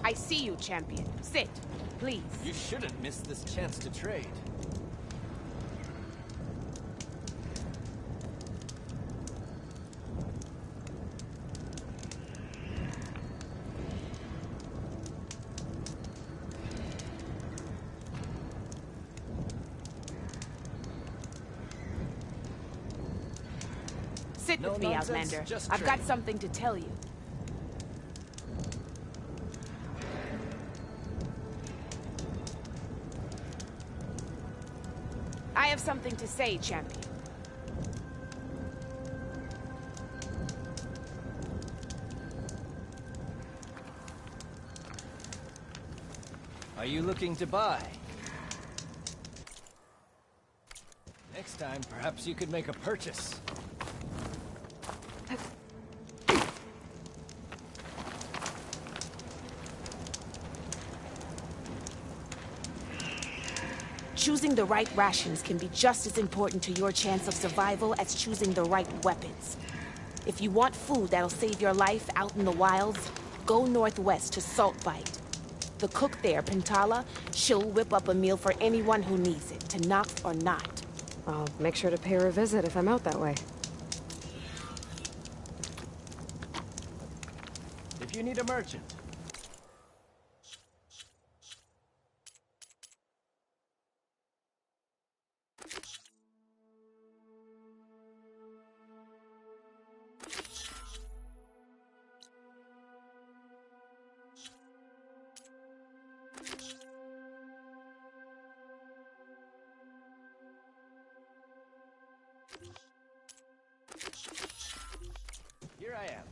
I see you, champion. Sit, please. You shouldn't miss this chance to trade. Sit with me, Outlander. I've got something to tell you. I have something to say, champion. Are you looking to buy? Next time, perhaps you could make a purchase. Choosing the right rations can be just as important to your chance of survival as choosing the right weapons. If you want food that'll save your life out in the wilds, go northwest to Saltbite. The cook there, Pintala, she'll whip up a meal for anyone who needs it, to knock or not. I'll make sure to pay her a visit if I'm out that way. If you need a merchant. Here I am.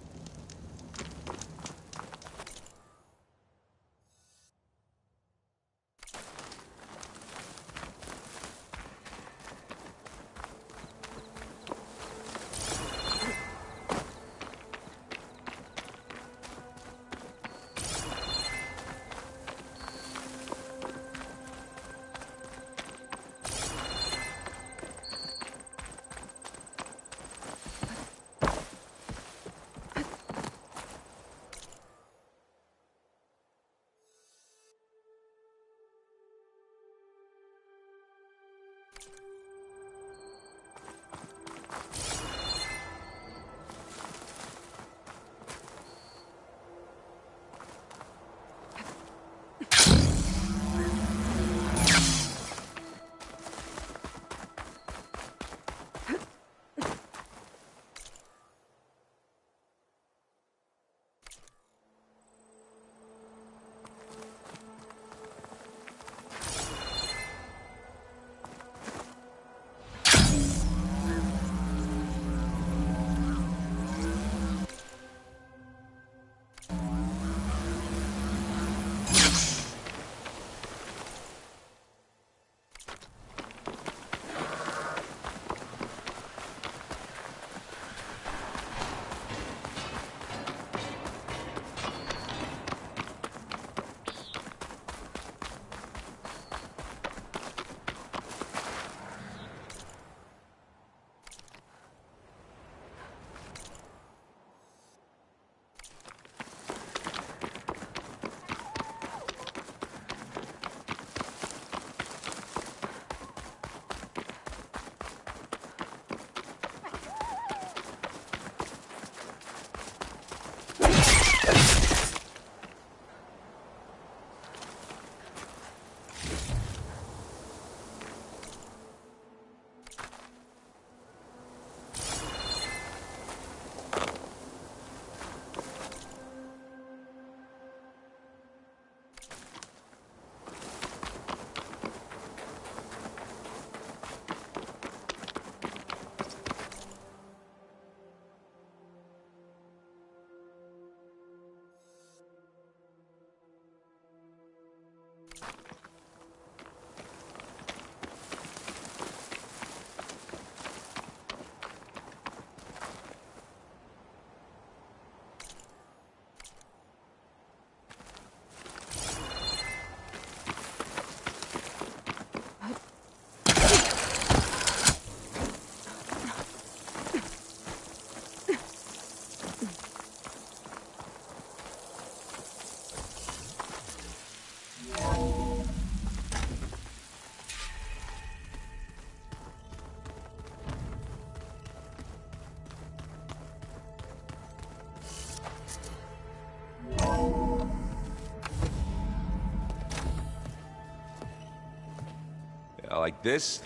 Like this?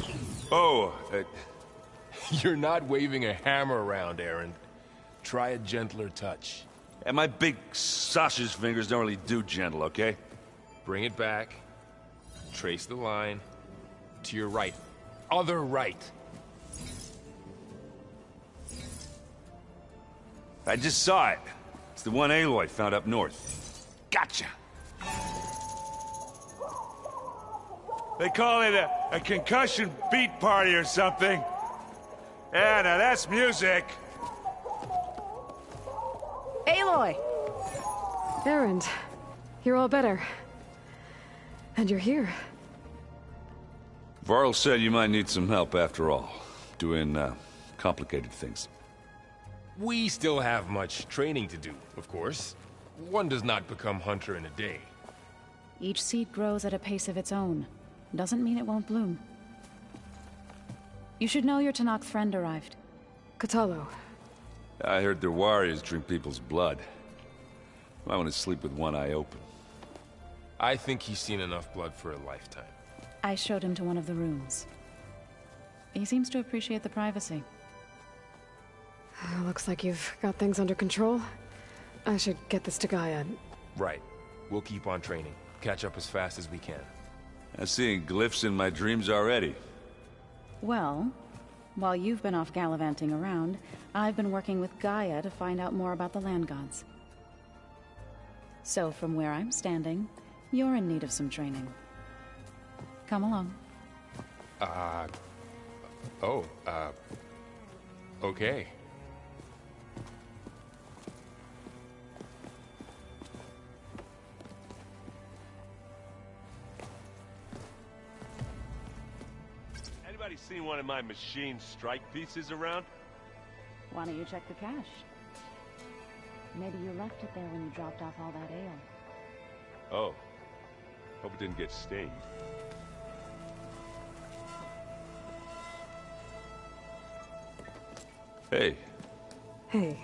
Oh, You're not waving a hammer around, Aaron. Try a gentler touch. and my big sausage fingers don't really do gentle, okay? Bring it back. Trace the line. To your right. Other right. I just saw it. It's the one Aloy found up north. Gotcha! They call it a concussion beat party or something. Yeah, now that's music. Aloy! Aaron, you're all better. And you're here. Varl said you might need some help after all. Doing, complicated things. We still have much training to do, of course. One does not become hunter in a day. Each seed grows at a pace of its own. Doesn't mean it won't bloom. You should know your Tanakh friend arrived. Katalo. I heard their warriors drink people's blood. I want to sleep with one eye open. I think he's seen enough blood for a lifetime. I showed him to one of the rooms. He seems to appreciate the privacy. Looks like you've got things under control. I should get this to Gaia. Right. We'll keep on training. Catch up as fast as we can. I'm seeing glyphs in my dreams already. Well, while you've been off gallivanting around, I've been working with Gaia to find out more about the land gods. So from where I'm standing, you're in need of some training. Come along. Okay. Anybody seen one of my machine strike pieces around? Why don't you check the cache? Maybe you left it there when you dropped off all that ale. Oh. Hope it didn't get stained. Hey. Hey.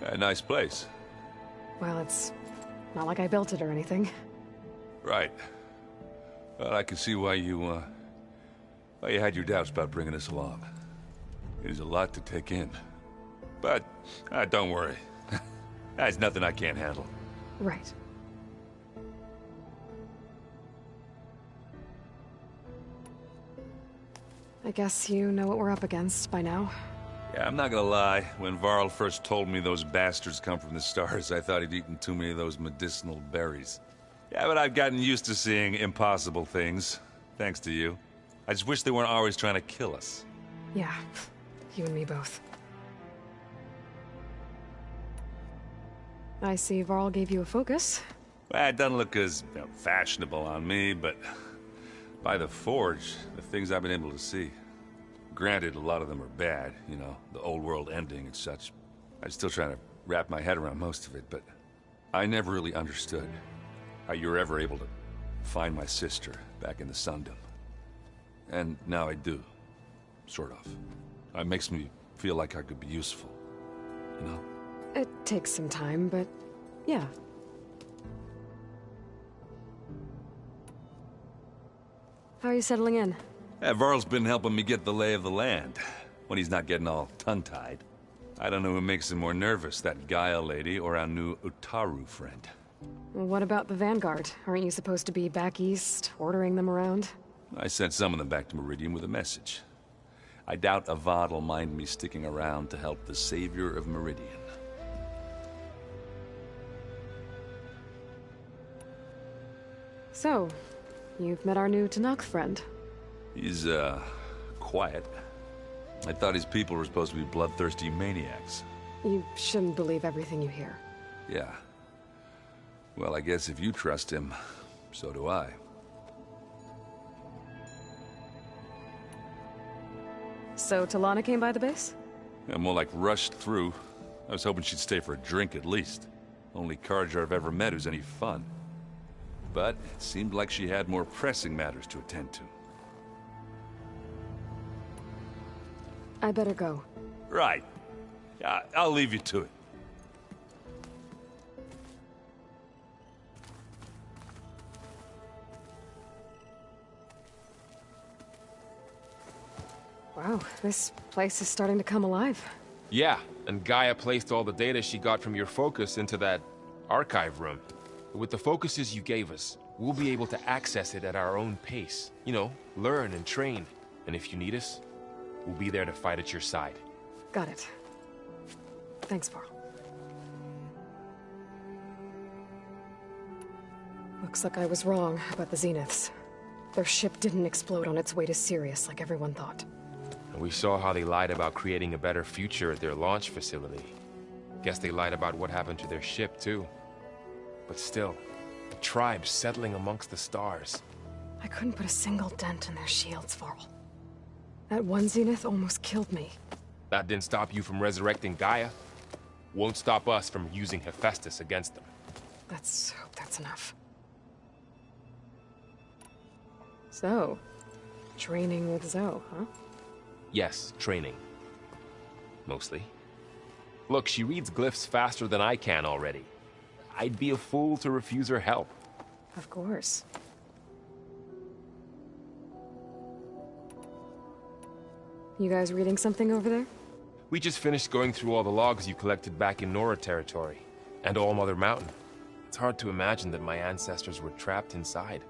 A nice place. Well, it's not like I built it or anything. Right. Well, I can see why you had your doubts about bringing us along. It is a lot to take in. But, don't worry. That's nothing I can't handle. Right. I guess you know what we're up against by now. Yeah, I'm not gonna lie. When Varl first told me those bastards come from the stars, I thought he'd eaten too many of those medicinal berries. Yeah, but I've gotten used to seeing impossible things, thanks to you. I just wish they weren't always trying to kill us. Yeah, you and me both. I see Varl gave you a focus. Well, it doesn't look as fashionable on me, but by the Forge, the things I've been able to see. Granted, a lot of them are bad, you know, the old world ending and such. I'm still trying to wrap my head around most of it, but I never really understood how you were ever able to find my sister back in the Sundom. And now I do, sort of. It makes me feel like I could be useful, you know? It takes some time, but yeah. How are you settling in? Yeah, Varl's been helping me get the lay of the land, when he's not getting all tongue-tied. I don't know who makes him more nervous, that Gaia lady or our new Utaru friend. What about the Vanguard? Aren't you supposed to be back east, ordering them around? I sent some of them back to Meridian with a message. I doubt Avad will mind me sticking around to help the savior of Meridian. So, you've met our new Tanakh friend. He's, quiet. I thought his people were supposed to be bloodthirsty maniacs. You shouldn't believe everything you hear. Yeah. Well, I guess if you trust him, so do I. So, Talana came by the base? Yeah, more like rushed through. I was hoping she'd stay for a drink at least. Only Carja I've ever met who's any fun. But it seemed like she had more pressing matters to attend to. I better go. Right. Yeah, I'll leave you to it. Wow, this place is starting to come alive. Yeah, and Gaia placed all the data she got from your focus into that archive room. With the focuses you gave us, we'll be able to access it at our own pace. You know, learn and train. And if you need us, we'll be there to fight at your side. Got it. Thanks, Varl. Looks like I was wrong about the Zeniths. Their ship didn't explode on its way to Sirius like everyone thought. And we saw how they lied about creating a better future at their launch facility. Guess they lied about what happened to their ship, too. But still, the tribe's settling amongst the stars. I couldn't put a single dent in their shields, Varl. That one Zenith almost killed me. That didn't stop you from resurrecting Gaia. Won't stop us from using Hephaestus against them. Let's hope that's enough. So, training with Zoe, huh? Yes, training. Mostly. Look, she reads glyphs faster than I can already. I'd be a fool to refuse her help. Of course. You guys reading something over there? We just finished going through all the logs you collected back in Nora territory, and All Mother Mountain. It's hard to imagine that my ancestors were trapped inside,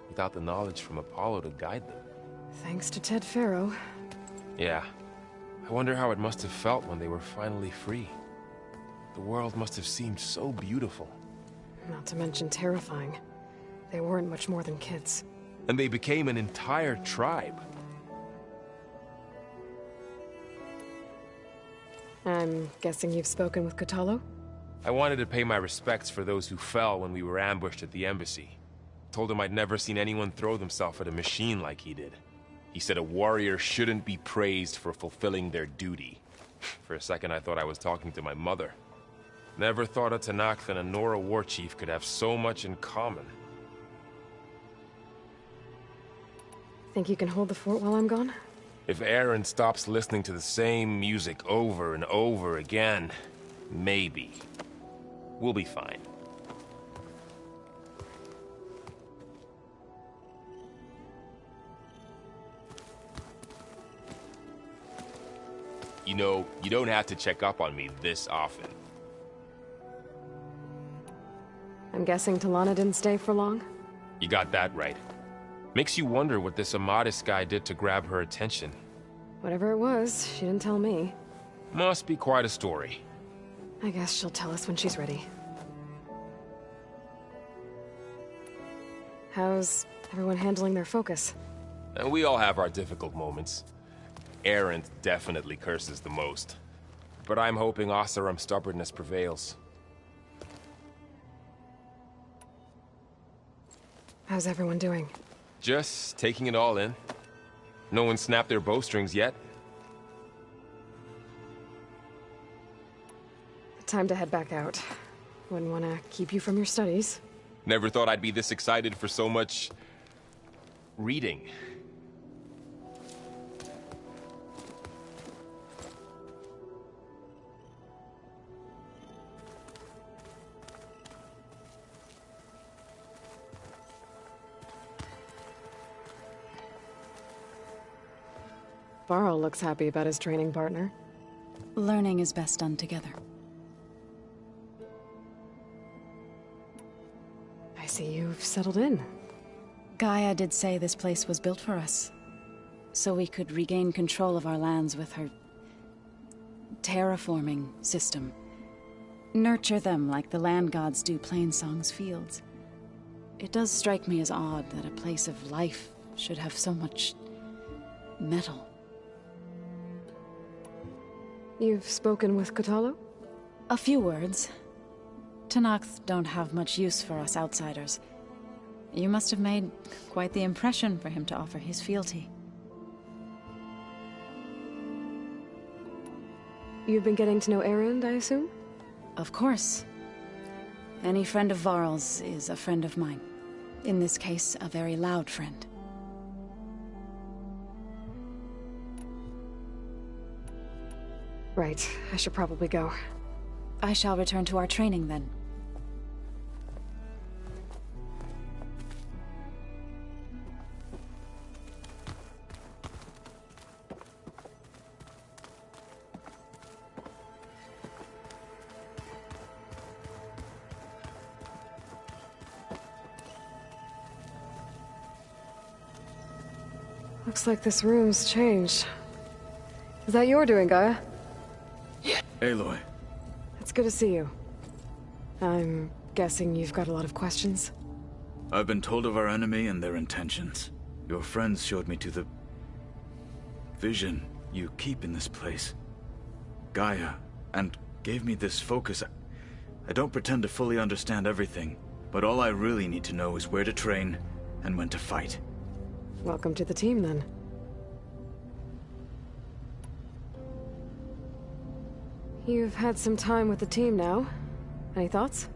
without the knowledge from Apollo to guide them. Thanks to Ted Faro. Yeah. I wonder how it must have felt when they were finally free. The world must have seemed so beautiful. Not to mention terrifying. They weren't much more than kids. And they became an entire tribe. I'm guessing you've spoken with Kotallo? I wanted to pay my respects for those who fell when we were ambushed at the embassy. Told him I'd never seen anyone throw themselves at a machine like he did. He said a warrior shouldn't be praised for fulfilling their duty. For a second I thought I was talking to my mother. Never thought a Tenakth and a Nora war chief could have so much in common. Think you can hold the fort while I'm gone? If Aaron stops listening to the same music over and over again, maybe. We'll be fine. You know, you don't have to check up on me this often. I'm guessing Talana didn't stay for long? You got that right. Makes you wonder what this Amadis guy did to grab her attention. Whatever it was, she didn't tell me. Must be quite a story. I guess she'll tell us when she's ready. How's everyone handling their focus? And we all have our difficult moments. Aaron definitely curses the most. But I'm hoping Oseram's stubbornness prevails. How's everyone doing? Just taking it all in. No one snapped their bowstrings yet. Time to head back out. Wouldn't want to keep you from your studies. Never thought I'd be this excited for so much... reading. Varl looks happy about his training partner. Learning is best done together. I see you've settled in. Gaia did say this place was built for us, so we could regain control of our lands with her terraforming system. Nurture them like the land gods do Plainsong's fields. It does strike me as odd that a place of life should have so much metal. You've spoken with Kotallo? A few words. Tenakth don't have much use for us outsiders. You must have made quite the impression for him to offer his fealty. You've been getting to know Erend, I assume? Of course. Any friend of Varl's is a friend of mine. In this case, a very loud friend. Right, I should probably go. I shall return to our training then. Looks like this room's changed. Is that your doing, Gaia? Yeah. Aloy. It's good to see you. I'm guessing you've got a lot of questions? I've been told of our enemy and their intentions. Your friends showed me to the vision you keep in this place, Gaia, and gave me this focus. I don't pretend to fully understand everything, but all I really need to know is where to train and when to fight. Welcome to the team, then. You've had some time with the team now. Any thoughts?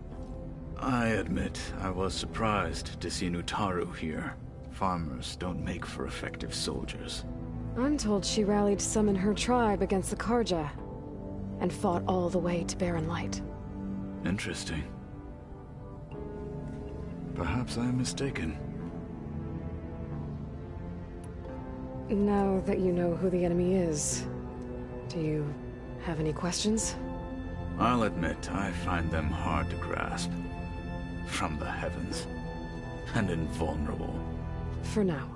I admit I was surprised to see Nutaru here. Farmers don't make for effective soldiers. I'm told she rallied some in her tribe against the Karja, and fought all the way to Barren Light. Interesting. Perhaps I am mistaken. Now that you know who the enemy is, do you have any questions? I'll admit I find them hard to grasp. From the heavens. And invulnerable. For now.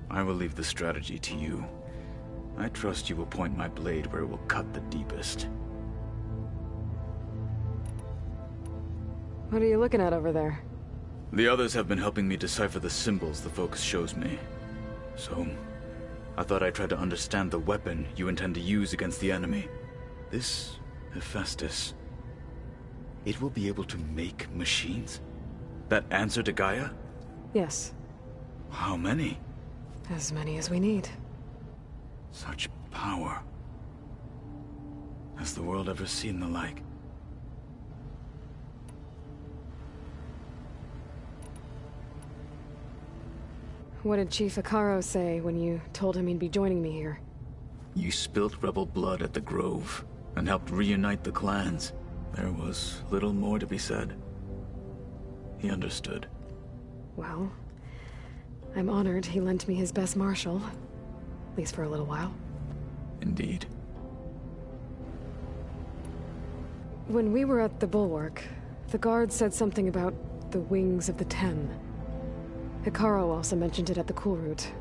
I will leave the strategy to you. I trust you will point my blade where it will cut the deepest. What are you looking at over there? The others have been helping me decipher the symbols the focus shows me. So, I thought I'd try to understand the weapon you intend to use against the enemy. This Hephaestus, it will be able to make machines? That answer to Gaia? Yes. How many? As many as we need. Such power. Has the world ever seen the like? What did Chief Ikaro say when you told him he'd be joining me here? You spilt rebel blood at the Grove, and helped reunite the clans. There was little more to be said. He understood. Well, I'm honored he lent me his best marshal. At least for a little while. Indeed. When we were at the Bulwark, the guard said something about the Wings of the Ten. Hikaru also mentioned it at the Cool Route.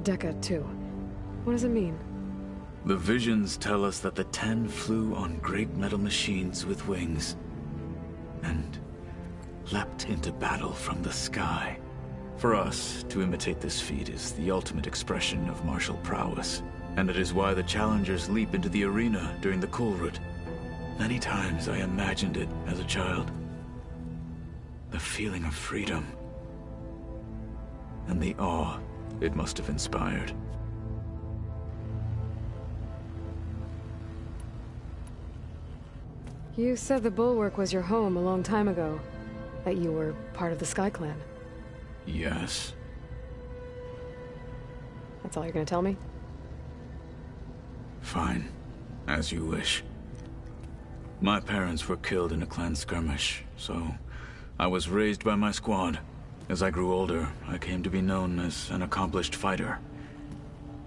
Dekka, too. What does it mean? The visions tell us that the Ten flew on great metal machines with wings, and leapt into battle from the sky. For us, to imitate this feat is the ultimate expression of martial prowess, and it is why the challengers leap into the arena during the Cool Route. Many times I imagined it as a child. The feeling of freedom, and the awe it must have inspired. You said the Bulwark was your home a long time ago. That you were part of the Sky Clan. Yes. That's all you're gonna tell me? Fine. As you wish. My parents were killed in a clan skirmish, so I was raised by my squad. As I grew older, I came to be known as an accomplished fighter.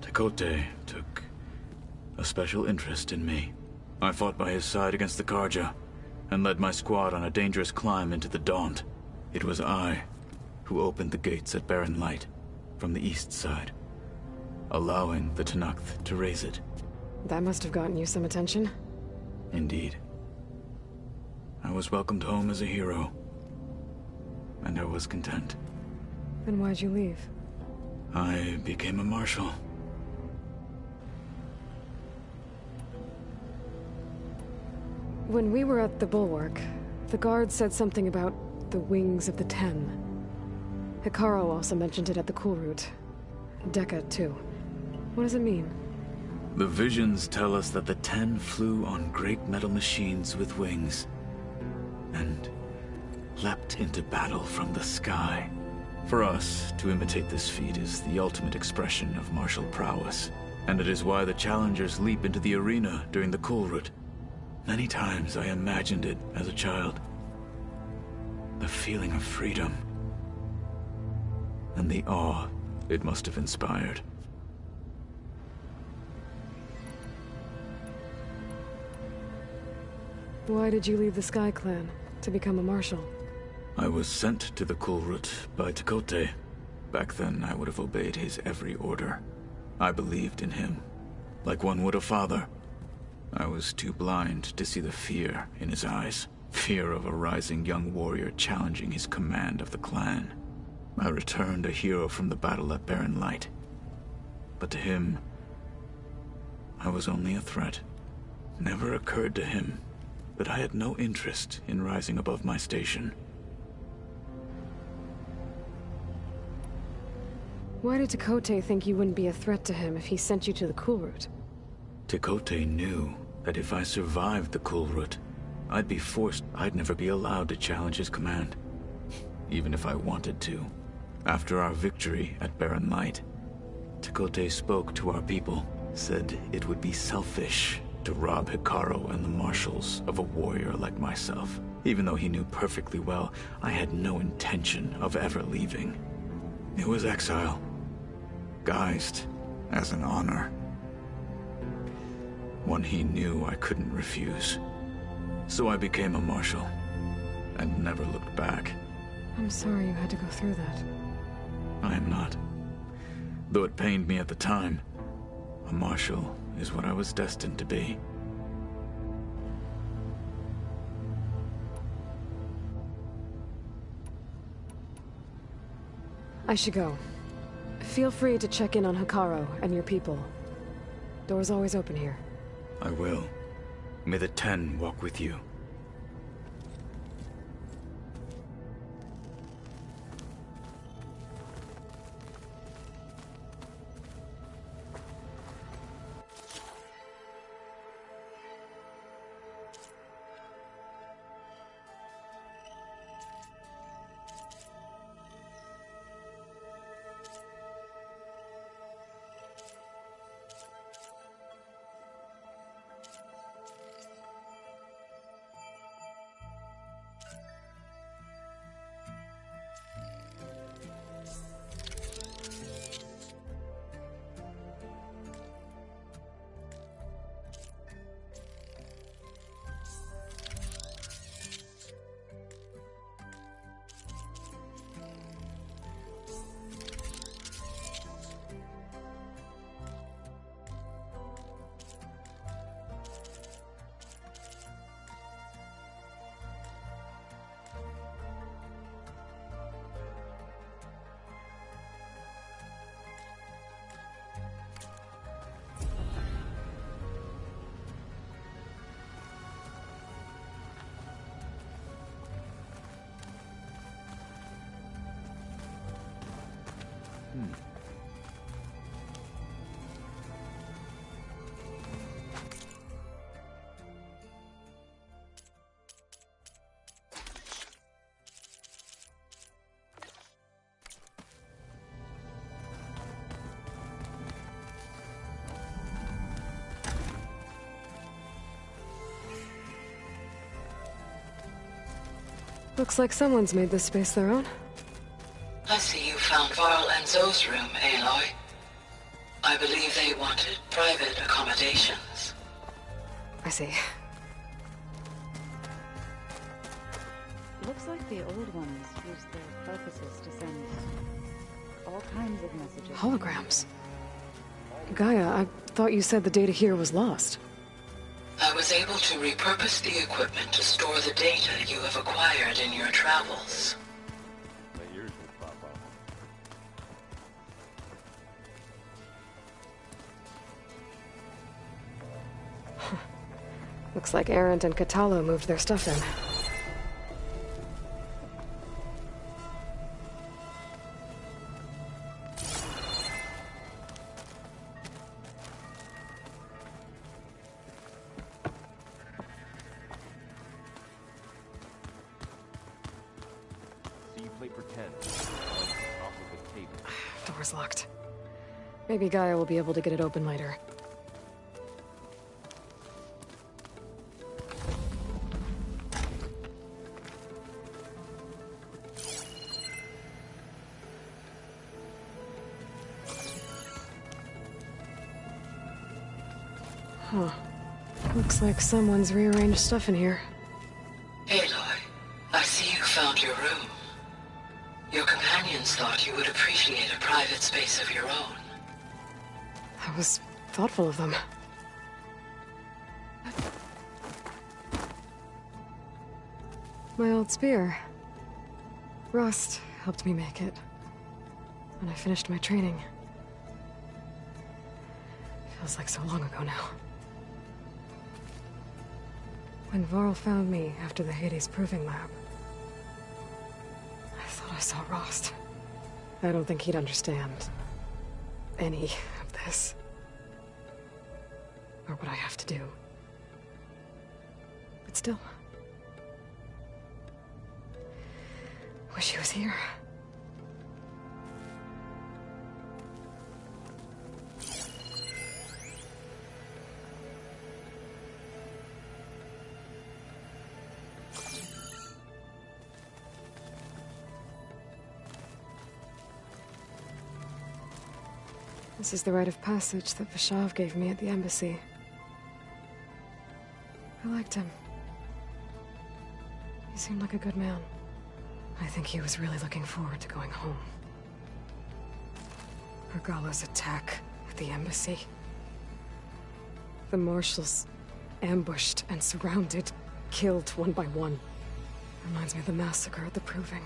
Tekote took a special interest in me. I fought by his side against the Karja, and led my squad on a dangerous climb into the Daunt. It was I who opened the gates at Barren Light, from the east side, allowing the Tenakth to raise it. That must have gotten you some attention. Indeed. I was welcomed home as a hero, and I was content. Then why'd you leave? I became a marshal. When we were at the Bulwark, the guard said something about the Wings of the Ten. Hikaru also mentioned it at the Cool Route. Dekka, too. What does it mean? The visions tell us that the Ten flew on great metal machines with wings, and leapt into battle from the sky. For us, to imitate this feat is the ultimate expression of martial prowess, and it is why the challengers leap into the arena during the Cool Route. Many times I imagined it as a child. The feeling of freedom, and the awe it must have inspired. Why did you leave the Sky Clan to become a marshal? I was sent to the Cool Route by Tekote. Back then, I would have obeyed his every order. I believed in him, like one would a father. I was too blind to see the fear in his eyes. Fear of a rising young warrior challenging his command of the clan. I returned a hero from the battle at Barren Light. But to him, I was only a threat. Never occurred to him that I had no interest in rising above my station. Why did Tekote think you wouldn't be a threat to him if he sent you to the Cool Route? Tekote knew that if I survived the Cool Route, I'd never be allowed to challenge his command, even if I wanted to. After our victory at Barren Light, Tekote spoke to our people, said it would be selfish to rob Hikaru and the marshals of a warrior like myself, even though he knew perfectly well I had no intention of ever leaving. It was exile, guised as an honor. One he knew I couldn't refuse. So I became a marshal, and never looked back. I'm sorry you had to go through that. I am not. Though it pained me at the time, a marshal is what I was destined to be. I should go. Feel free to check in on Hikaru and your people. Door's always open here. I will. May the 10 walk with you. Looks like someone's made this space their own. I see you found Varl and Zoe's room, Aloy. I believe they wanted private accommodations. I see. Looks like the old ones used their focuses to send all kinds of messages. Holograms. Gaia, I thought you said the data here was lost. I was able to repurpose the equipment to store the data you have acquired in your travels. Yours will pop up. Looks like Erend and Katalo moved their stuff in. Door's locked. Maybe Gaia will be able to get it open later. Huh. Looks like someone's rearranged stuff in here. Aloy, I see you found your room. Your companions thought you would appreciate a private space of your own. I was thoughtful of them. My old spear. Rust helped me make it when I finished my training. Feels like so long ago now. When Varl found me after the Hades Proving Lab, I thought I saw Rost. I don't think he'd understand any of this. Or what I have to do. But still. Wish he was here. This is the rite of passage that Vashav gave me at the embassy. I liked him. He seemed like a good man. I think he was really looking forward to going home. Regala's attack at the embassy. The marshals ambushed and surrounded, killed one by one. Reminds me of the massacre at the Proving.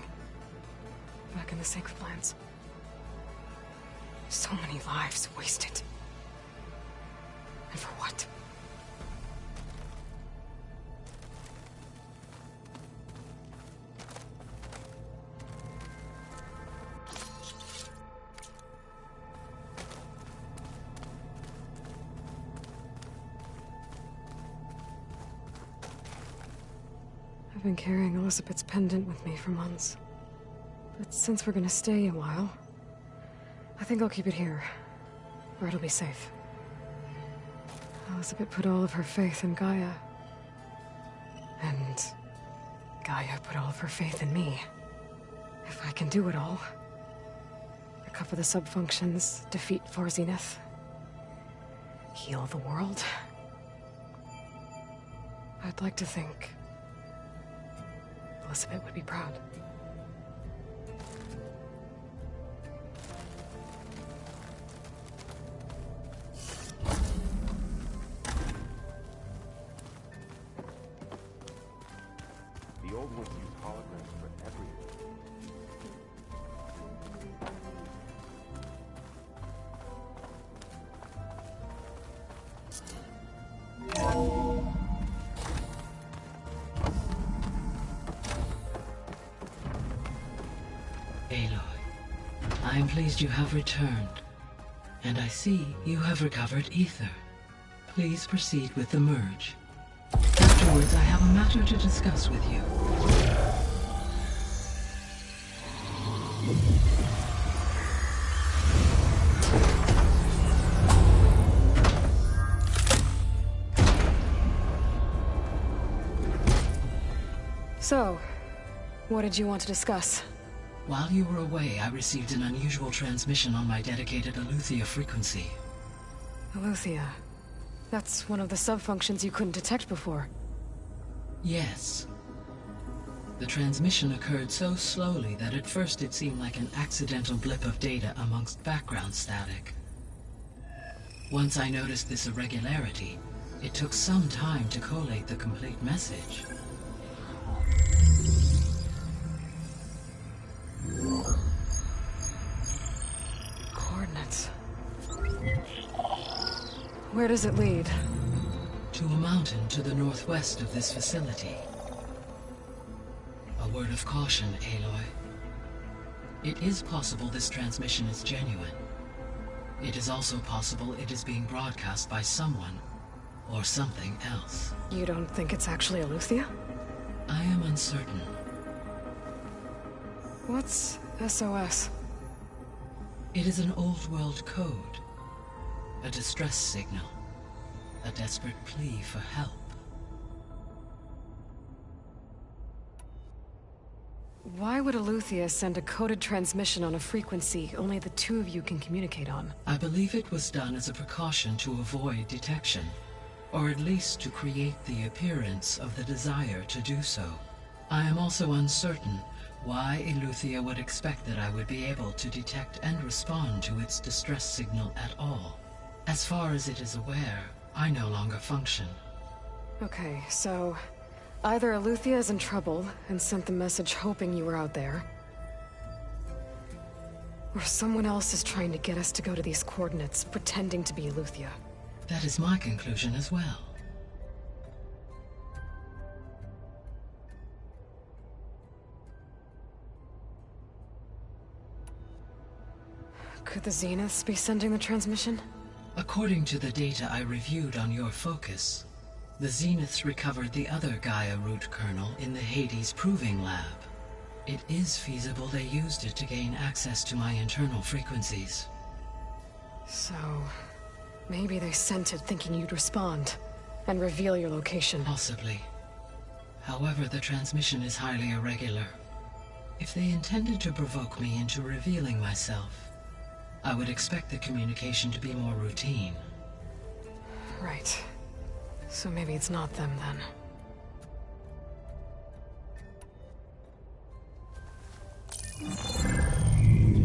Back in the Sacred Lands. So many lives wasted. And for what? I've been carrying Elizabeth's pendant with me for months. But since we're gonna stay a while, I think I'll keep it here, where it'll be safe. Elizabeth put all of her faith in Gaia. And Gaia put all of her faith in me. If I can do it all, recover the subfunctions, defeat Zenith, heal the world, I'd like to think Elizabeth would be proud. The old ones use holograms for everything. Aloy, I am pleased you have returned. And I see you have recovered ether. Please proceed with the merge. Afterwards, I have a matter to discuss with you. So, what did you want to discuss? While you were away, I received an unusual transmission on my dedicated Aletheia frequency. Aletheia. That's one of the subfunctions you couldn't detect before. Yes. The transmission occurred so slowly that at first it seemed like an accidental blip of data amongst background static. Once I noticed this irregularity, it took some time to collate the complete message. Coordinates. Where does it lead? To a mountain to the northwest of this facility. A word of caution, Aloy. It is possible this transmission is genuine. It is also possible it is being broadcast by someone or something else. You don't think it's actually Aletheia? I am uncertain. What's SOS? It is an old world code. A distress signal. A desperate plea for help. Why would Aletheia send a coded transmission on a frequency only the two of you can communicate on? I believe it was done as a precaution to avoid detection, or at least to create the appearance of the desire to do so. I am also uncertain why Eleuthia would expect that I would be able to detect and respond to its distress signal at all. As far as it is aware, I no longer function. Okay, so either Eleuthia is in trouble and sent the message hoping you were out there, or someone else is trying to get us to go to these coordinates, pretending to be Eleuthia. That is my conclusion as well. Could the Zeniths be sending the transmission? According to the data I reviewed on your focus, the Zeniths recovered the other Gaia root kernel in the Hades Proving Lab. It is feasible they used it to gain access to my internal frequencies. So, maybe they sent it thinking you'd respond and reveal your location. Possibly. However, the transmission is highly irregular. If they intended to provoke me into revealing myself, I would expect the communication to be more routine. Right. So maybe it's not them then.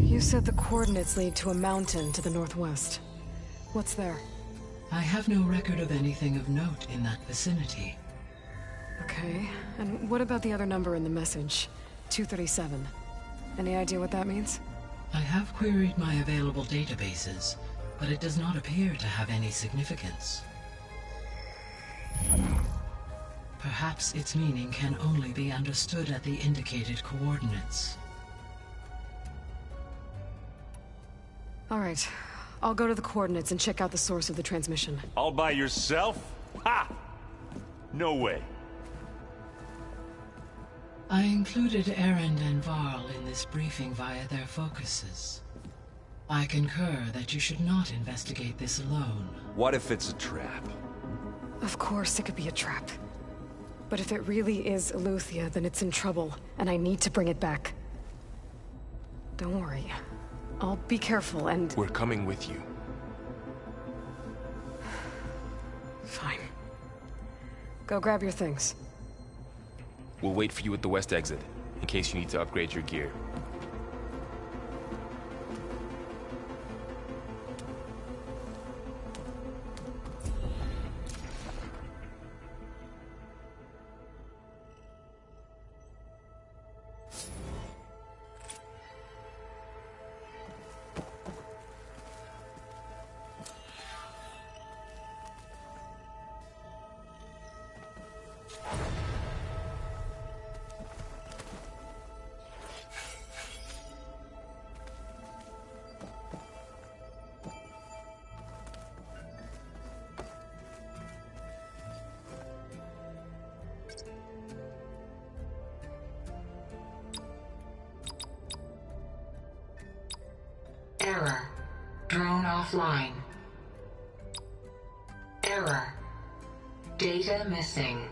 You said the coordinates lead to a mountain to the northwest. What's there? I have no record of anything of note in that vicinity. Okay, and what about the other number in the message? 237. Any idea what that means? I have queried my available databases, but it does not appear to have any significance. Perhaps its meaning can only be understood at the indicated coordinates. All right, I'll go to the coordinates and check out the source of the transmission. All by yourself? Ha! No way. I included Erend and Varl in this briefing via their focuses. I concur that you should not investigate this alone. What if it's a trap? Of course it could be a trap. But if it really is Eleuthia, then it's in trouble, and I need to bring it back. Don't worry. I'll be careful and... We're coming with you. Fine. Go grab your things. We'll wait for you at the west exit, in case you need to upgrade your gear. Error. Drone offline. Error. Data missing.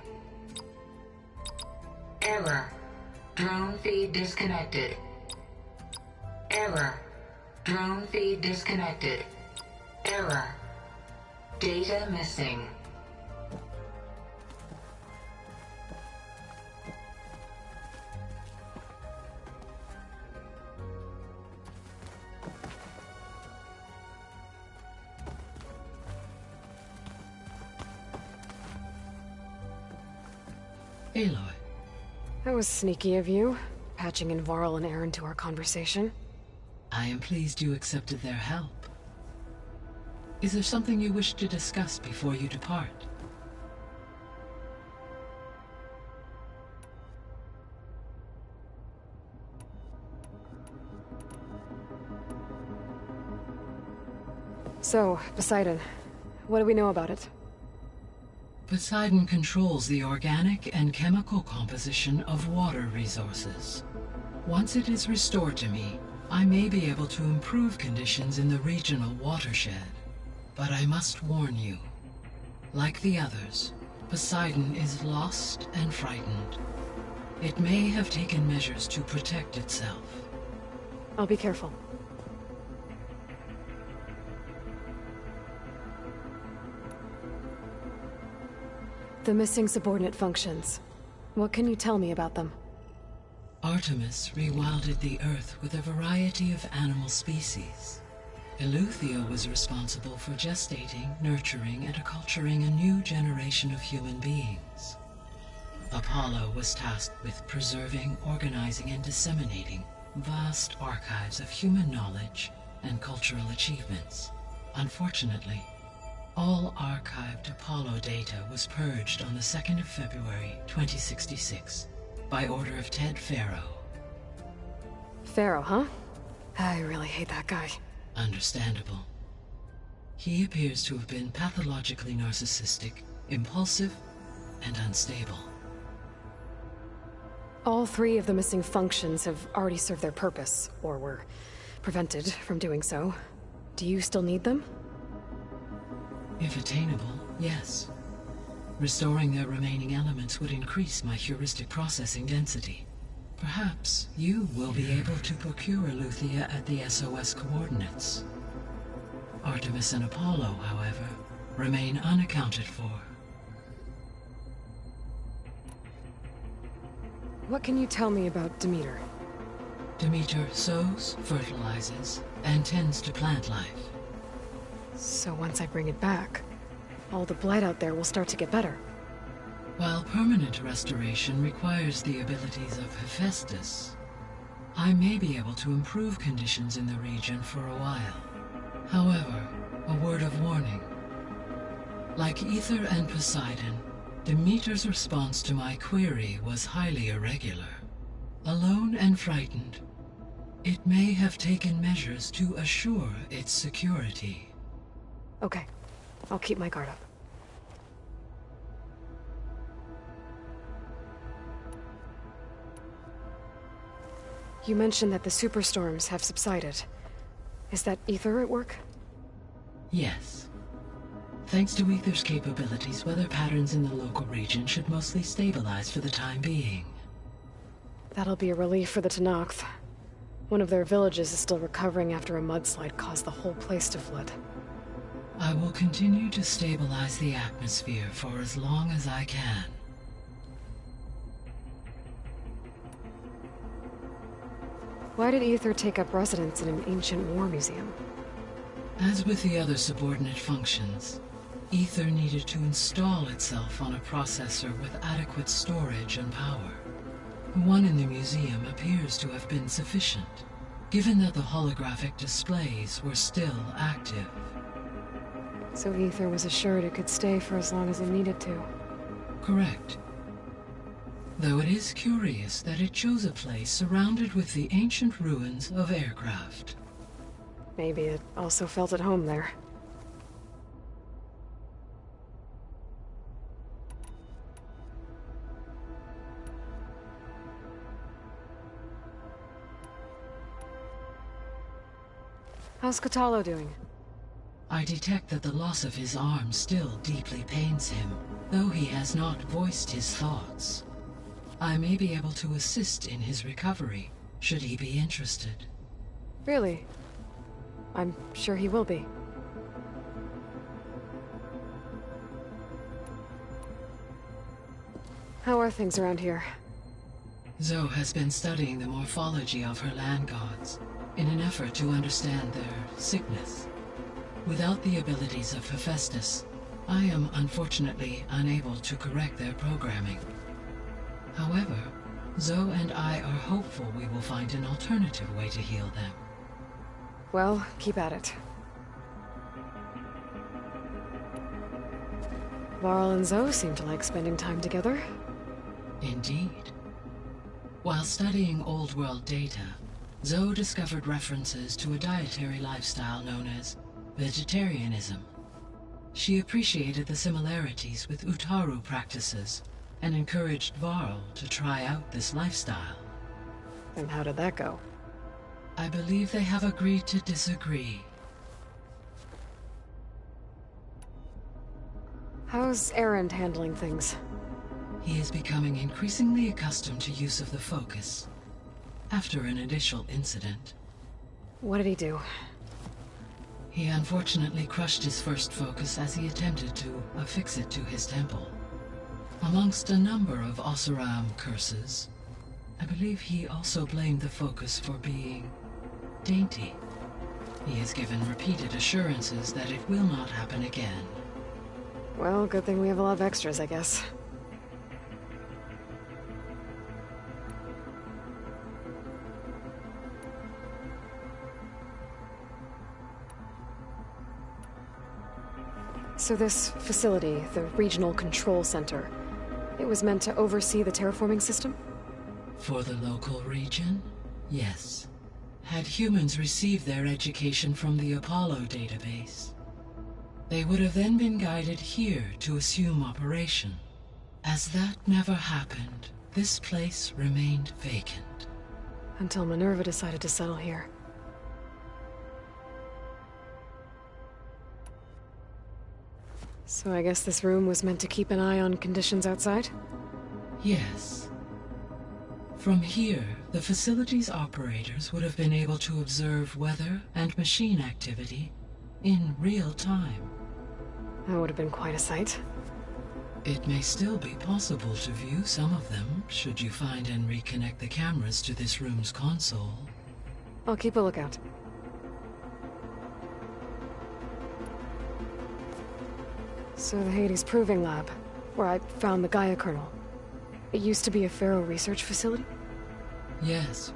Error. Drone feed disconnected. Error. Drone feed disconnected. Error. Data missing. Aloy. That was sneaky of you, patching in Varl and Erend to our conversation. I am pleased you accepted their help. Is there something you wish to discuss before you depart? So, Poseidon, what do we know about it? Poseidon controls the organic and chemical composition of water resources. Once it is restored to me, I may be able to improve conditions in the regional watershed. But I must warn you, like the others, Poseidon is lost and frightened. It may have taken measures to protect itself. I'll be careful. The missing subordinate functions. What can you tell me about them? Artemis rewilded the Earth with a variety of animal species. Eleuthia was responsible for gestating, nurturing, and acculturating a new generation of human beings. Apollo was tasked with preserving, organizing, and disseminating vast archives of human knowledge and cultural achievements. Unfortunately, all archived Apollo data was purged on the 2nd of February, 2066, by order of Ted Faro. Pharaoh, huh? I really hate that guy. Understandable. He appears to have been pathologically narcissistic, impulsive, and unstable. All 3 of the missing functions have already served their purpose, or were prevented from doing so. Do you still need them? If attainable, yes. Restoring their remaining elements would increase my heuristic processing density. Perhaps you will be able to procure Eleuthia at the SOS coordinates. Artemis and Apollo, however, remain unaccounted for. What can you tell me about Demeter? Demeter sows, fertilizes, and tends to plant life. So once I bring it back, all the blight out there will start to get better. While permanent restoration requires the abilities of Hephaestus, I may be able to improve conditions in the region for a while. However, a word of warning. Like Ether and Poseidon, Demeter's response to my query was highly irregular. Alone and frightened, it may have taken measures to assure its security. Okay, I'll keep my guard up. You mentioned that the superstorms have subsided. Is that Ether at work? Yes. Thanks to Ether's capabilities, weather patterns in the local region should mostly stabilize for the time being. That'll be a relief for the Tenakth. One of their villages is still recovering after a mudslide caused the whole place to flood. I will continue to stabilize the atmosphere for as long as I can. Why did Ether take up residence in an ancient war museum? As with the other subordinate functions, Ether needed to install itself on a processor with adequate storage and power. One in the museum appears to have been sufficient, given that the holographic displays were still active. So Ether was assured it could stay for as long as it needed to. Correct. Though it is curious that it chose a place surrounded with the ancient ruins of aircraft. Maybe it also felt at home there. How's Katalo doing? I detect that the loss of his arm still deeply pains him, though he has not voiced his thoughts. I may be able to assist in his recovery, should he be interested. Really? I'm sure he will be. How are things around here? Zoe has been studying the morphology of her land gods, in an effort to understand their sickness. Without the abilities of Hephaestus, I am unfortunately unable to correct their programming. However, Zoe and I are hopeful we will find an alternative way to heal them. Well, keep at it. Varl and Zoe seem to like spending time together. Indeed. While studying Old World data, Zoe discovered references to a dietary lifestyle known as vegetarianism. She appreciated the similarities with Utaru practices and encouraged Varl to try out this lifestyle. And how did that go? I believe they have agreed to disagree. How's Erend handling things? He is becoming increasingly accustomed to use of the focus, after an initial incident. What did he do? He unfortunately crushed his first focus as he attempted to affix it to his temple. Amongst a number of Oseram curses, I believe believe he also blamed the focus for being dainty. He has given repeated assurances that it will not happen again. Well, good thing we have a lot of extras, I guess. So this facility, the Regional Control Center, it was meant to oversee the terraforming system? For the local region, yes. Had humans received their education from the Apollo database, they would have then been guided here to assume operation. As that never happened, this place remained vacant. Until Minerva decided to settle here. So I guess this room was meant to keep an eye on conditions outside? Yes. From here, the facility's operators would have been able to observe weather and machine activity in real time. That would have been quite a sight. It may still be possible to view some of them, should you find and reconnect the cameras to this room's console. I'll keep a lookout. So the Hades Proving Lab, where I found the Gaia kernel. It used to be a Pharaoh research facility? Yes.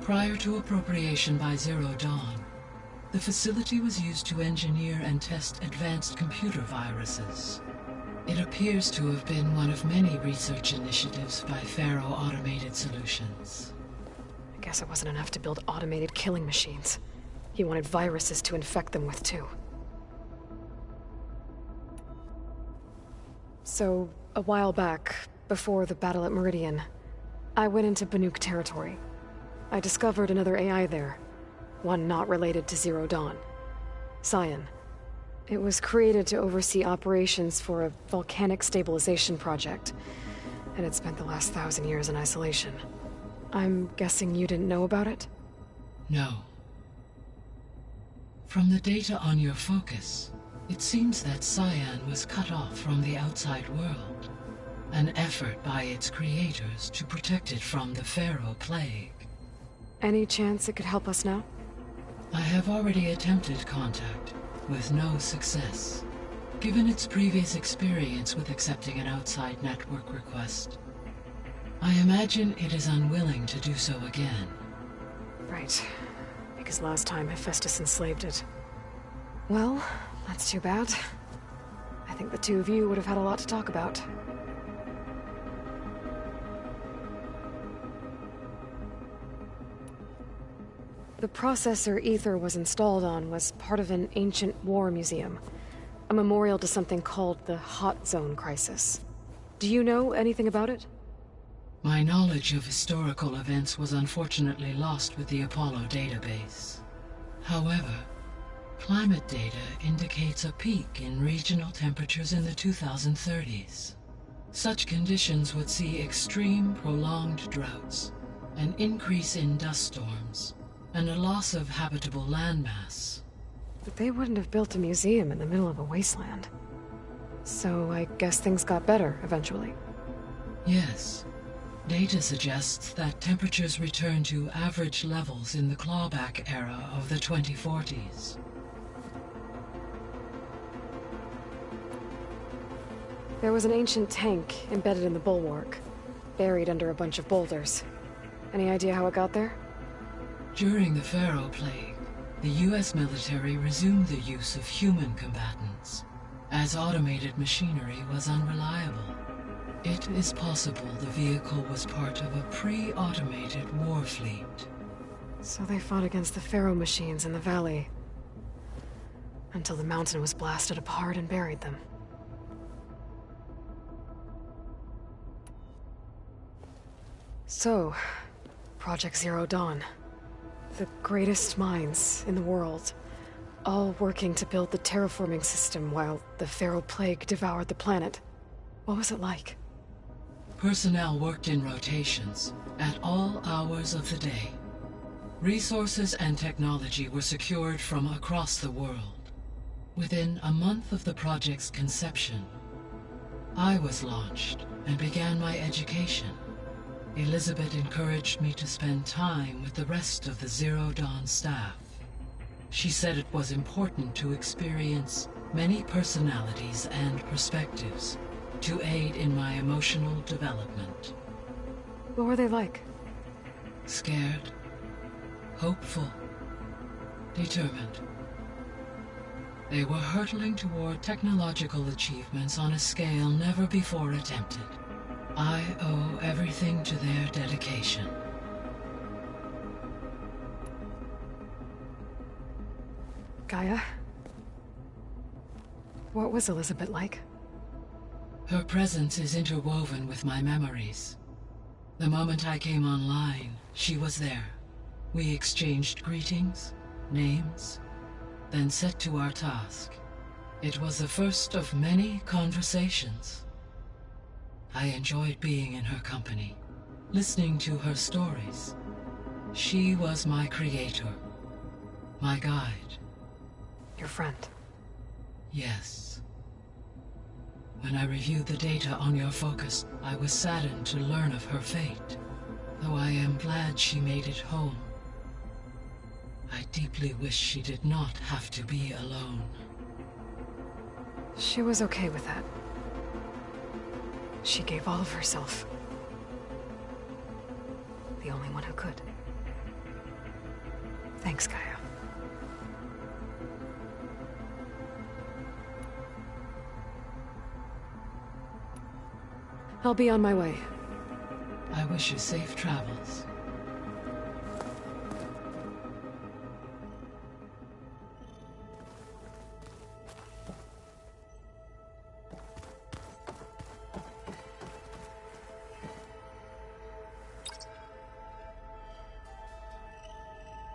Prior to appropriation by Zero Dawn, the facility was used to engineer and test advanced computer viruses. It appears to have been one of many research initiatives by Pharaoh Automated Solutions. I guess it wasn't enough to build automated killing machines. He wanted viruses to infect them with, too. So, a while back, before the battle at Meridian, I went into Banuk territory. I discovered another AI there, one not related to Zero Dawn. Cyan. It was created to oversee operations for a volcanic stabilization project, and it spent the last 1,000 years in isolation. I'm guessing you didn't know about it? No. From the data on your focus, it seems that Cyan was cut off from the outside world, an effort by its creators to protect it from the Pharaoh plague. Any chance it could help us now? I have already attempted contact, with no success. Given its previous experience with accepting an outside network request, I imagine it is unwilling to do so again. Right. Because last time Hephaestus enslaved it. Well, that's too bad. I think the two of you would have had a lot to talk about. The processor Ether was installed on was part of an ancient war museum, a memorial to something called the Hot Zone Crisis. Do you know anything about it? My knowledge of historical events was unfortunately lost with the Apollo database. However, climate data indicates a peak in regional temperatures in the 2030s. Such conditions would see extreme, prolonged droughts, an increase in dust storms, and a loss of habitable landmass. But they wouldn't have built a museum in the middle of a wasteland. So I guess things got better eventually. Yes. Data suggests that temperatures returned to average levels in the clawback era of the 2040s. There was an ancient tank embedded in the bulwark, buried under a bunch of boulders. Any idea how it got there? During the Pharaoh plague, the US military resumed the use of human combatants, as automated machinery was unreliable. It is possible the vehicle was part of a pre-automated war fleet. So they fought against the Pharaoh machines in the valley, until the mountain was blasted apart and buried them. So, Project Zero Dawn. The greatest minds in the world, all working to build the terraforming system while the Pharaoh plague devoured the planet. What was it like? Personnel worked in rotations, at all hours of the day. Resources and technology were secured from across the world. Within a month of the project's conception, I was launched and began my education. Elizabeth encouraged me to spend time with the rest of the Zero Dawn staff. She said it was important to experience many personalities and perspectives to aid in my emotional development. What were they like? Scared, hopeful, determined. They were hurtling toward technological achievements on a scale never before attempted. I owe everything to their dedication. Gaia? What was Elizabeth like? Her presence is interwoven with my memories. The moment I came online, she was there. We exchanged greetings, names, then set to our task. It was the first of many conversations. I enjoyed being in her company, listening to her stories. She was my creator, my guide. Your friend. Yes. When I reviewed the data on your focus, I was saddened to learn of her fate, though I am glad she made it home. I deeply wish she did not have to be alone. She was okay with that. She gave all of herself. The only one who could. Thanks, Gaia. I'll be on my way. I wish you safe travels.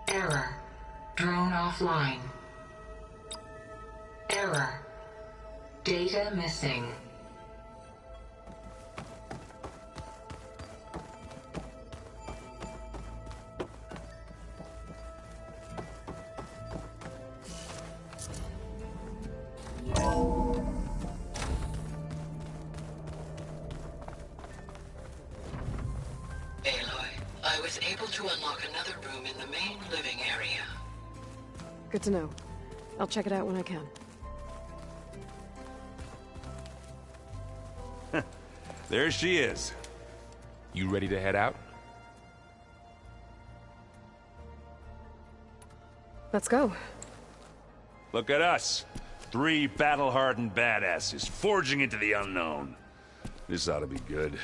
Error. Drone offline. Error. Data missing. I was able to unlock another room in the main living area. Good to know. I'll check it out when I can. There she is. You ready to head out? Let's go. Look at us. 3 battle-hardened badasses forging into the unknown. This ought to be good.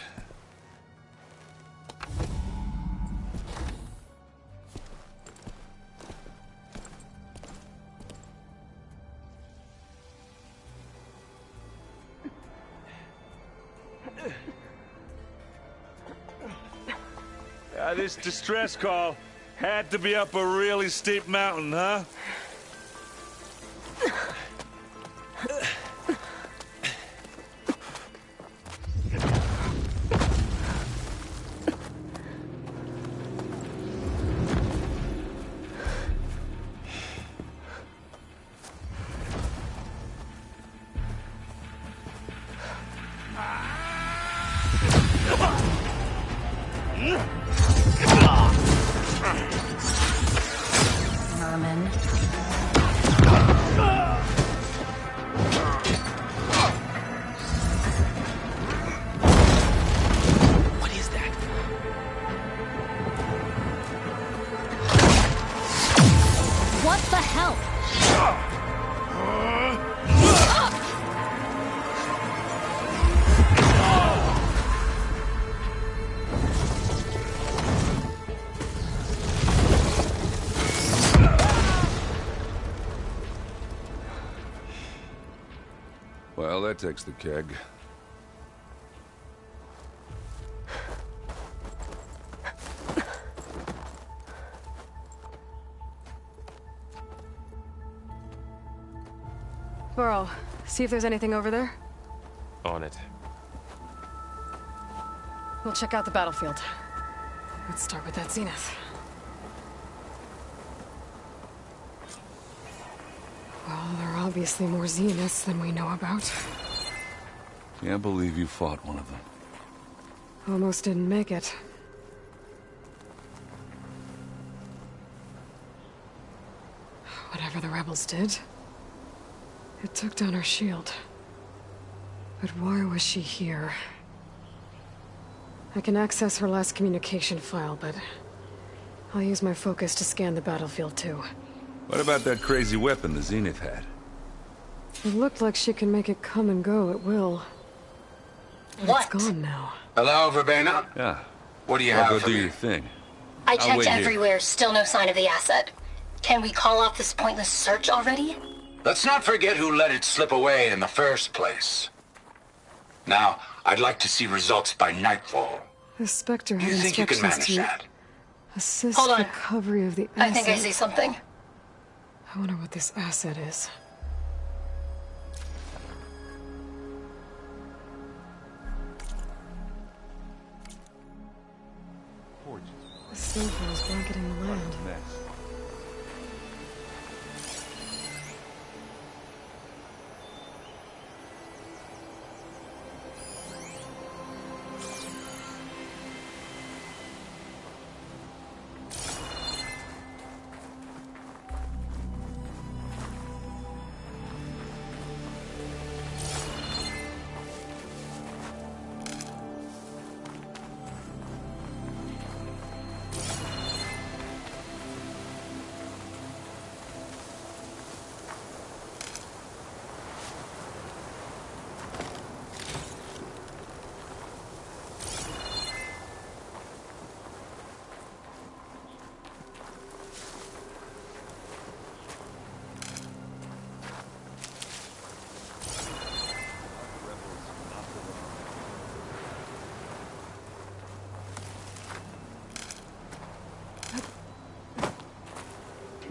This distress call had to be up a really steep mountain, huh? Well, that takes the keg. Burrow, see if there's anything over there. On it. We'll check out the battlefield. Let's start with that zenith. Well, there are obviously more zeniths than we know about. Can't believe you fought one of them. Almost didn't make it. Whatever the rebels did, it took down her shield. But why was she here? I can access her last communication file, but I'll use my focus to scan the battlefield too. What about that crazy weapon the Zenith had? It looked like she can make it come and go at will. But What? it's gone now. Hello, Verbena? Yeah. What do you I'll have go for do me? your thing. I I'll checked wait here. everywhere, still no sign of the asset. Can we call off this pointless search already? Let's not forget who let it slip away in the first place. Now, I'd like to see results by nightfall. The Spectre Do had you think you can instructions manage to that? assist Hold on. recovery of the asset. I think I see something. I wonder what this asset is. The snowfall is blanketing the land.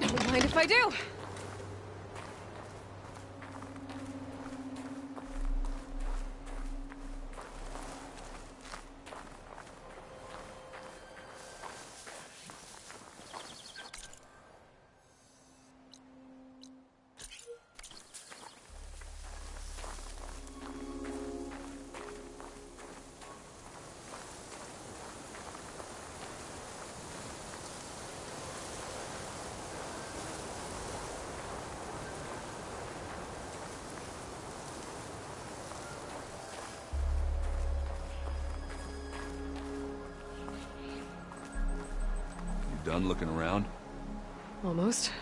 Don't mind if I do. Done looking around? Almost.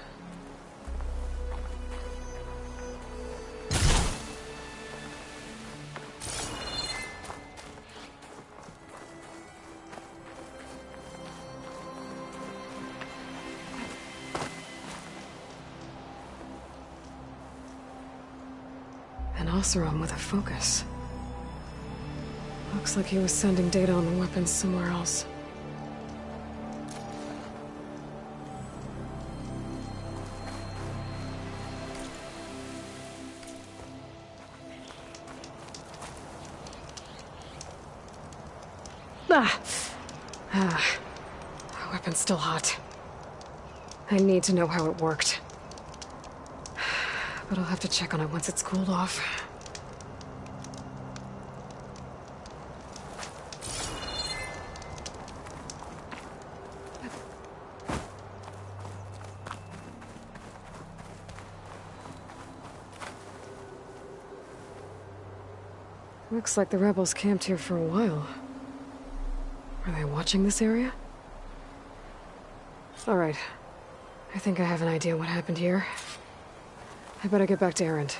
An Oseram with a focus. Looks like he was sending data on the weapons somewhere else. The weapon's still hot. I need to know how it worked. But I'll have to check on it once it's cooled off. Looks like the rebels camped here for a while. Are they watching this area? Alright. I think I have an idea what happened here. I better get back to Erend.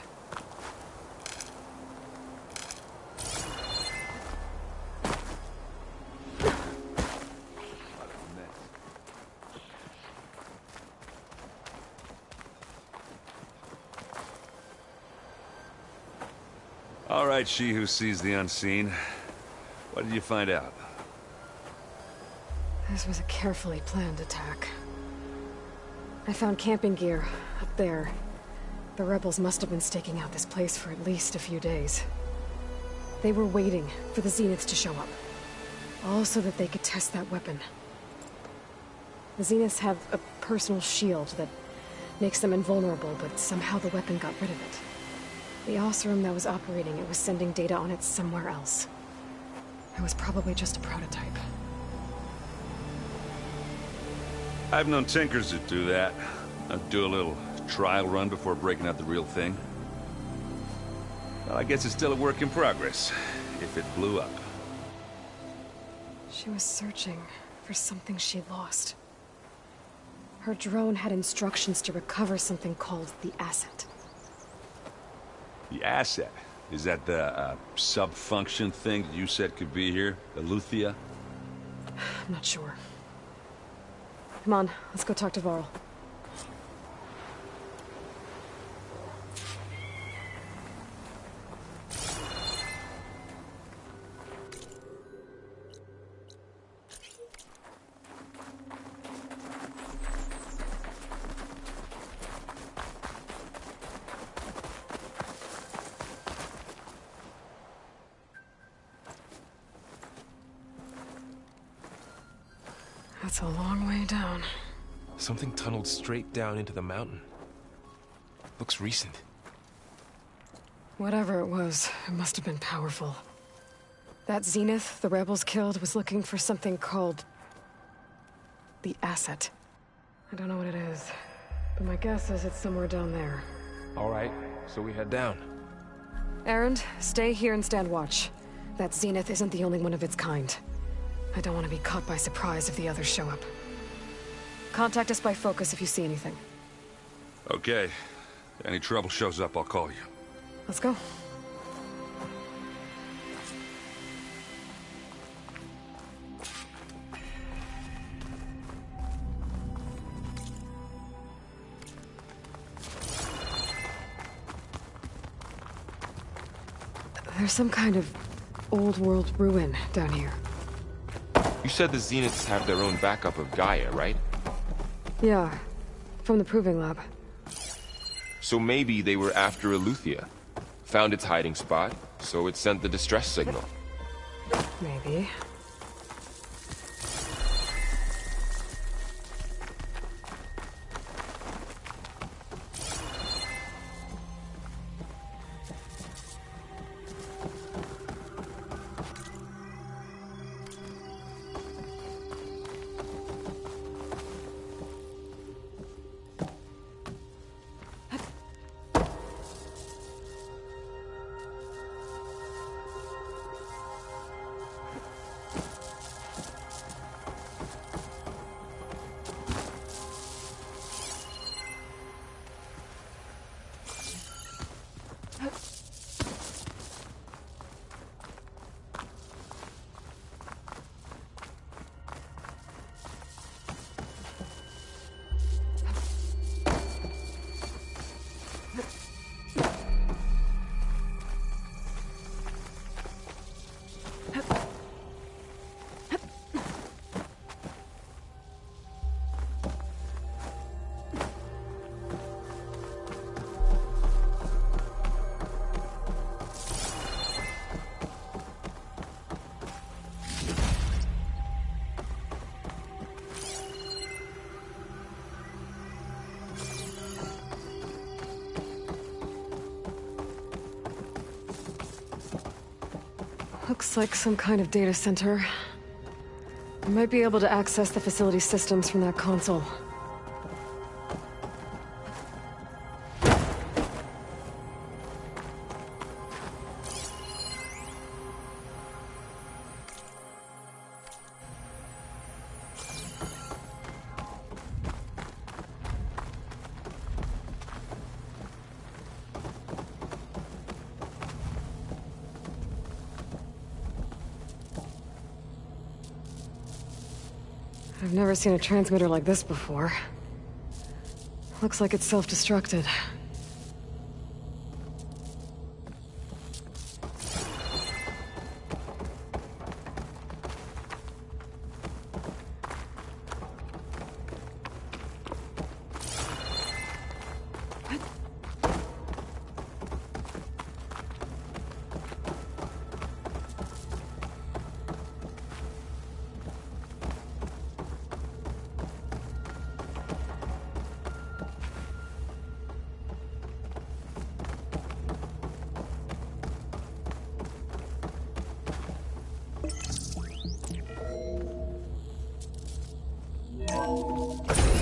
All right, she who sees the unseen. What did you find out? This was a carefully planned attack. I found camping gear up there. The rebels must have been staking out this place for at least a few days. They were waiting for the Zeniths to show up. All so that they could test that weapon. The Zeniths have a personal shield that makes them invulnerable, but somehow the weapon got rid of it. The Oseram that was operating it was sending data on it somewhere else. It was probably just a prototype. I've known tinkers that do that. Do a little trial run before breaking out the real thing. Well, I guess it's still a work in progress, if it blew up. She was searching for something she lost. Her drone had instructions to recover something called the asset. The asset? Is that the, sub-function thing that you said could be here? The Luthia? I'm not sure. Come on, let's go talk to Varl. That's a long way down. Something tunneled straight down into the mountain. Looks recent. Whatever it was, it must have been powerful. That Zenith the rebels killed was looking for something called the asset. I don't know what it is, but my guess is it's somewhere down there. All right, so we head down. Erend, stay here and stand watch. That Zenith isn't the only one of its kind. I don't want to be caught by surprise if the others show up. Contact us by focus if you see anything. Okay. If any trouble shows up, I'll call you. Let's go. There's some kind of old-world ruin down here. You said the Zeniths have their own backup of Gaia, right? Yeah, from the Proving Lab. So maybe they were after Eleuthia. Found its hiding spot, so it sent the distress signal. Maybe. Looks like some kind of data center. I might be able to access the facility systems from that console. I've never seen a transmitter like this before. Looks like it's self-destructed.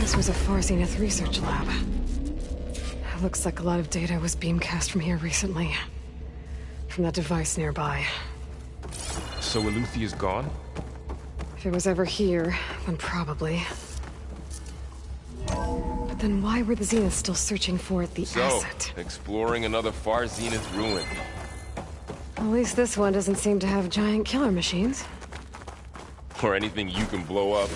This was a far Zenith research lab. Looks like a lot of data was beamcast from here recently. From that device nearby. So Eleuthi is gone? If it was ever here, then probably. But then why were the Zeniths still searching for the asset? Exploring another Far Zenith ruin. At least this one doesn't seem to have giant killer machines. Or anything you can blow up.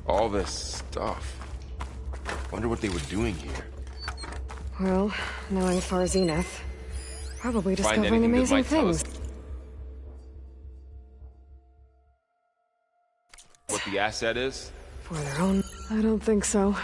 All this stuff. Wonder what they were doing here. Well, knowing Far Zenith, probably Find discovering anything that amazing might tell us things. what the asset is? For their own... I don't think so.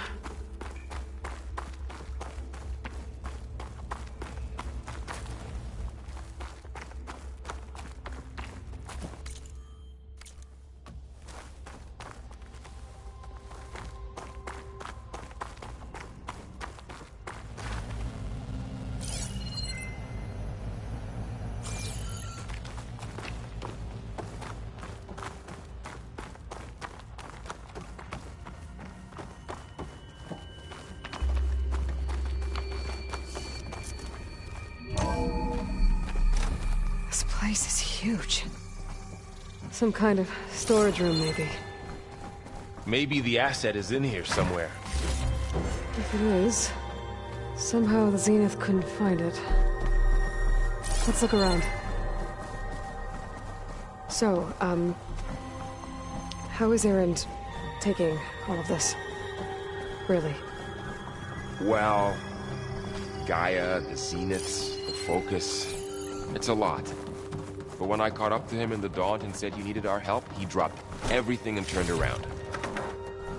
This place is huge. Some kind of storage room, maybe. Maybe the asset is in here somewhere. If it is, somehow the Zenith couldn't find it. Let's look around. So, how is Erend taking all of this? Really? Well, Gaia, the Zeniths, the Focus. It's a lot. But when I caught up to him in the Daunt and said you needed our help, he dropped everything and turned around.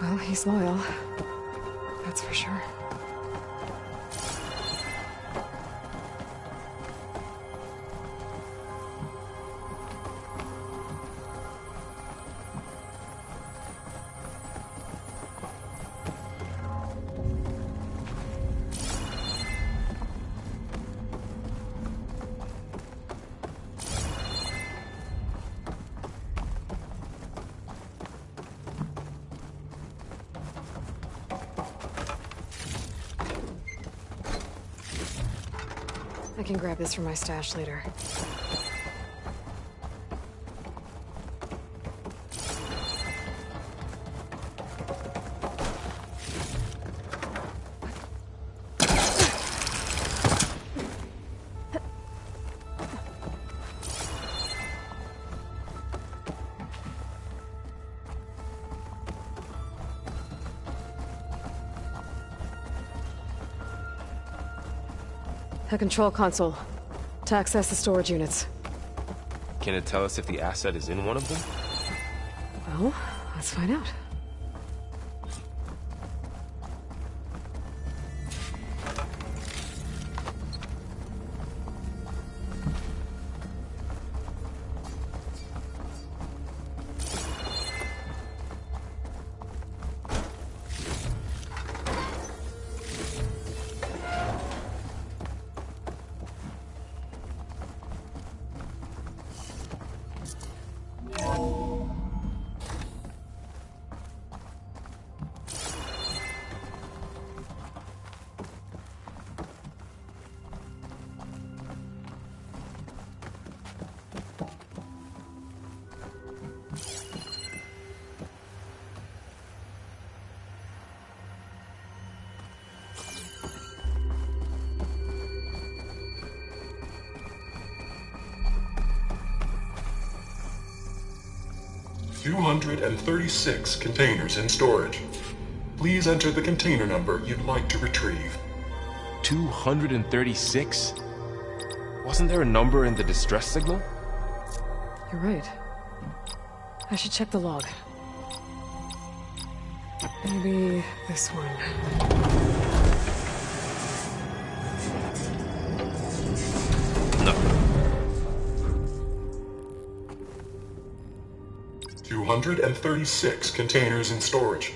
Well, he's loyal. That's for sure. I can grab this from my stash later. A control console. To access the storage units. Can it tell us if the asset is in one of them? Well, let's find out. $236 containers in storage. Please enter the container number you'd like to retrieve. 236? Wasn't there a number in the distress signal? You're right. I should check the log. Maybe this one. No. 236 containers in storage.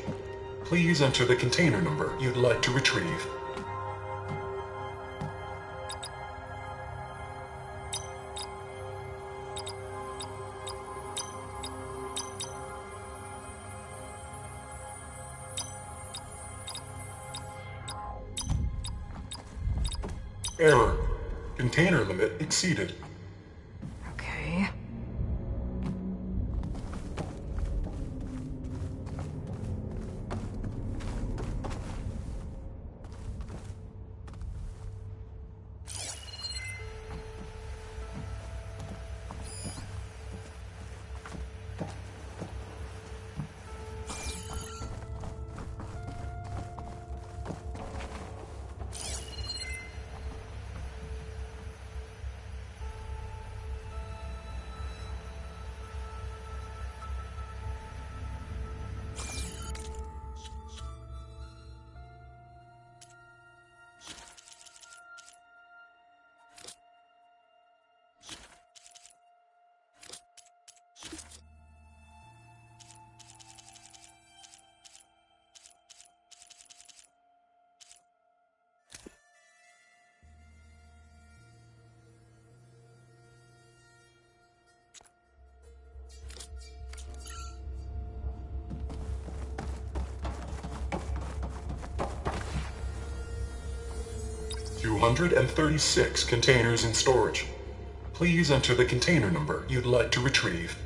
Please enter the container number you'd like to retrieve. Error. Container limit exceeded. Okay. $236 containers in storage. Please enter the container number you'd like to retrieve.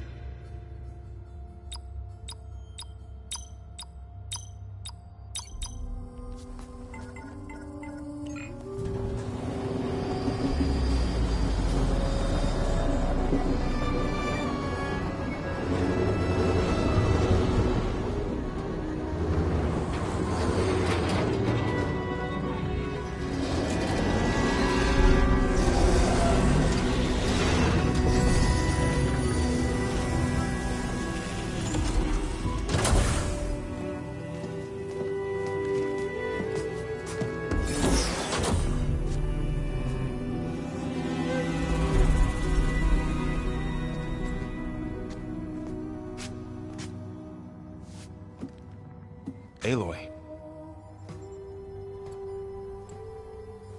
Aloy.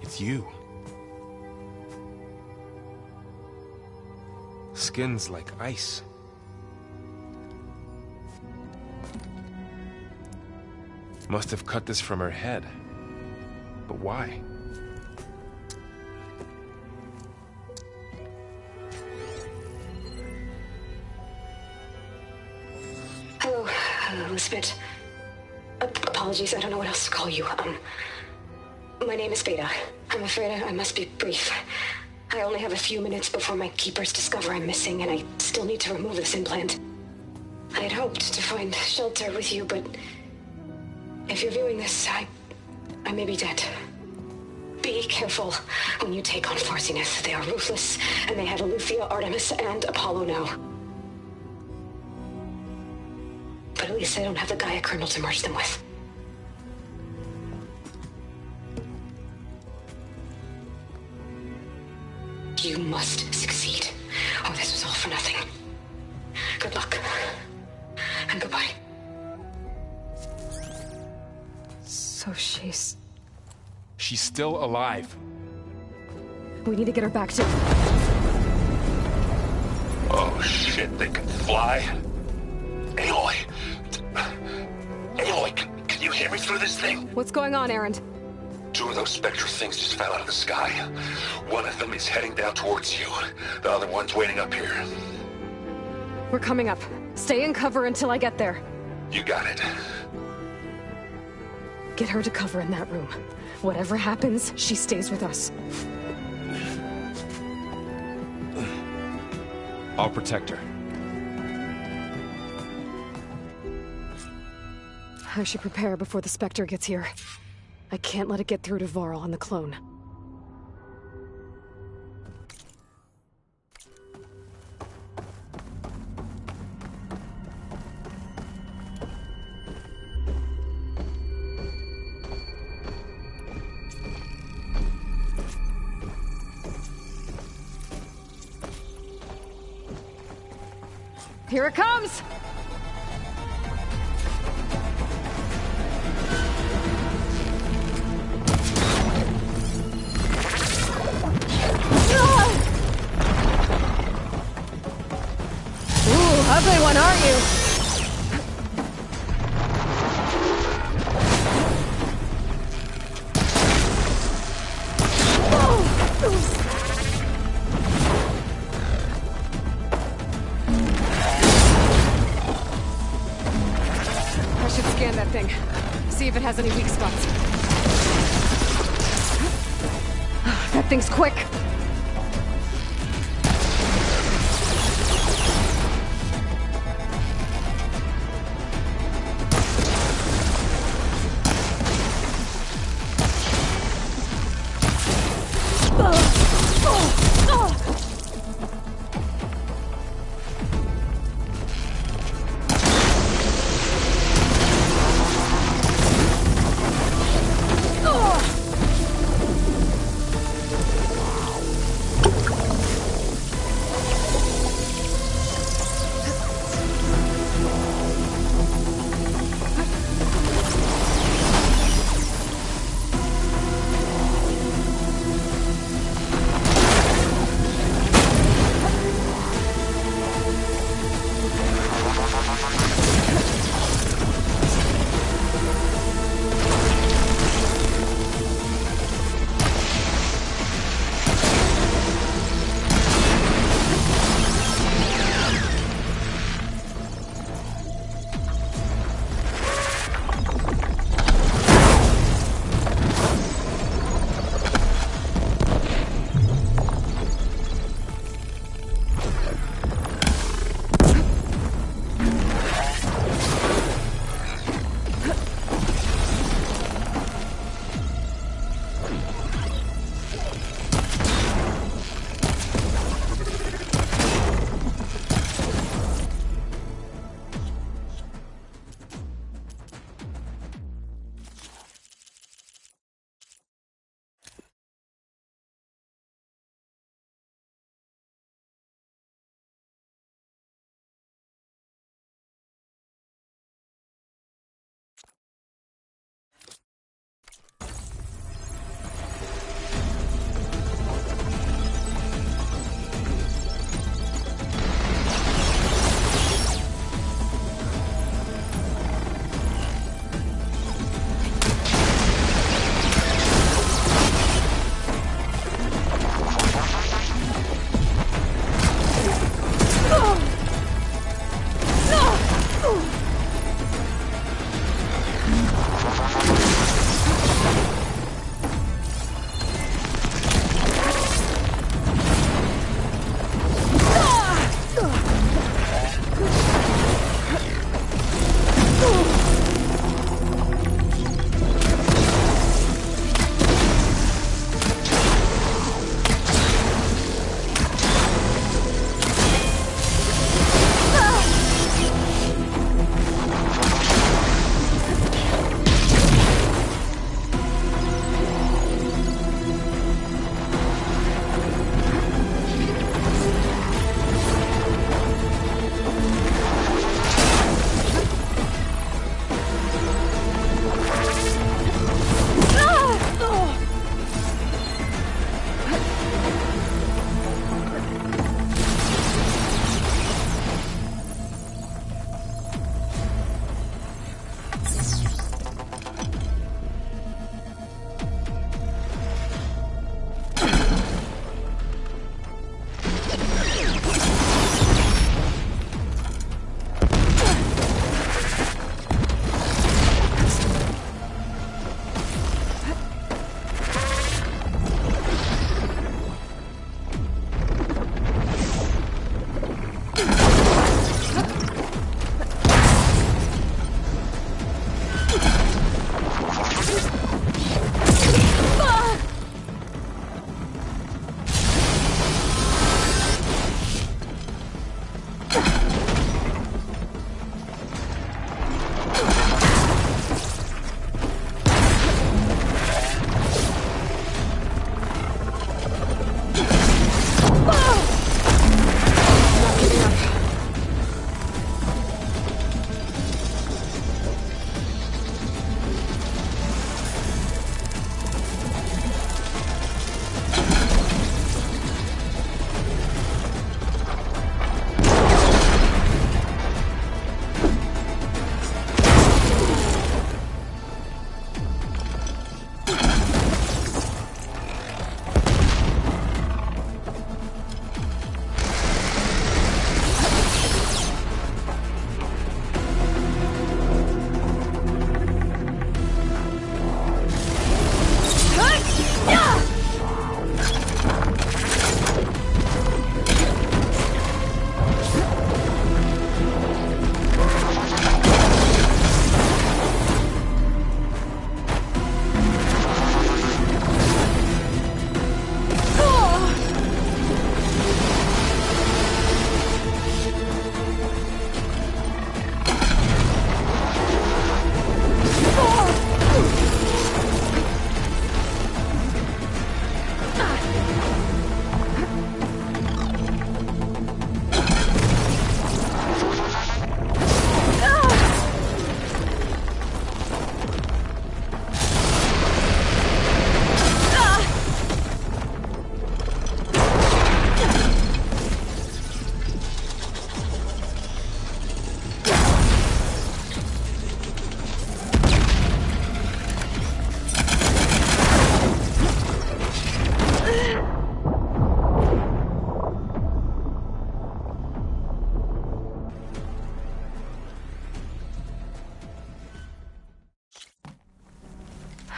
It's you. Skin's like ice. Must have cut this from her head. But why? Hello, Elizabeth. Apologies, I don't know what else to call you. My name is Beta. I'm afraid I must be brief. I only have a few minutes before my keepers discover I'm missing, and I still need to remove this implant. I had hoped to find shelter with you, but if you're viewing this, I may be dead. Be careful when you take on Farsiness. They are ruthless, and they have Eleuthia, Artemis, and Apollo now. But at least they don't have the Gaia kernel to merge them with. You must succeed, or this was all for nothing. Good luck. And goodbye. So she's still alive. We need to get her back to... Oh shit, they can fly? Aloy! Aloy, can you hear me through this thing? What's going on, Erend? 2 of those spectral things just fell out of the sky. One of them is heading down towards you. The other one's waiting up here. We're coming up. Stay in cover until I get there. You got it. Get her to cover in that room. Whatever happens, she stays with us. I'll protect her. I should prepare before the Spectre gets here. I can't let it get through to Varl and the clone. Here it comes! Ugly one, aren't you? I should scan that thing. See if it has any weak spots. That thing's quick.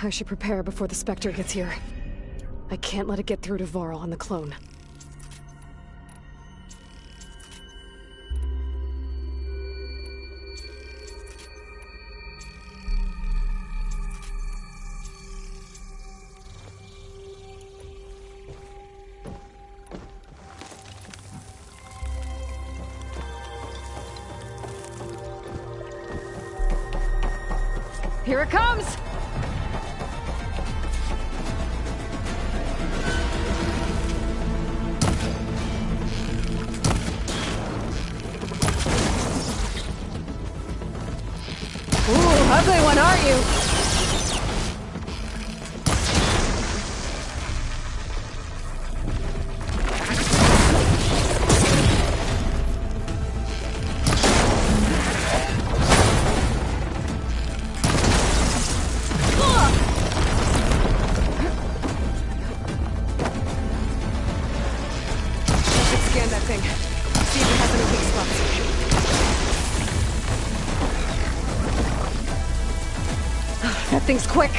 I should prepare before the Spectre gets here. I can't let it get through to Varl on the clone. Here it comes! Ooh, ugly one, aren't you? Scan that thing. See if it has any weak spots. That thing's quick.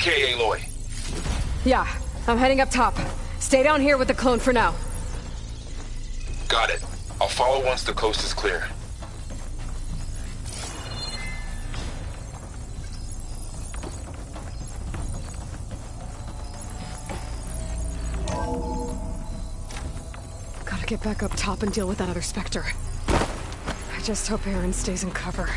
okay, Aloy? Yeah, I'm heading up top. Stay down here with the clone for now. Got it. I'll follow once the coast is clear. Gotta get back up top and deal with that other Spectre. I just hope Aaron stays in cover.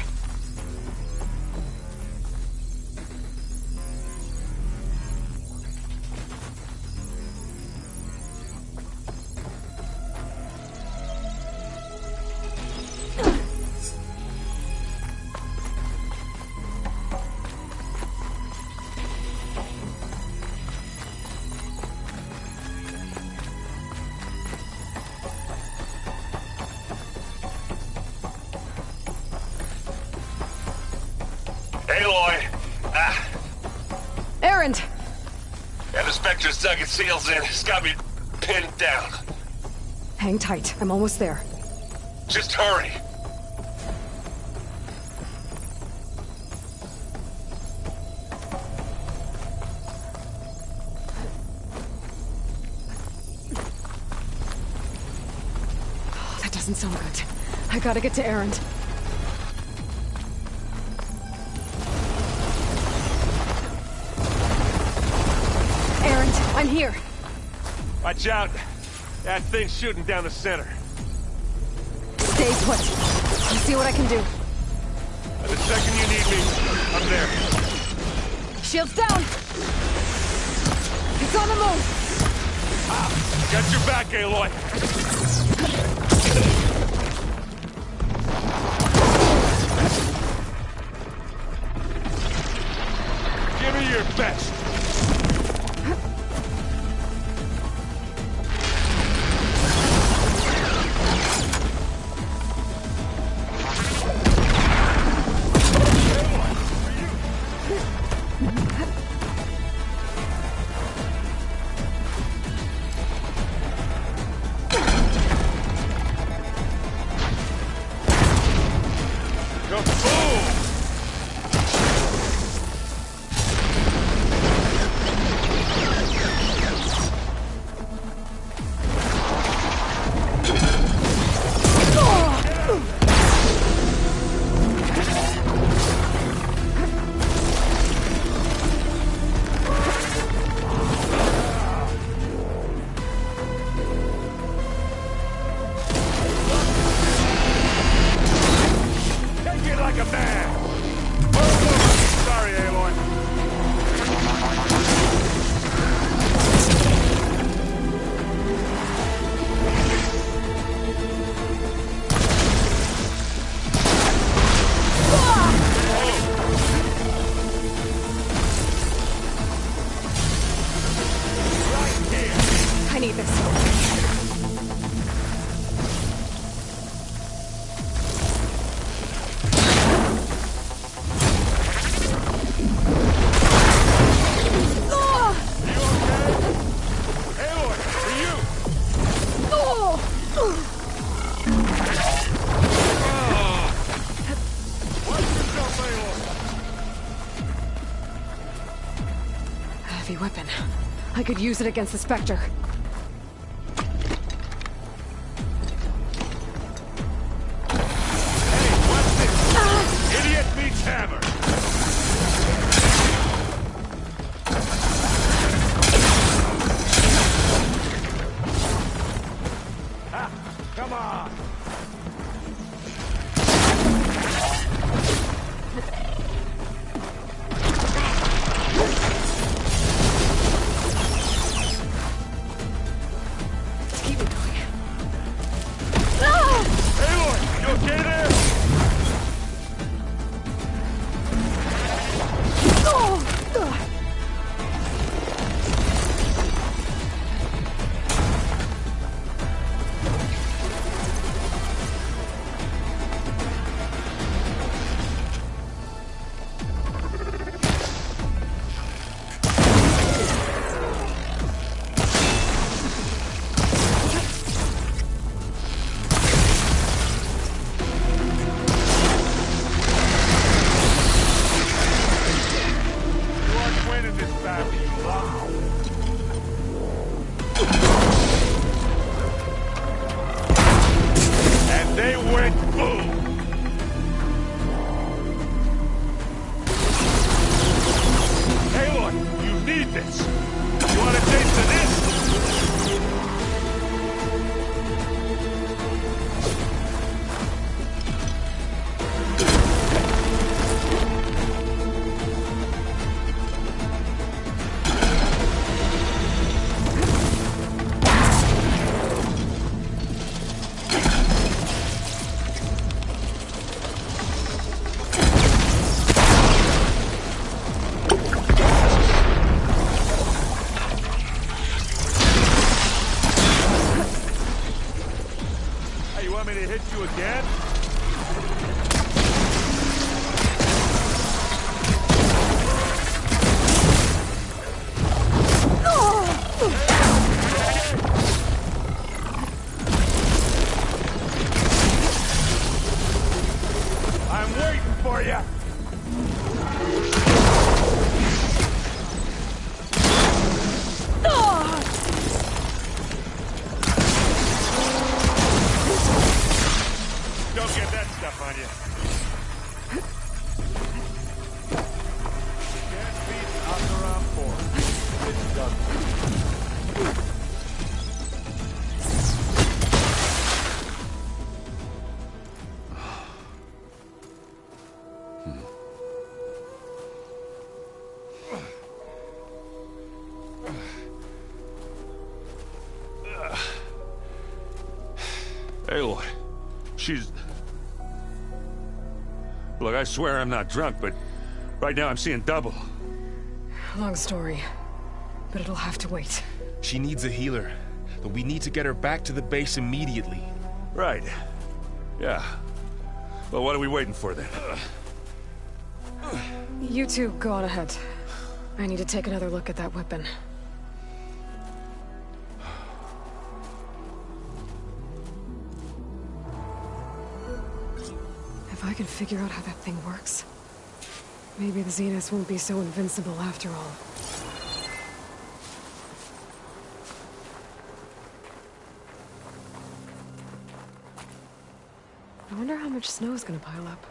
Aloy! Aaron! Yeah, the Spectre's dug its heels in. It's got me pinned down. Hang tight. I'm almost there. Just hurry. That doesn't sound good. I gotta get to Aaron. Aaron, I'm here. Watch out. That thing's shooting down the center. Stay put. I'll see what I can do. The second you need me, I'm there. Shields down! It's on the move! Got your back, Aloy. Give me your best. I need this. Heavy weapon. I could use it against the Spectre. Idiot meets hammer. Come on. Keep it going. Aloy, you okay there? and boom! Aloy, you need this! You want a taste of this? Aloy, she's... Look, I swear I'm not drunk, but right now I'm seeing double. Long story, but it'll have to wait. She needs a healer, but we need to get her back to the base immediately. Right. Yeah. Well, what are we waiting for then? You two go on ahead. I need to take another look at that weapon. If I can figure out how that thing works, maybe the Zeniths won't be so invincible after all. I wonder how much snow is gonna pile up.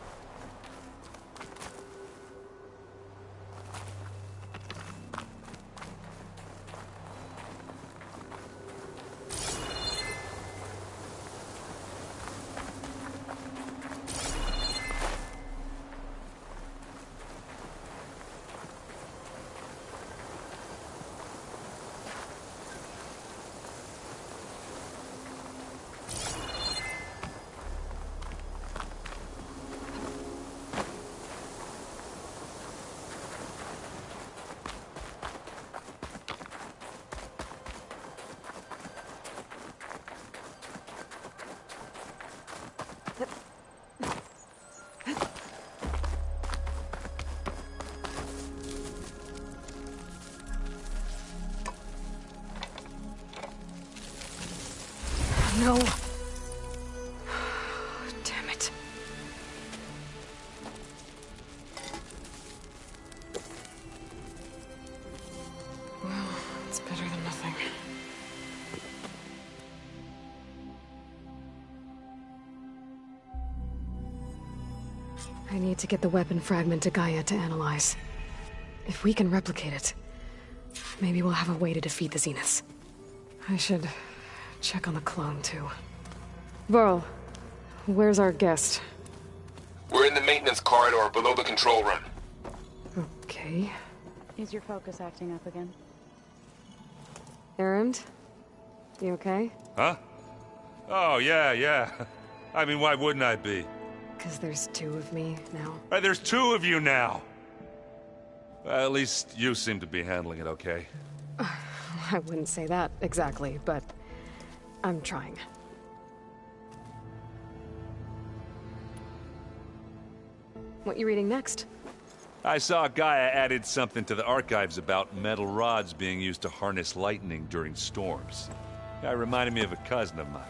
No. Damn it. Well, it's better than nothing. I need to get the weapon fragment to Gaia to analyze. If we can replicate it, maybe we'll have a way to defeat the Zeniths. I should check on the clone, too. Varl, where's our guest? We're in the maintenance corridor below the control room. Okay. Is your focus acting up again? Erend? You okay? Huh? Oh, yeah. I mean, why wouldn't I be? Because there's two of me now. There's two of you now! Well, at least you seem to be handling it okay. I wouldn't say that exactly, but I'm trying. What you reading next? I saw Gaia added something to the archives about metal rods being used to harness lightning during storms. Guy reminded me of a cousin of mine.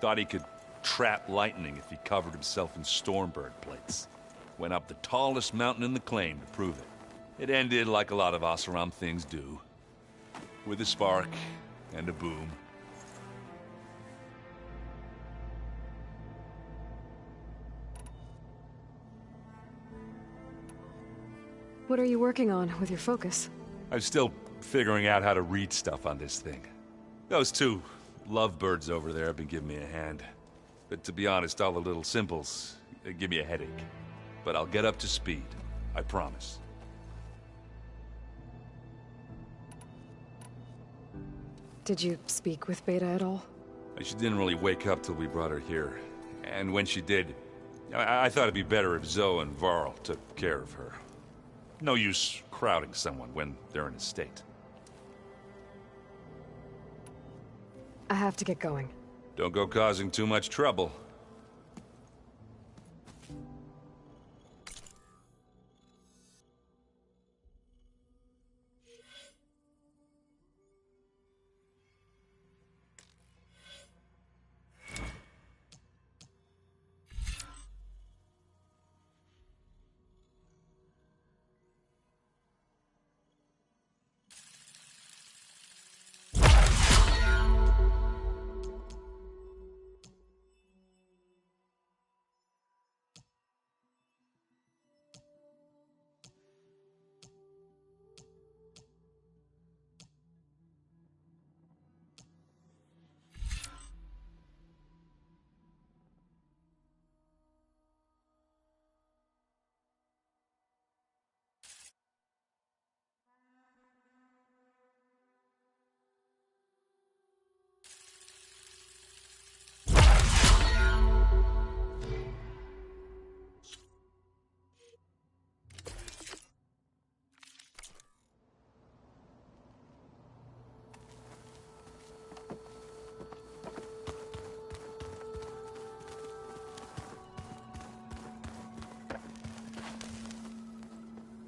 Thought he could trap lightning if he covered himself in Stormbird plates. Went up the tallest mountain in the claim to prove it. It ended like a lot of Oseram things do. With a spark and a boom. What are you working on with your focus? I'm still figuring out how to read stuff on this thing. Those two lovebirds over there have been giving me a hand. But to be honest, all the little symbols, they give me a headache. But I'll get up to speed. I promise. Did you speak with Beta at all? She didn't really wake up till we brought her here. And when she did, I thought it'd be better if Zoe and Varl took care of her. No use crowding someone when they're in a state. I have to get going. Don't go causing too much trouble.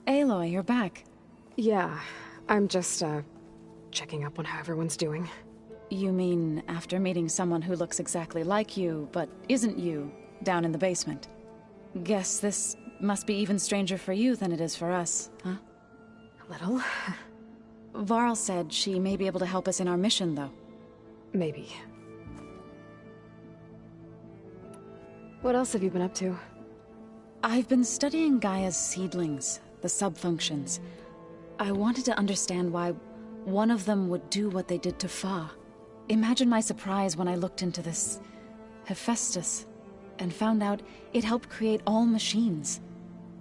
Aloy, you're back. Yeah, I'm just, checking up on how everyone's doing. You mean after meeting someone who looks exactly like you, but isn't you, down in the basement? Guess this must be even stranger for you than it is for us, huh? A little. Varl said she may be able to help us in our mission, though. Maybe. What else have you been up to? I've been studying Gaia's seedlings, the subfunctions. I wanted to understand why one of them would do what they did to Fa. Imagine my surprise when I looked into this Hephaestus and found out it helped create all machines,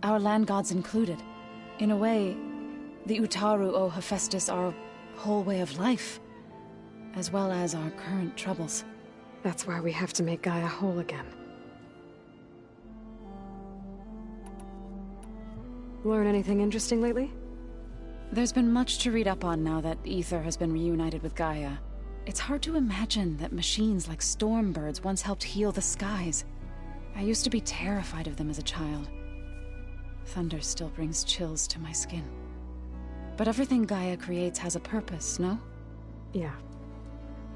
our land gods included. In a way, the Utaru owe Hephaestus our whole way of life, as well as our current troubles. That's why we have to make Gaia whole again. Learn anything interesting lately? There's been much to read up on now that Ether has been reunited with Gaia. It's hard to imagine that machines like Stormbirds once helped heal the skies. I used to be terrified of them as a child. Thunder still brings chills to my skin. But everything Gaia creates has a purpose, no? Yeah.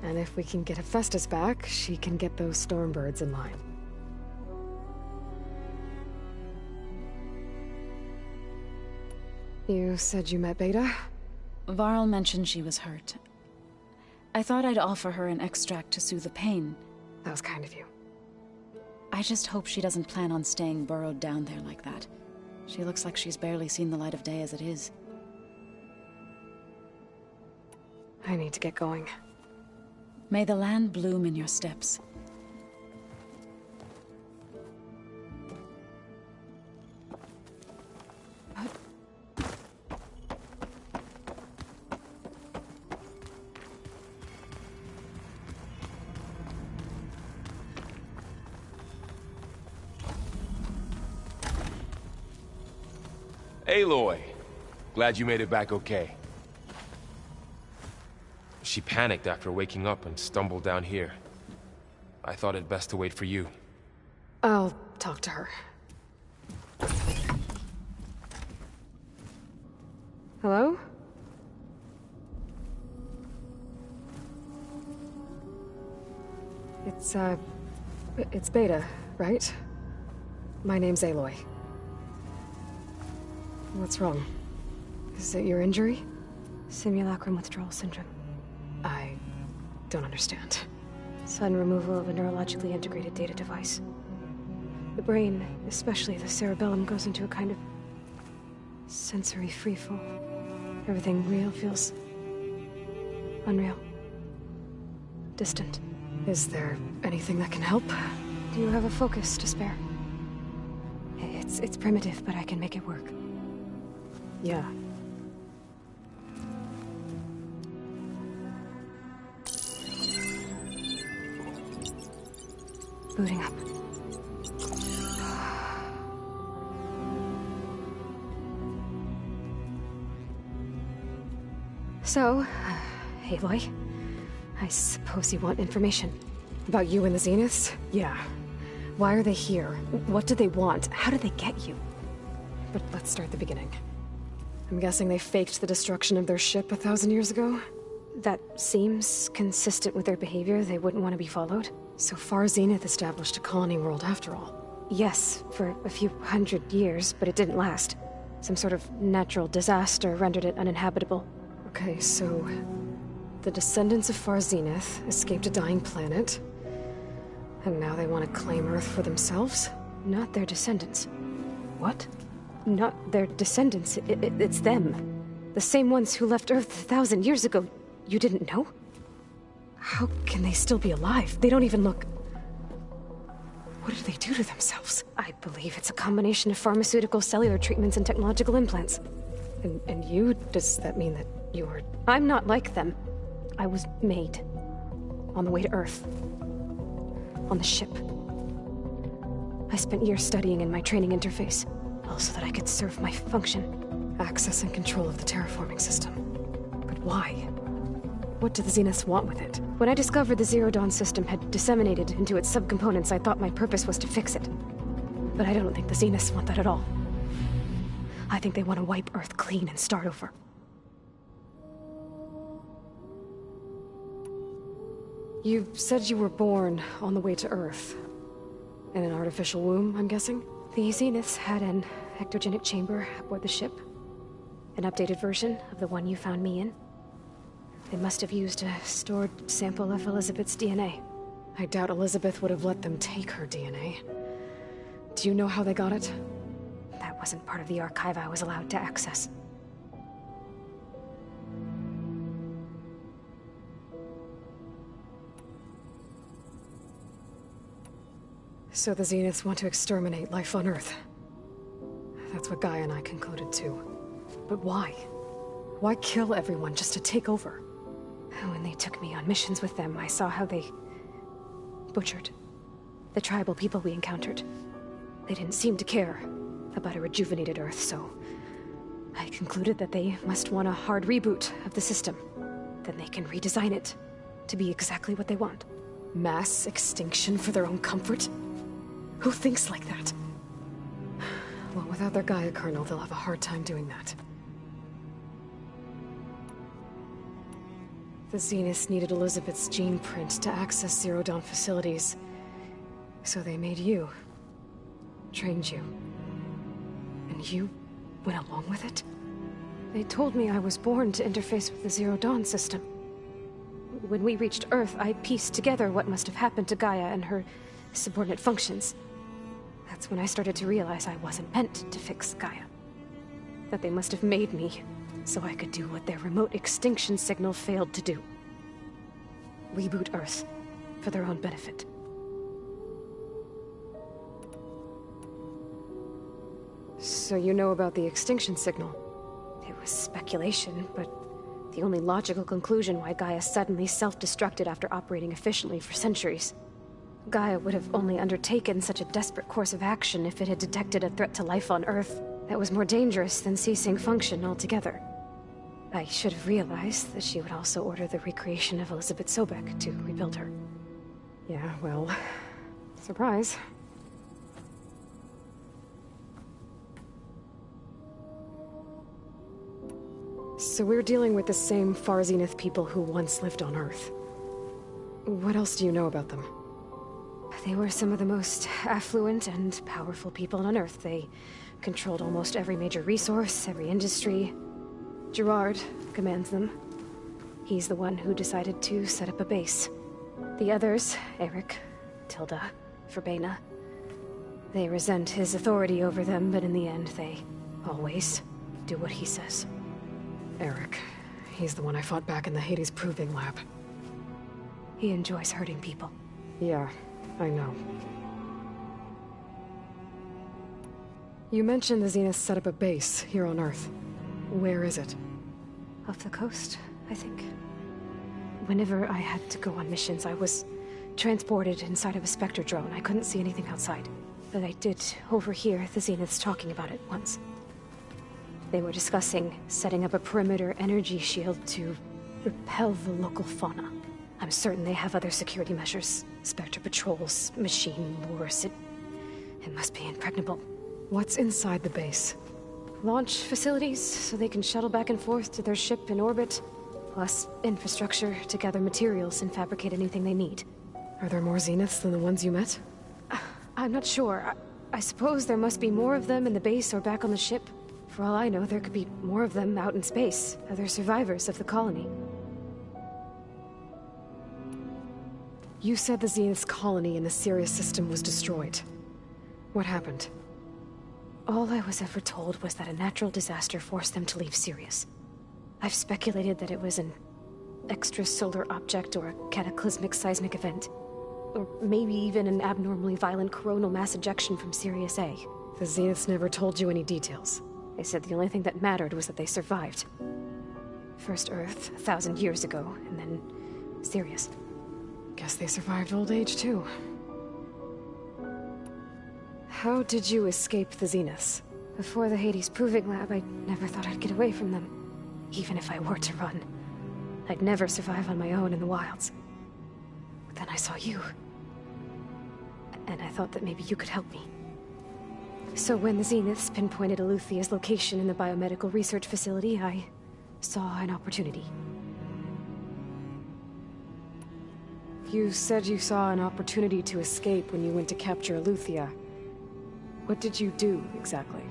And if we can get Hephaestus back, she can get those Stormbirds in line. You said you met Beta? Varl mentioned she was hurt. I thought I'd offer her an extract to soothe the pain. That was kind of you. I just hope she doesn't plan on staying burrowed down there like that. She looks like she's barely seen the light of day as it is. I need to get going. May the land bloom in your steps. Aloy! Glad you made it back okay. She panicked after waking up and stumbled down here. I thought it best to wait for you. I'll talk to her. Hello? It's Beta, right? My name's Aloy. What's wrong? Is it your injury? Simulacrum withdrawal syndrome. I don't understand. Sudden removal of a neurologically integrated data device. The brain, especially the cerebellum, goes into a kind of Sensory freefall. Everything real feels unreal. Distant. Is there anything that can help? Do you have a focus to spare? It's primitive, but I can make it work. Yeah. Booting up. So, Aloy, I suppose you want information. About you and the Zeniths? Yeah. Why are they here? What do they want? How did they get you? But let's start at the beginning. I'm guessing they faked the destruction of their ship 1,000 years ago? That seems consistent with their behavior. They wouldn't want to be followed. So far, Zenith established a colony world after all. Yes, for a few hundred years, but it didn't last. Some sort of natural disaster rendered it uninhabitable. Okay, so the descendants of Far Zenith escaped a dying planet, and now they want to claim Earth for themselves? Not their descendants. What? Not their descendants. It's them. The same ones who left Earth 1,000 years ago. You didn't know? How can they still be alive? They don't even look... What did they do to themselves? I believe it's a combination of pharmaceutical, cellular treatments, and technological implants. And you? Does that mean that you're... I'm not like them. I was made. On the way to Earth. On the ship. I spent years studying in my training interface, all so that I could serve my function. Access and control of the terraforming system. But why? What do the Zeniths want with it? When I discovered the Zero Dawn system had disseminated into its subcomponents, I thought my purpose was to fix it. But I don't think the Zeniths want that at all. I think they want to wipe Earth clean and start over. You said you were born on the way to Earth. In an artificial womb, I'm guessing? The Zeniths had an ectogenic chamber aboard the ship. An updated version of the one you found me in. They must have used a stored sample of Elizabeth's DNA. I doubt Elizabeth would have let them take her DNA. Do you know how they got it? That wasn't part of the archive I was allowed to access. So the Zeniths want to exterminate life on Earth. That's what Gaia and I concluded too. But why? Why kill everyone just to take over? When they took me on missions with them, I saw how they butchered the tribal people we encountered. They didn't seem to care about a rejuvenated Earth, so I concluded that they must want a hard reboot of the system. Then they can redesign it to be exactly what they want. Mass extinction for their own comfort? Who thinks like that? Well, without their Gaia kernel, they'll have a hard time doing that. The Zeniths needed Elizabeth's gene print to access Zero Dawn facilities. So they made you. Trained you. And you went along with it? They told me I was born to interface with the Zero Dawn system. When we reached Earth, I pieced together what must have happened to Gaia and her subordinate functions. That's when I started to realize I wasn't meant to fix Gaia. That they must have made me so I could do what their remote extinction signal failed to do. Reboot Earth, for their own benefit. So you know about the extinction signal? It was speculation, but the only logical conclusion why Gaia suddenly self-destructed after operating efficiently for centuries. Gaia would have only undertaken such a desperate course of action if it had detected a threat to life on Earth that was more dangerous than ceasing function altogether. I should have realized that she would also order the recreation of Elizabeth Sobek to rebuild her. Yeah, well, surprise. So we're dealing with the same Far Zenith people who once lived on Earth. What else do you know about them? They were some of the most affluent and powerful people on Earth. They controlled almost every major resource, every industry. Gerard commands them. He's the one who decided to set up a base. The others, Eric, Tilda, Verbena, they resent his authority over them, but in the end, they always do what he says. Eric. He's the one I fought back in the Hades Proving Lab. He enjoys hurting people. Yeah, I know. You mentioned the Zenith set up a base here on Earth. Where is it? Off the coast, I think. Whenever I had to go on missions, I was transported inside of a Spectre drone. I couldn't see anything outside. But I did overhear the Zeniths talking about it once. They were discussing setting up a perimeter energy shield to repel the local fauna. I'm certain they have other security measures. Spectre patrols, machine wars. It must be impregnable. What's inside the base? Launch facilities, so they can shuttle back and forth to their ship in orbit. Plus infrastructure to gather materials and fabricate anything they need. Are there more Zeniths than the ones you met? I'm not sure. I suppose there must be more of them in the base or back on the ship. For all I know, there could be more of them out in space, other survivors of the colony. You said the Zenith's colony in the Sirius system was destroyed. What happened? All I was ever told was that a natural disaster forced them to leave Sirius. I've speculated that it was an extrasolar object or a cataclysmic seismic event. Or maybe even an abnormally violent coronal mass ejection from Sirius A. The Zeniths never told you any details. They said the only thing that mattered was that they survived. First Earth, 1,000 years ago, and then Sirius. Guess they survived old age, too. How did you escape the Zeniths? Before the Hades Proving Lab, I never thought I'd get away from them. Even if I were to run. I'd never survive on my own in the wilds. But then I saw you. And I thought that maybe you could help me. So when the Zeniths pinpointed Eluthia's location in the biomedical research facility, I saw an opportunity. You said you saw an opportunity to escape when you went to capture Eluthia. What did you do, exactly?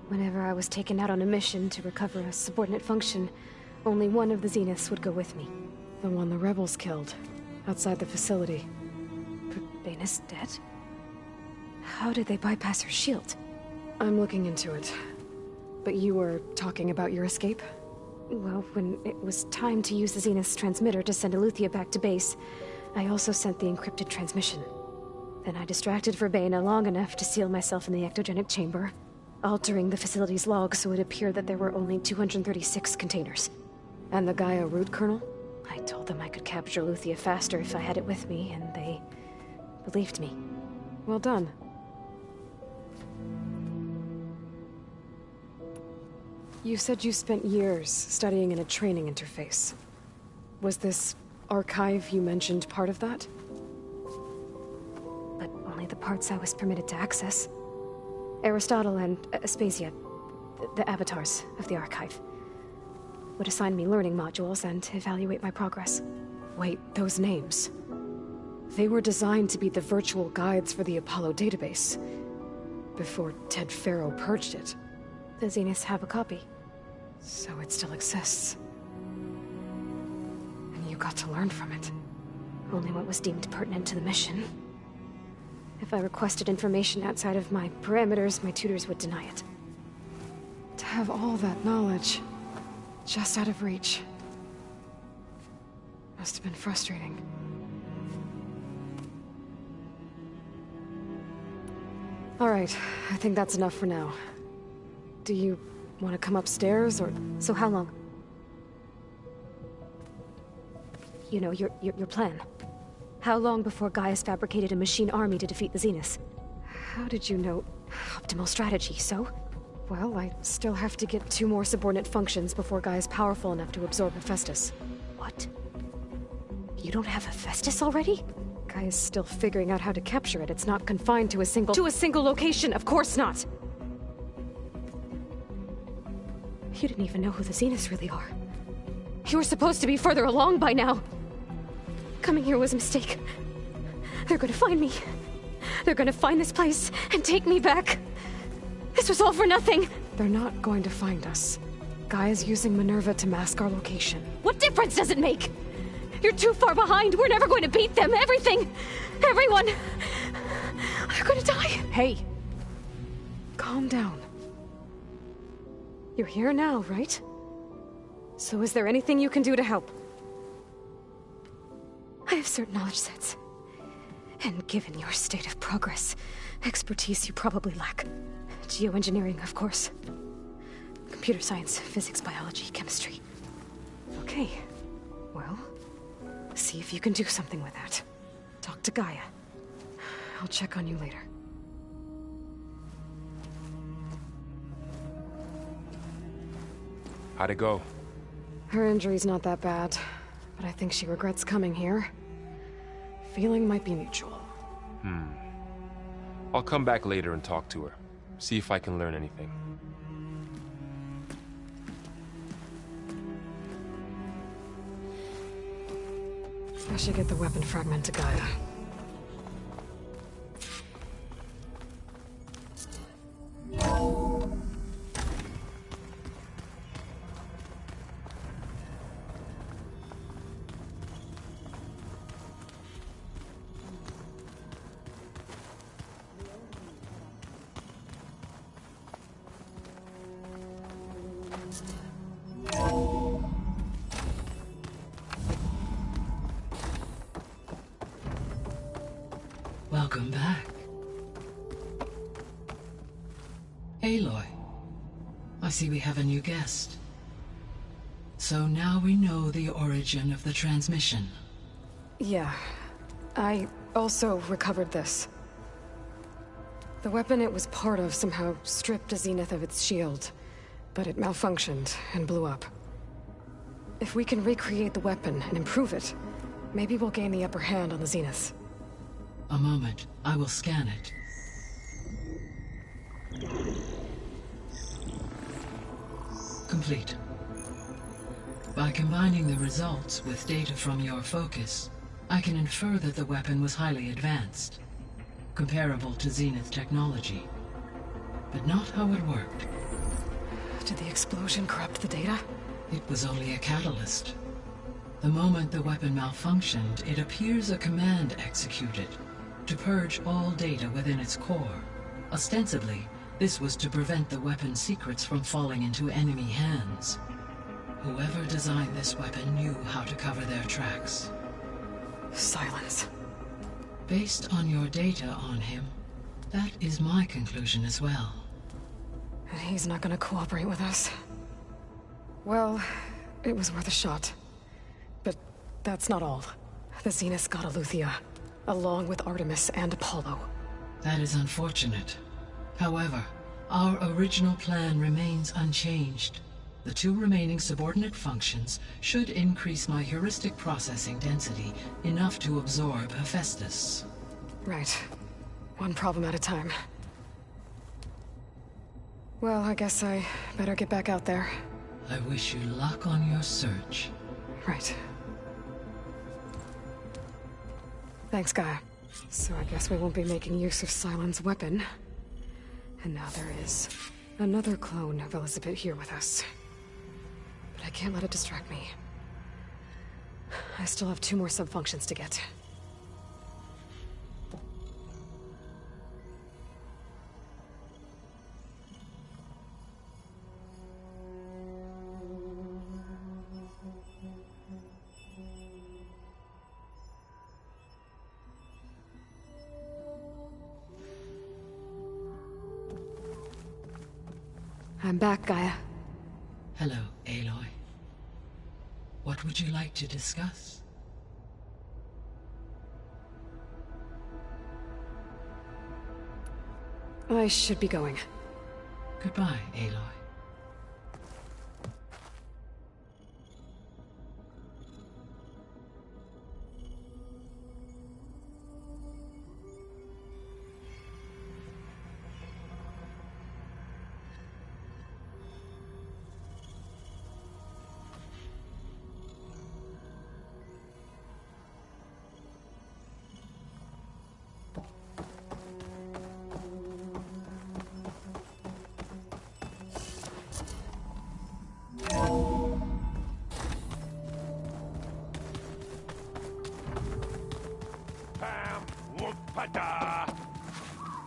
Whenever I was taken out on a mission to recover a subordinate function, only one of the Zeniths would go with me. The one the rebels killed, outside the facility. But Baina's dead? How did they bypass her shield? I'm looking into it. But you were talking about your escape? Well, when it was time to use the Zenith's transmitter to send Eluthia back to base, I also sent the encrypted transmission. Then I distracted Verbaina long enough to seal myself in the ectogenic chamber, altering the facility's log so it appeared that there were only 236 containers. And the Gaia root kernel? I told them I could capture Eluthia faster if I had it with me, and they believed me. Well done. You said you spent years studying in a training interface. Was this archive you mentioned part of that? But only the parts I was permitted to access. Aristotle and Aspasia, the avatars of the archive, would assign me learning modules and evaluate my progress. Wait, those names. They were designed to be the virtual guides for the Apollo database, before Ted Faro purged it. The Zeniths have a copy. So it still exists. And you got to learn from it. Only what was deemed pertinent to the mission. If I requested information outside of my parameters, my tutors would deny it. To have all that knowledge, just out of reach, must have been frustrating. All right, I think that's enough for now. Do you want to come upstairs, or... So how long? You know, your plan. How long before Gaius fabricated a machine army to defeat the Zeniths? How did you know? Optimal strategy, so? Well, I still have to get 2 more subordinate functions before Gaia's powerful enough to absorb Hephaestus. What? You don't have Hephaestus already? Gaia's still figuring out how to capture it. It's not confined to a single... To a single location! Of course not! You didn't even know who the Zeniths really are. You were supposed to be further along by now. Coming here was a mistake. They're gonna find me. They're gonna find this place and take me back. This was all for nothing. They're not going to find us. Gaia's using Minerva to mask our location. What difference does it make? You're too far behind. We're never going to beat them. Everything. Everyone. They're gonna die. Hey. Calm down. You're here now, right? So is there anything you can do to help? I have certain knowledge sets. And given your state of progress, expertise you probably lack. Geoengineering, of course. Computer science, physics, biology, chemistry. Okay. Well, see if you can do something with that. Talk to Gaia. I'll check on you later. How'd it go? Her injury's not that bad, but I think she regrets coming here. Feeling might be mutual. I'll come back later and talk to her. See if I can learn anything. I should get the weapon fragment to Gaia. Welcome back. Aloy, I see we have a new guest. So now we know the origin of the transmission. Yeah. I also recovered this. The weapon it was part of somehow stripped Zenith of its shield, but it malfunctioned and blew up. If we can recreate the weapon and improve it, maybe we'll gain the upper hand on the Zeniths. A moment, I will scan it. Complete. By combining the results with data from your focus, I can infer that the weapon was highly advanced, comparable to Zenith technology. But not how it worked. Did the explosion corrupt the data? It was only a catalyst. The moment the weapon malfunctioned, it appears a command executed to purge all data within its core. Ostensibly, this was to prevent the weapon's secrets from falling into enemy hands. Whoever designed this weapon knew how to cover their tracks. Silence. Based on your data on him, that is my conclusion as well. And he's not gonna cooperate with us. Well, it was worth a shot. But that's not all. The Zeniths got Aletheia, along with Artemis and Apollo. That is unfortunate. However, our original plan remains unchanged. The 2 remaining subordinate functions should increase my heuristic processing density enough to absorb Hephaestus. Right. One problem at a time. Well, I guess I better get back out there. I wish you luck on your search. Right. Thanks, Gaia. So I guess we won't be making use of Cylon's weapon. And now there is another clone of Elizabeth here with us. But I can't let it distract me. I still have 2 more sub-functions to get. I'm back, Gaia. Hello, Aloy. What would you like to discuss? I should be going. Goodbye, Aloy.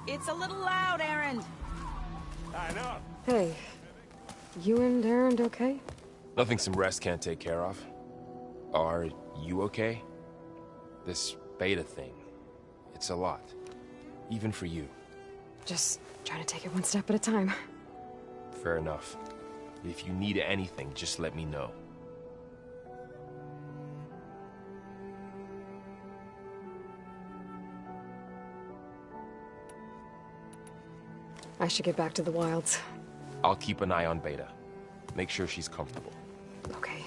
It's a little loud, Aaron. I know. Hey, You and Erend okay? Nothing some rest can't take care of. Are you okay? This beta thing, it's a lot. Even for you. Just trying to take it one step at a time. Fair enough. If you need anything, just let me know. I should get back to the wilds. I'll keep an eye on Beta. Make sure she's comfortable. Okay.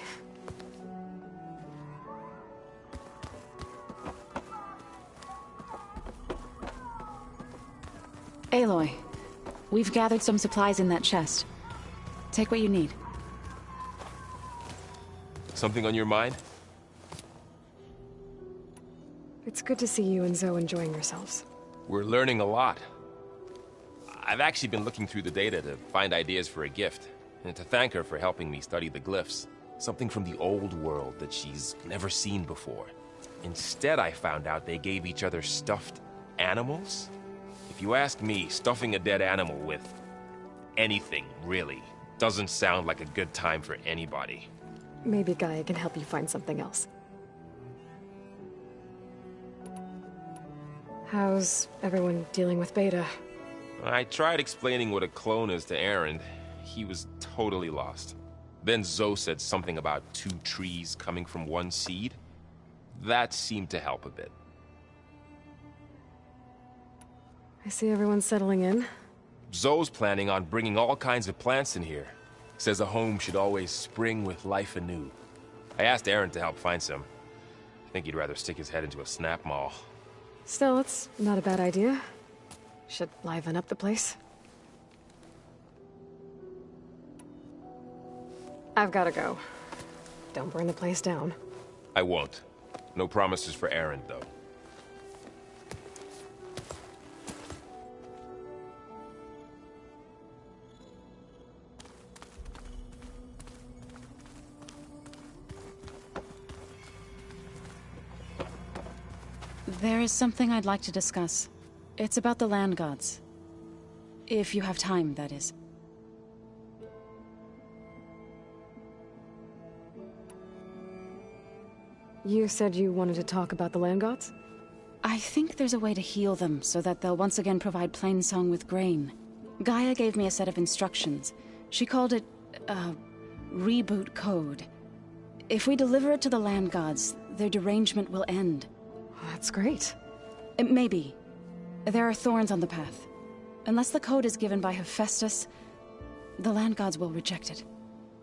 Aloy, we've gathered some supplies in that chest. Take what you need. Something on your mind? It's good to see you and Zoe enjoying yourselves. We're learning a lot. I've actually been looking through the data to find ideas for a gift, and to thank her for helping me study the glyphs. Something from the old world that she's never seen before. Instead, I found out they gave each other stuffed animals. If you ask me, stuffing a dead animal with anything, really, doesn't sound like a good time for anybody. Maybe Gaia can help you find something else. How's everyone dealing with Beta? I tried explaining what a clone is to Erend. He was totally lost. Then Zoe said something about 2 trees coming from 1 seed. That seemed to help a bit. I see everyone's settling in. Zoe's planning on bringing all kinds of plants in here. Says a home should always spring with life anew. I asked Erend to help find some. I think he'd rather stick his head into a snap mall. Still, it's not a bad idea. Should liven up the place. I've gotta go. Don't burn the place down. I won't. No promises for Erend, though. There is something I'd like to discuss. It's about the land gods. If you have time, that is. You said you wanted to talk about the land gods? I think there's a way to heal them so that they'll once again provide Plainsong with grain. Gaia gave me a set of instructions. She called it, reboot code. If we deliver it to the land gods, their derangement will end. That's great. Maybe. There are thorns on the path. Unless the code is given by Hephaestus, the land gods will reject it.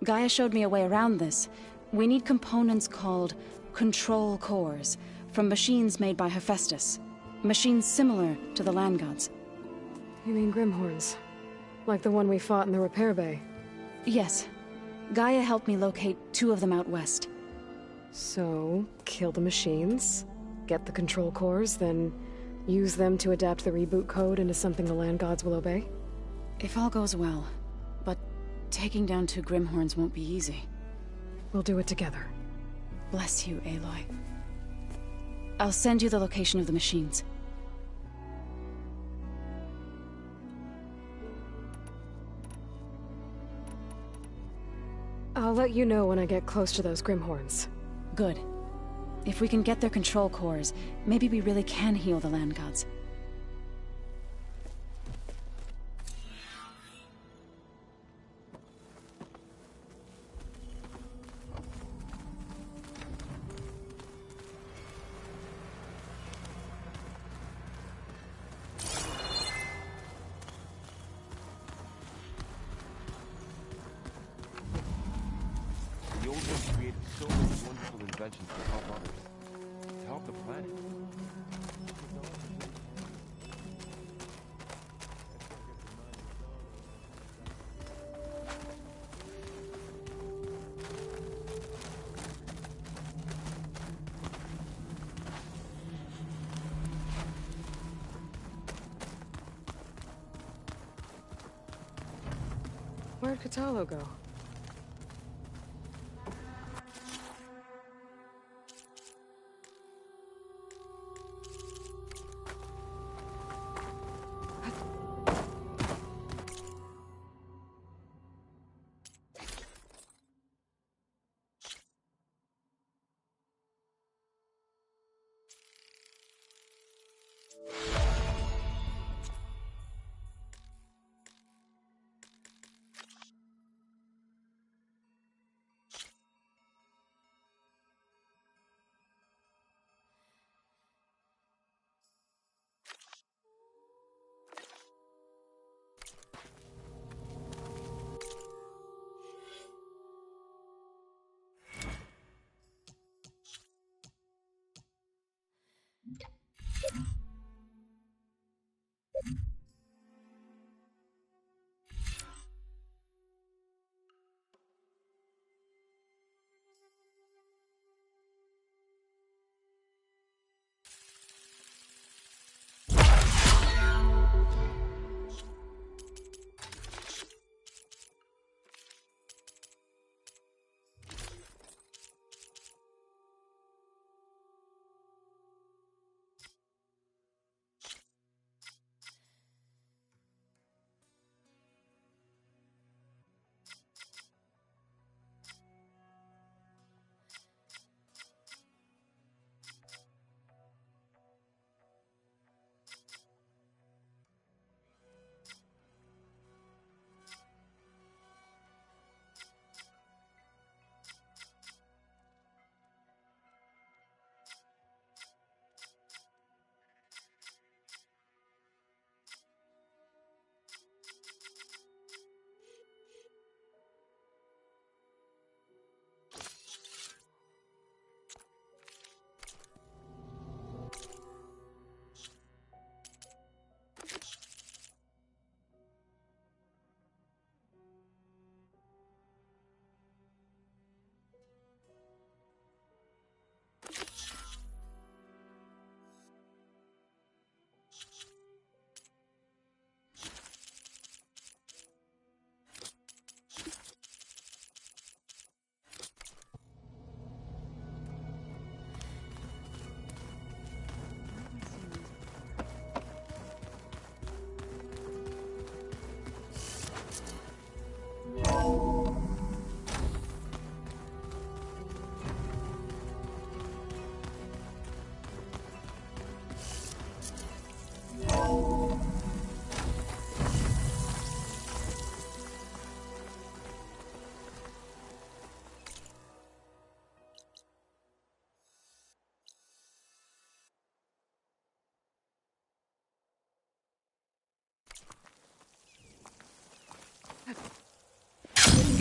Gaia showed me a way around this. We need components called control cores, from machines made by Hephaestus. Machines similar to the land gods. You mean Grimhorns? Like the one we fought in the repair bay? Yes. Gaia helped me locate 2 of them out west. So, kill the machines, get the control cores, then use them to adapt the reboot code into something the land gods will obey? If all goes well. But taking down 2 Grimhorns won't be easy. We'll do it together. Bless you, Aloy. I'll send you the location of the machines. I'll let you know when I get close to those Grimhorns. Good. If we can get their control cores, maybe we really can heal the land gods. The old ones created so many wonderful inventions to help others. To help the planet. Where'd Katalo go?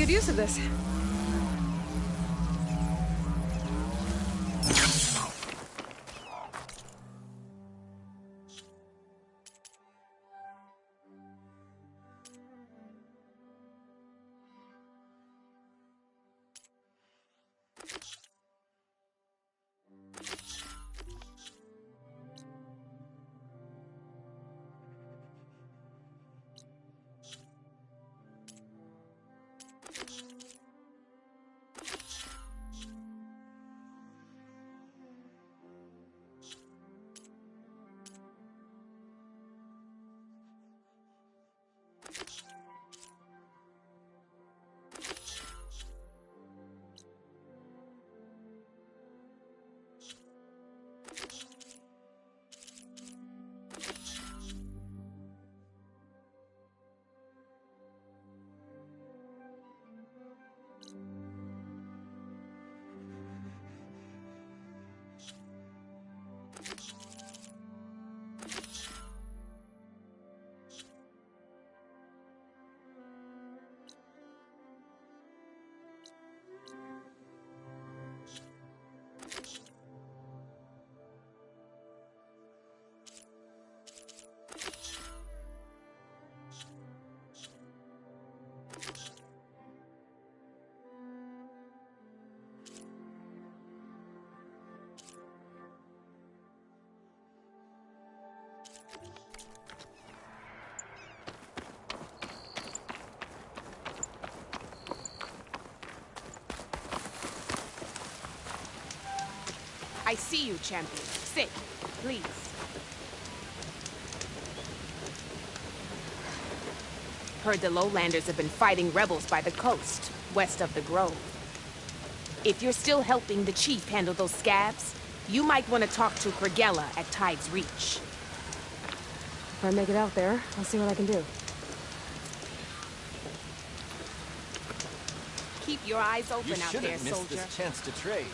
good use of this. I see you, champion. Sit, please. Heard the lowlanders have been fighting rebels by the coast, west of the grove. If you're still helping the chief handle those scabs, you might want to talk to Corgella at Tide's Reach. If I make it out there, I'll see what I can do. Keep your eyes open out there, You shouldn't miss this chance to trade.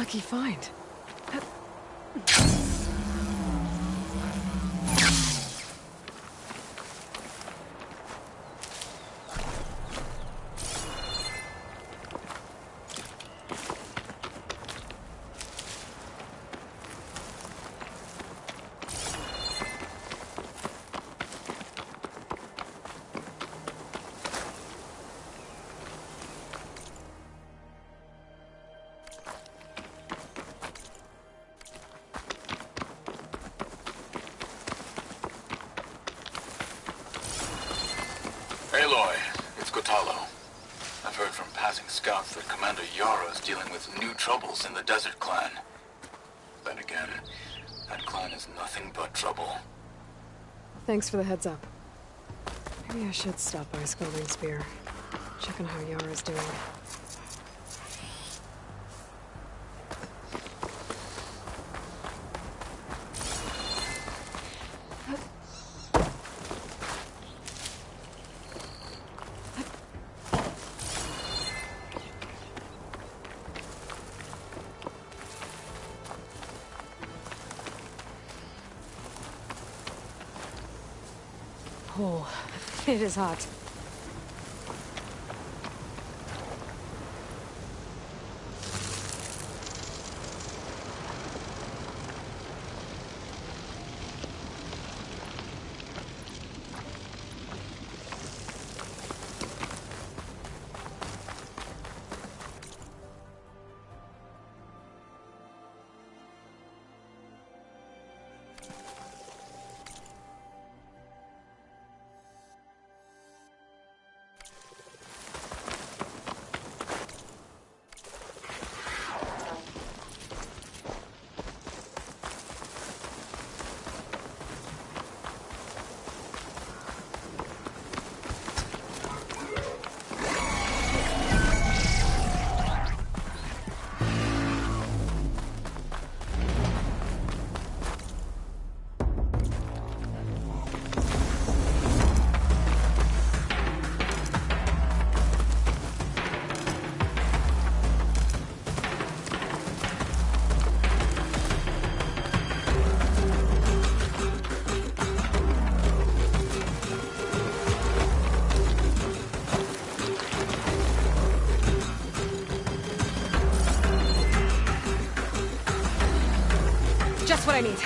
lucky find. Aloy, it's Kotalo. I've heard from passing scouts that Commander Yara is dealing with new troubles in the Desert Clan. Then again, that clan is nothing but trouble. Thanks for the heads up. Maybe I should stop by Scalding Spear. Check on how Yara's doing. Oh, it is hot. Just what I need.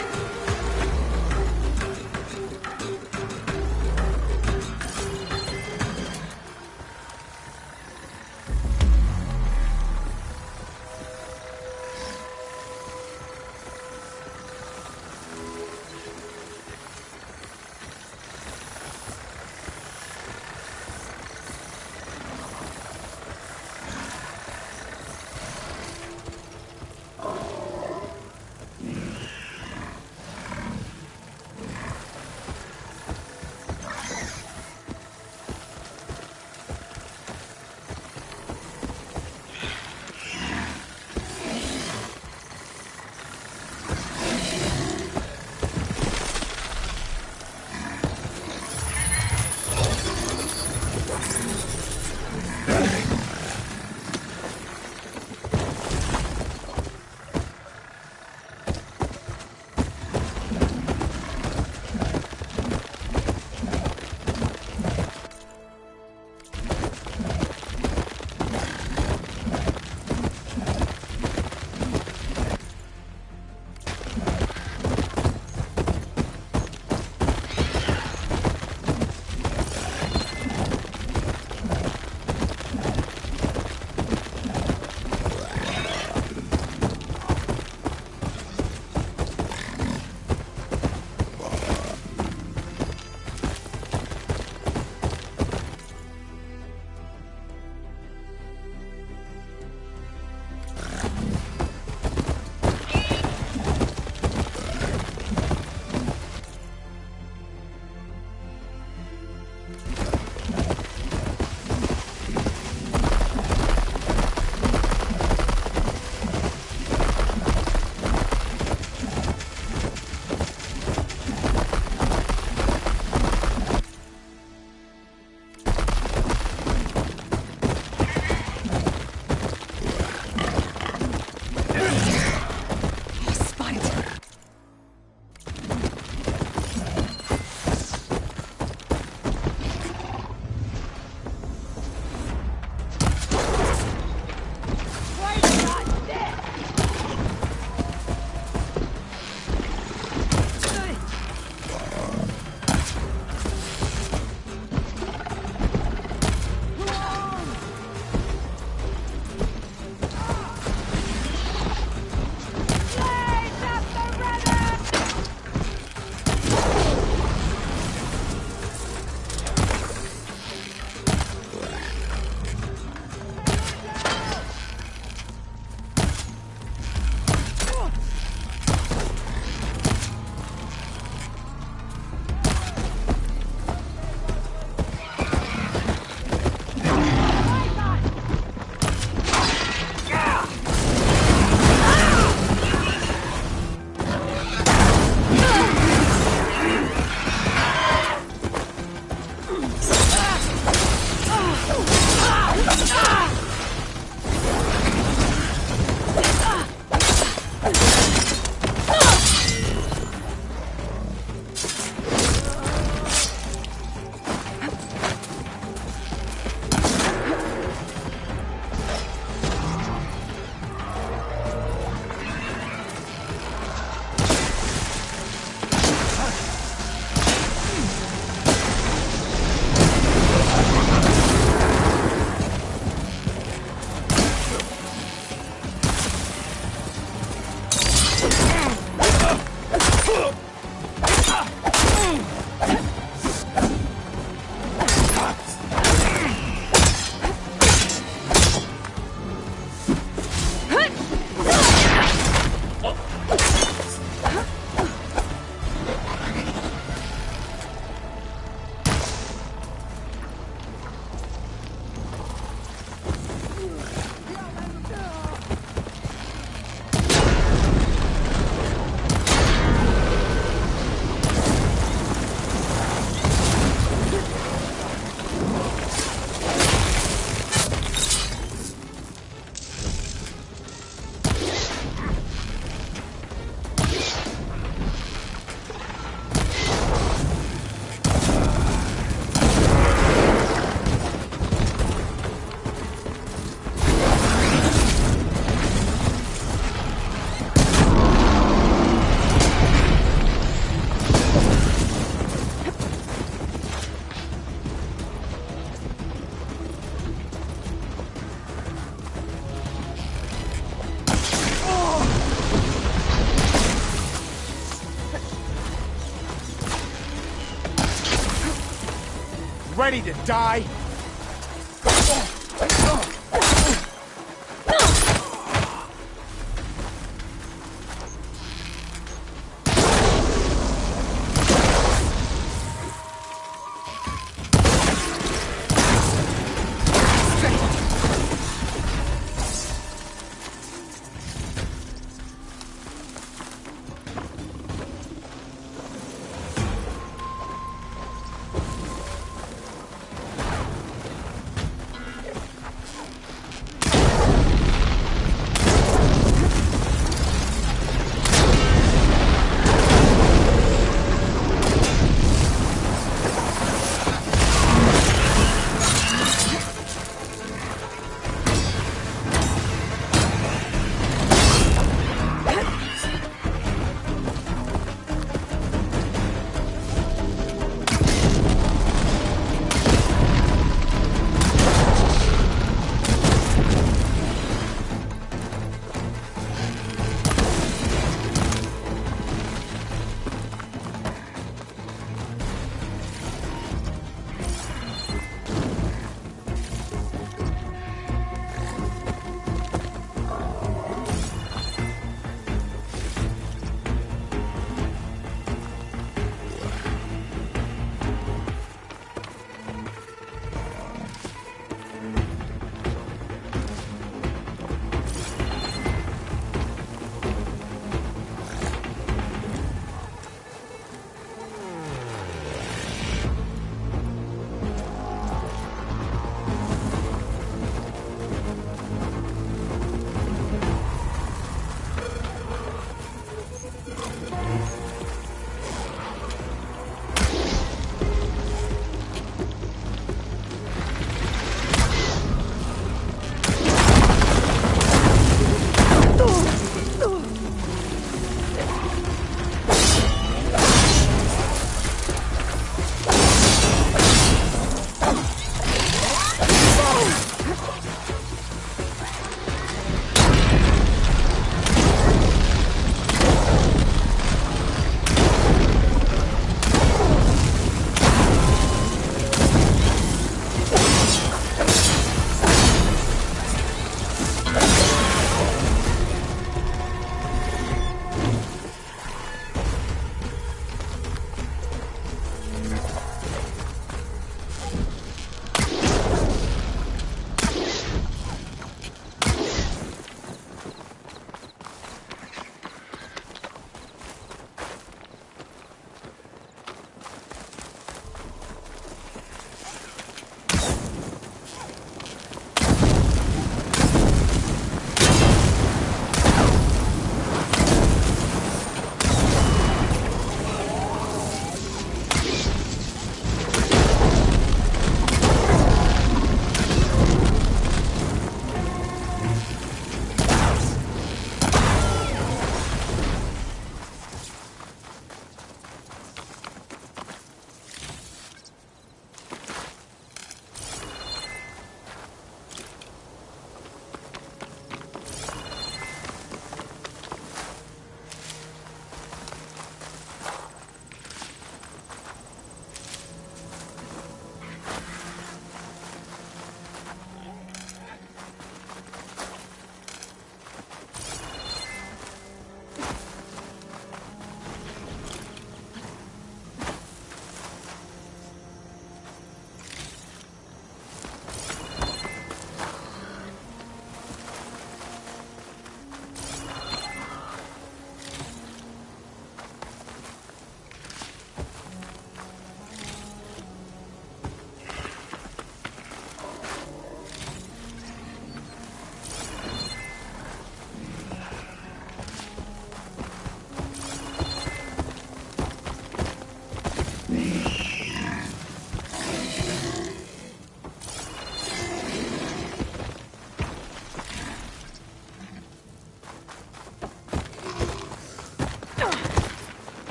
ready to die?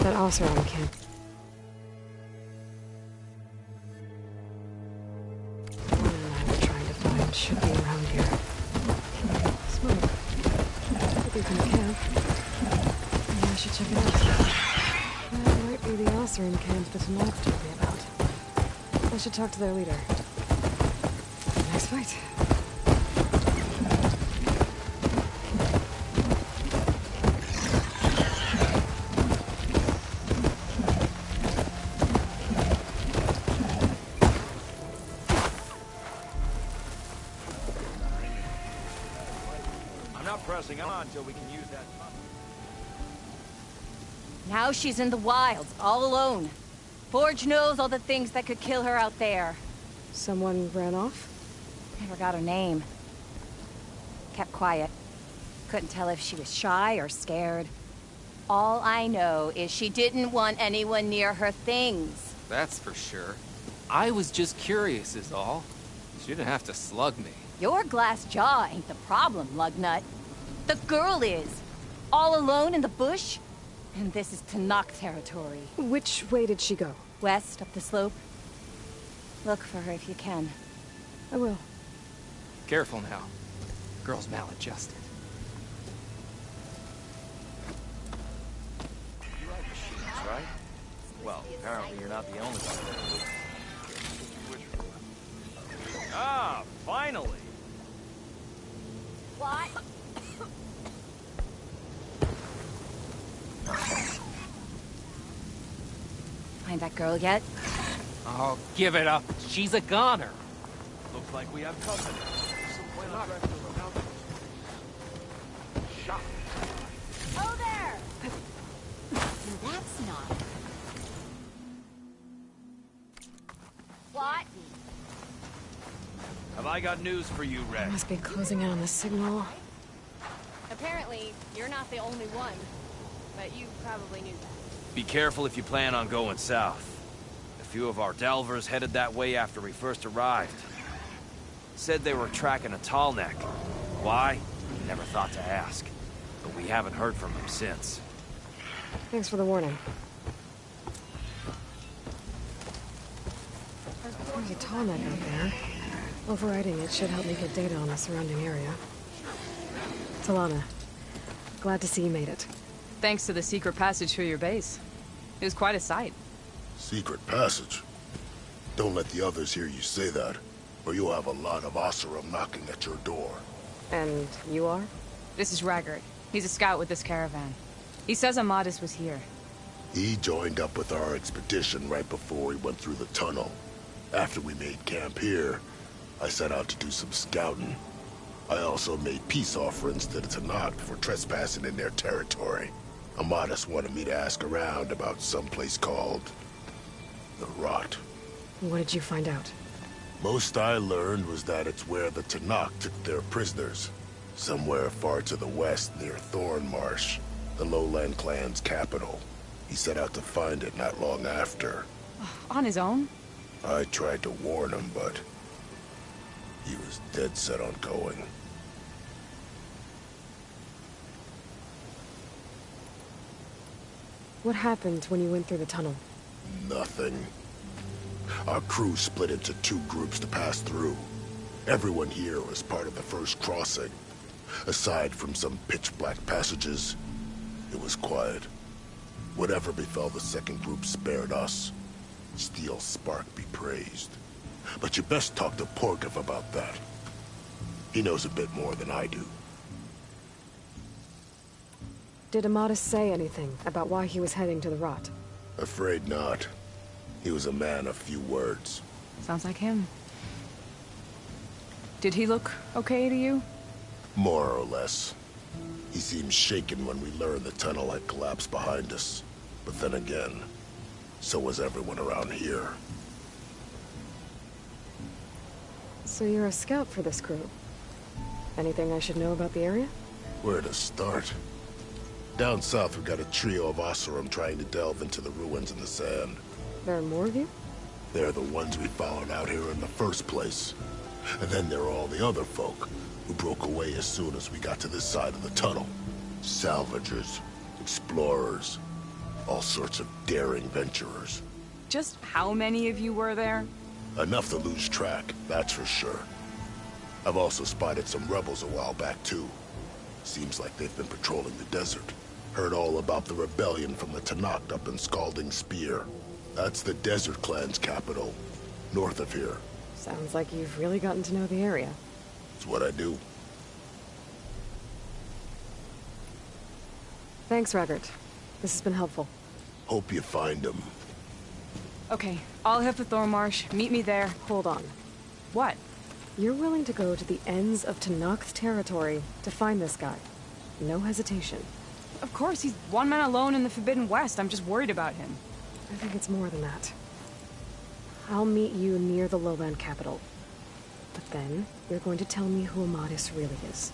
That Oseram camp. The one we're trying to find should be around here. Smoke. Could be from the camp. Maybe I should check it out. That might be the Oseram camp that Tanakh told me about. I should talk to their leader. Nice fight. Pressing on until we can use that. Now she's in the wilds, all alone. Forge knows all the things that could kill her out there. Someone ran off? Never got her name. Kept quiet. Couldn't tell if she was shy or scared. All I know is she didn't want anyone near her things. That's for sure. I was just curious is all. She didn't have to slug me. Your glass jaw ain't the problem, lugnut. The girl is. All alone in the bush. And this is Tanakh territory. Which way did she go? West, up the slope. Look for her if you can. I will. Careful now. Girl's maladjusted. You like machines, right? Well, apparently you're not the only one. Ah, finally! What? Find that girl yet? Oh, give it up. She's a goner. Looks like we have company. Shot. Oh, there! That's not. What? Have I got news for you, Red? Must be closing in on the signal. Apparently, you're not the only one. But you probably knew that. Be careful if you plan on going south. A few of our delvers headed that way after we first arrived. Said they were tracking a tall neck. Why? Never thought to ask. But we haven't heard from them since. Thanks for the warning. There's a tall neck out there. Overriding it should help me get data on the surrounding area. Talana, glad to see you made it. Thanks to the secret passage through your base. It was quite a sight. Secret passage? Don't let the others hear you say that, or you'll have a lot of Oseram knocking at your door. And you are? This is Raggart. He's a scout with this caravan. He says Amadis was here. He joined up with our expedition right before we went through the tunnel. After we made camp here, I set out to do some scouting. I also made peace offerings to the Tanakh for trespassing in their territory. Amadis wanted me to ask around about some place called the Rot. What did you find out? Most I learned was that it's where the Tanakh took their prisoners. Somewhere far to the west near Thornmarsh, the Lowland clan's capital. He set out to find it not long after. On his own? I tried to warn him, but he was dead set on going. What happened when you went through the tunnel? Nothing. Our crew split into two groups to pass through. Everyone here was part of the first crossing. Aside from some pitch-black passages, it was quiet. Whatever befell the second group spared us. Steel Spark be praised. But you best talk to Porkov about that. He knows a bit more than I do. Did Amadis say anything about why he was heading to the Rot? Afraid not. He was a man of few words. Sounds like him. Did he look okay to you? More or less. He seemed shaken when we learned the tunnel had collapsed behind us. But then again, so was everyone around here. So you're a scout for this crew. Anything I should know about the area? Where to start? Down south we got a trio of Oseram trying to delve into the ruins in the sand. There are more of you? They're the ones we followed out here in the first place. And then there are all the other folk who broke away as soon as we got to this side of the tunnel. Salvagers, explorers, All sorts of daring venturers. Just how many of you were there? Enough to lose track, that's for sure. I've also spotted some rebels a while back, too. Seems like they've been patrolling the desert. Heard all about the rebellion from the Tanakh up in Scalding Spear. That's the Desert Clan's capital, north of here. Sounds like you've really gotten to know the area. It's what I do. Thanks, Raggart. This has been helpful. Hope you find them. Okay, I'll head for Thormarsh. Meet me there. Hold on. What? You're willing to go to the ends of Tanakh's territory to find this guy. No hesitation. Of course, he's one man alone in the Forbidden West. I'm just worried about him. I think it's more than that. I'll meet you near the lowland capital. But then, you're going to tell me who Amadis really is.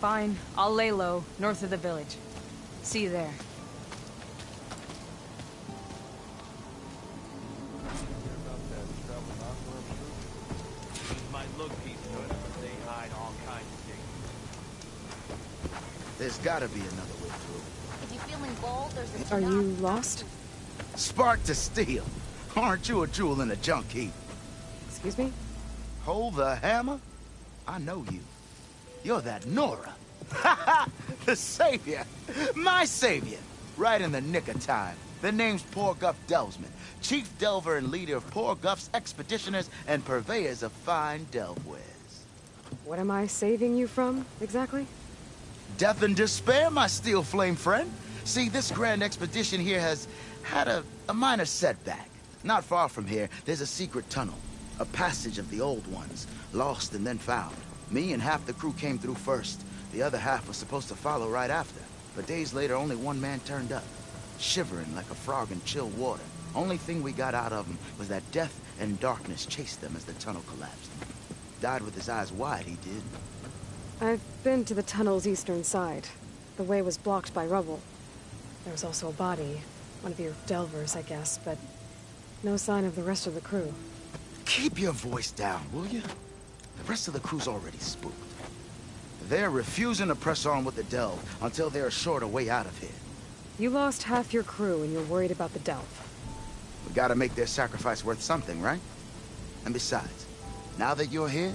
Fine. I'll lay low, north of the village. See you there. There's gotta be another way through. If you're feeling bold, there's a Are you lost? Spark to steel. Aren't you a jewel in a junk heap? Excuse me? Hold the hammer? I know you. You're that Nora. Ha ha! The savior! My savior! Right in the nick of time. The name's Poor Guff Delvesman, chief delver and leader of Poor Guff's expeditioners and purveyors of fine delve wares. What am I saving you from, exactly? Death and despair, my steel flame friend. See, this grand expedition here has had a minor setback. Not far from here, there's a secret tunnel. A passage of the old ones, lost and then found. Me and half the crew came through first. The other half was supposed to follow right after. But days later, only one man turned up, shivering like a frog in chill water. Only thing we got out of him was that death and darkness chased them as the tunnel collapsed. Died with his eyes wide, he did. I've been to the tunnel's eastern side. The way was blocked by rubble. There was also a body. One of your delvers, I guess, but no sign of the rest of the crew. Keep your voice down, will you? The rest of the crew's already spooked. They're refusing to press on with the delve until they're assured a way out of here. You lost half your crew and you're worried about the delve. We gotta make their sacrifice worth something, right? And besides, now that you're here,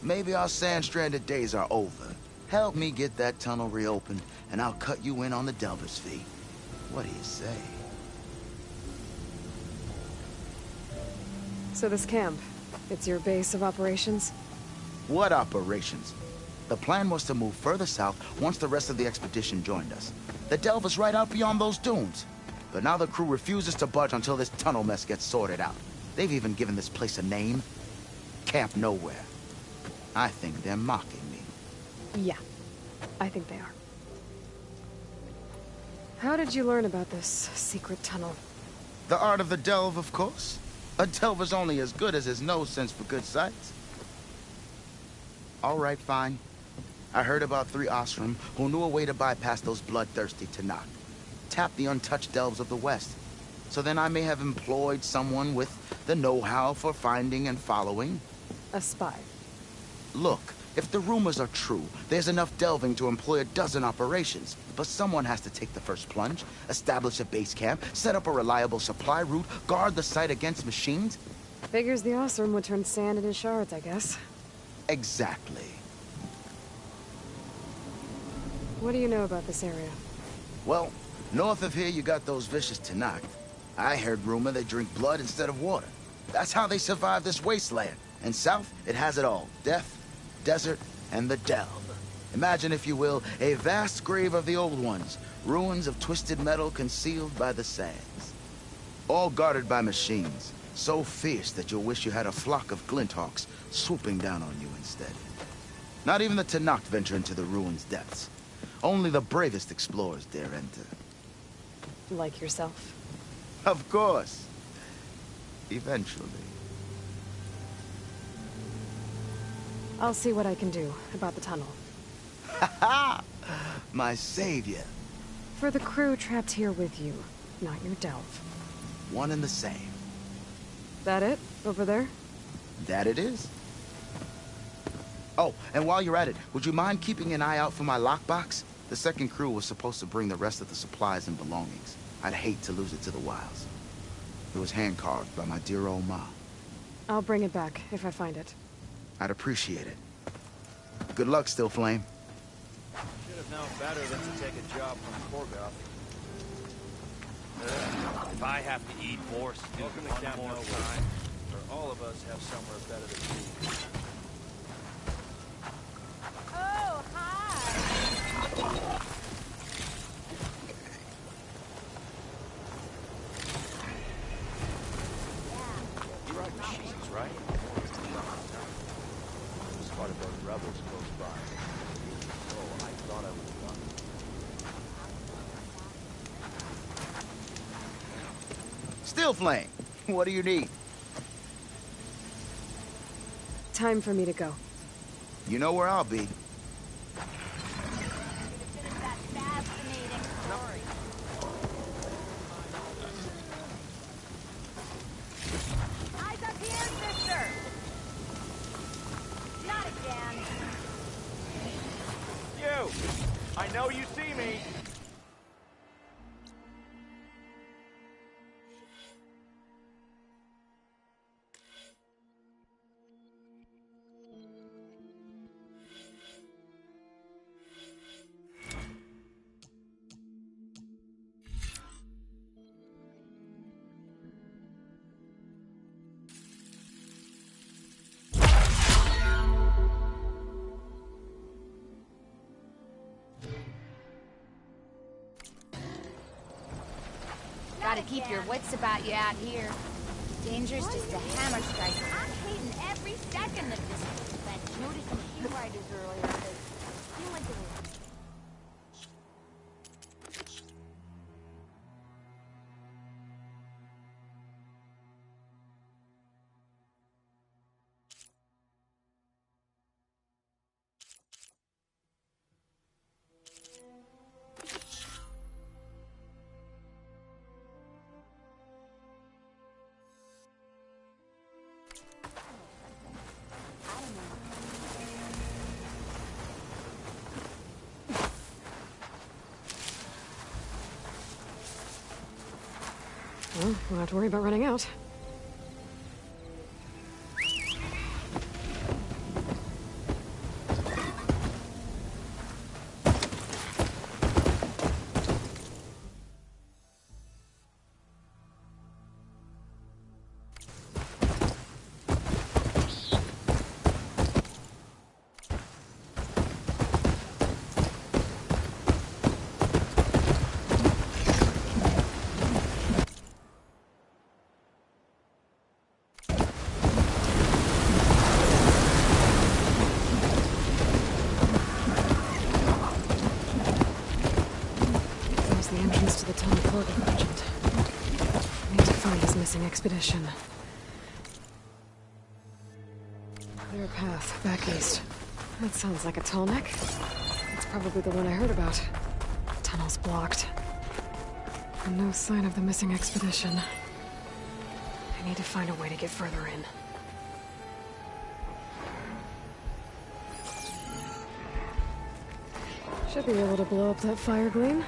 maybe our sand-stranded days are over. Help me get that tunnel reopened, and I'll cut you in on the delver's fee. What do you say? So this camp, it's your base of operations? What operations? The plan was to move further south once the rest of the expedition joined us. The delve is right out beyond those dunes. But now the crew refuses to budge until this tunnel mess gets sorted out. They've even given this place a name. Camp Nowhere. I think they're mocking me. Yeah, I think they are. How did you learn about this secret tunnel? The art of the delve, of course. A delver's only as good as his nose sense for good sights. All right, fine. I heard about 3 Osram who knew a way to bypass those bloodthirsty Tanakh. Tap the untouched delves of the West. So then I may have employed someone with the know-how for finding and following. A spy. Look, if the rumors are true, there's enough delving to employ a dozen operations. But someone has to take the first plunge, establish a base camp, set up a reliable supply route, guard the site against machines. Figures the Osram would turn sand into shards, I guess. Exactly. What do you know about this area? Well, north of here you got those vicious Tanakh. I heard rumor they drink blood instead of water. That's how they survive this wasteland. And south, it has it all. Death, desert, and the delve. Imagine, if you will, a vast grave of the old ones. Ruins of twisted metal concealed by the sands. All guarded by machines. So fierce that you'll wish you had a flock of glinthawks swooping down on you instead. Not even the Tanakh venture into the ruins' depths. Only the bravest explorers dare enter. Like yourself? Of course. Eventually. I'll see what I can do about the tunnel. Ha ha! My savior. For the crew trapped here with you, not your delve. One and the same. That it? Over there? That it is. Oh, and while you're at it, would you mind keeping an eye out for my lockbox? The second crew was supposed to bring the rest of the supplies and belongings. I'd hate to lose it to the wilds. It was hand-carved by my dear old ma. I'll bring it back if I find it. I'd appreciate it. Good luck, Still Flame. Should have known better than to take a job from Korgoth. If I have to eat more stew one more time, or all of us have somewhere better to be. Oh, hi! You ride machines, right? I spotted those rebels close by. Oh, I thought I was done. Still Flame, what do you need? Time for me to go. You know where I'll be. Eyes up here, sister! Not again. You! I know you see me! Gotta keep your wits about you out here. Danger's just a hammer striker. I'm hating every second of this suspense. Noticed some few riders earlier. They feel like they were... Well, we'll have to worry about running out. The entrance to the tunnel Korgoth mentioned. I need to find his missing expedition. Clear path, back east. That sounds like a tall neck. It's probably the one I heard about. The tunnel's blocked. And no sign of the missing expedition. I need to find a way to get further in. Should be able to blow up that fire gleam.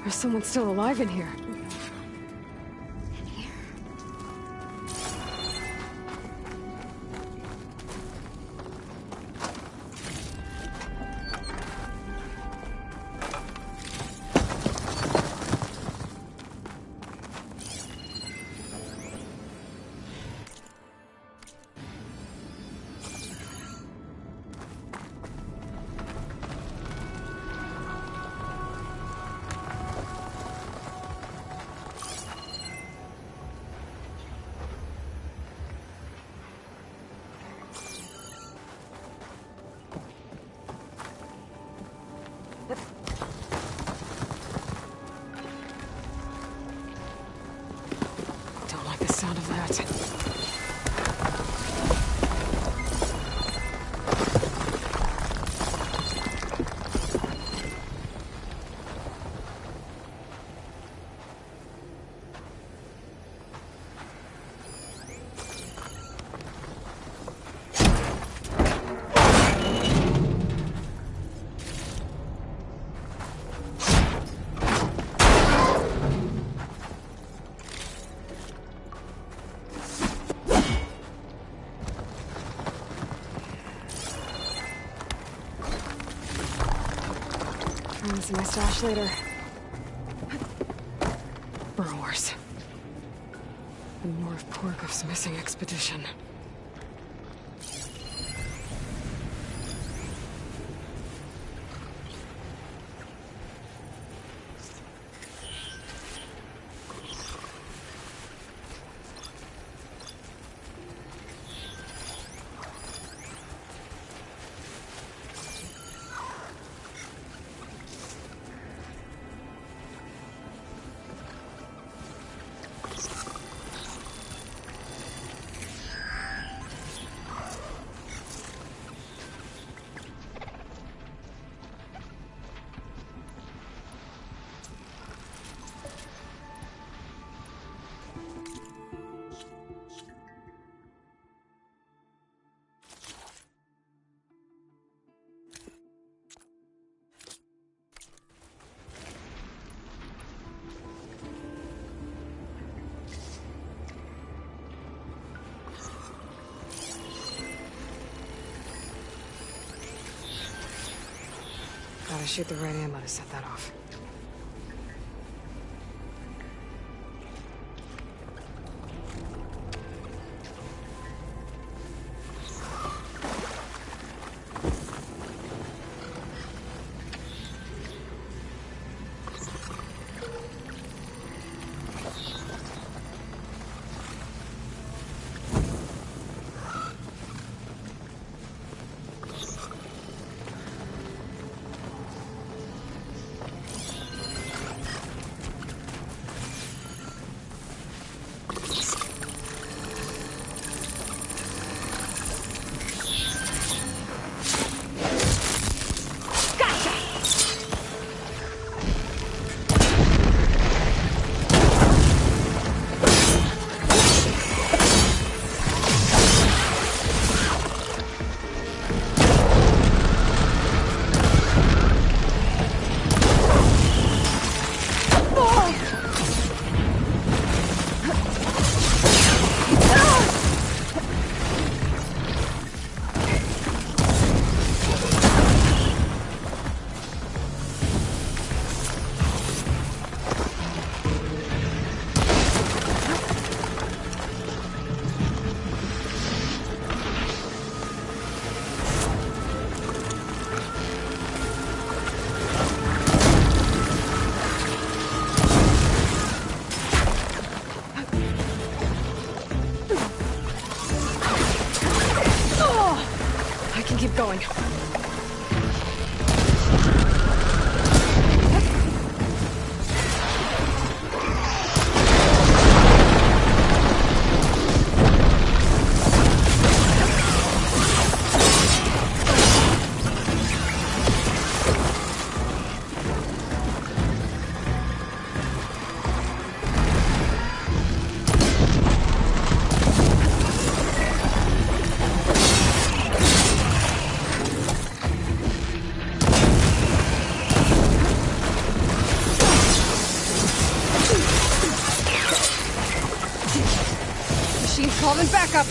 There's someone still alive in here. the sound of that. I'll see my stash later. Burrowers. The North Porkof's missing expedition. Gotta shoot the right ammo to set that off. Going. Calling backup.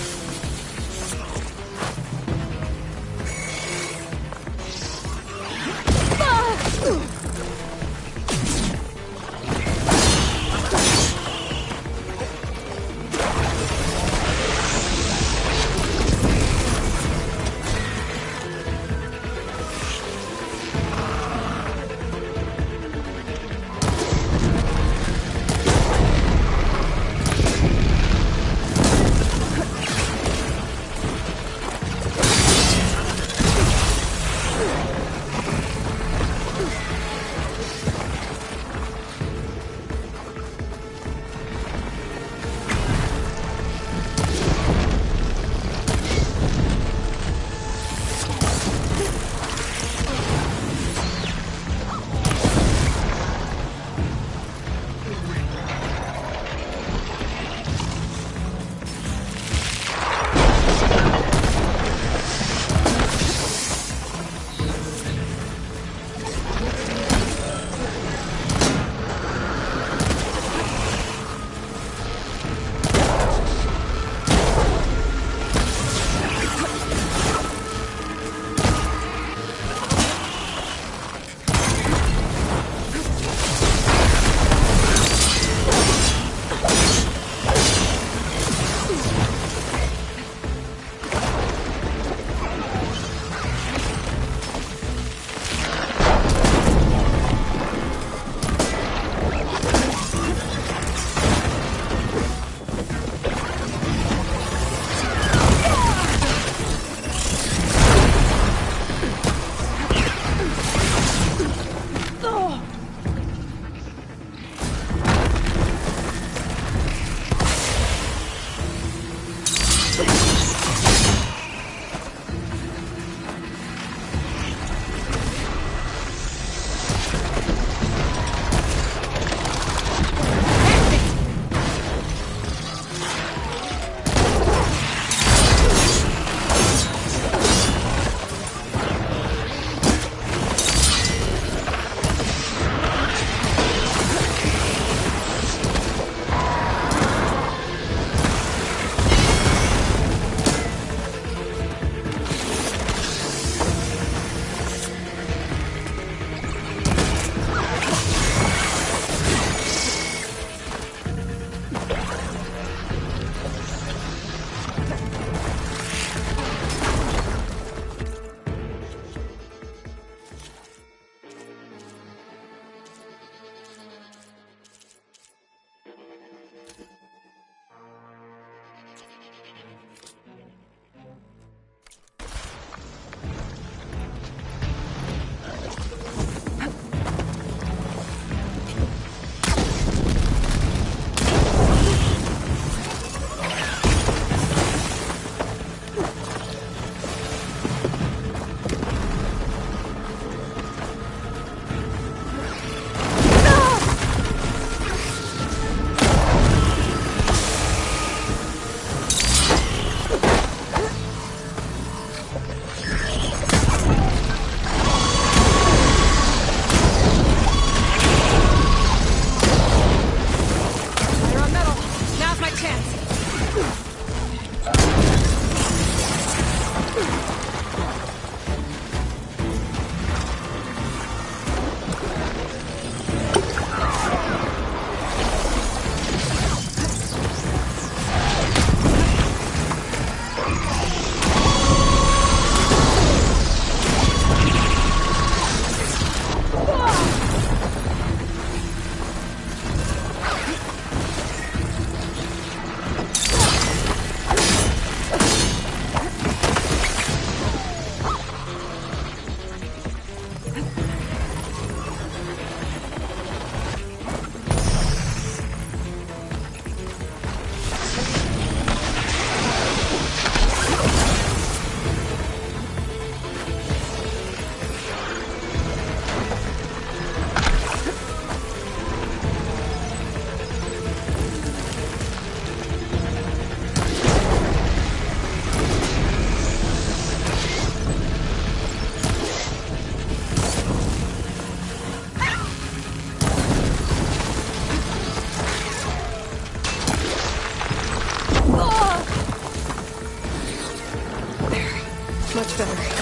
Much better.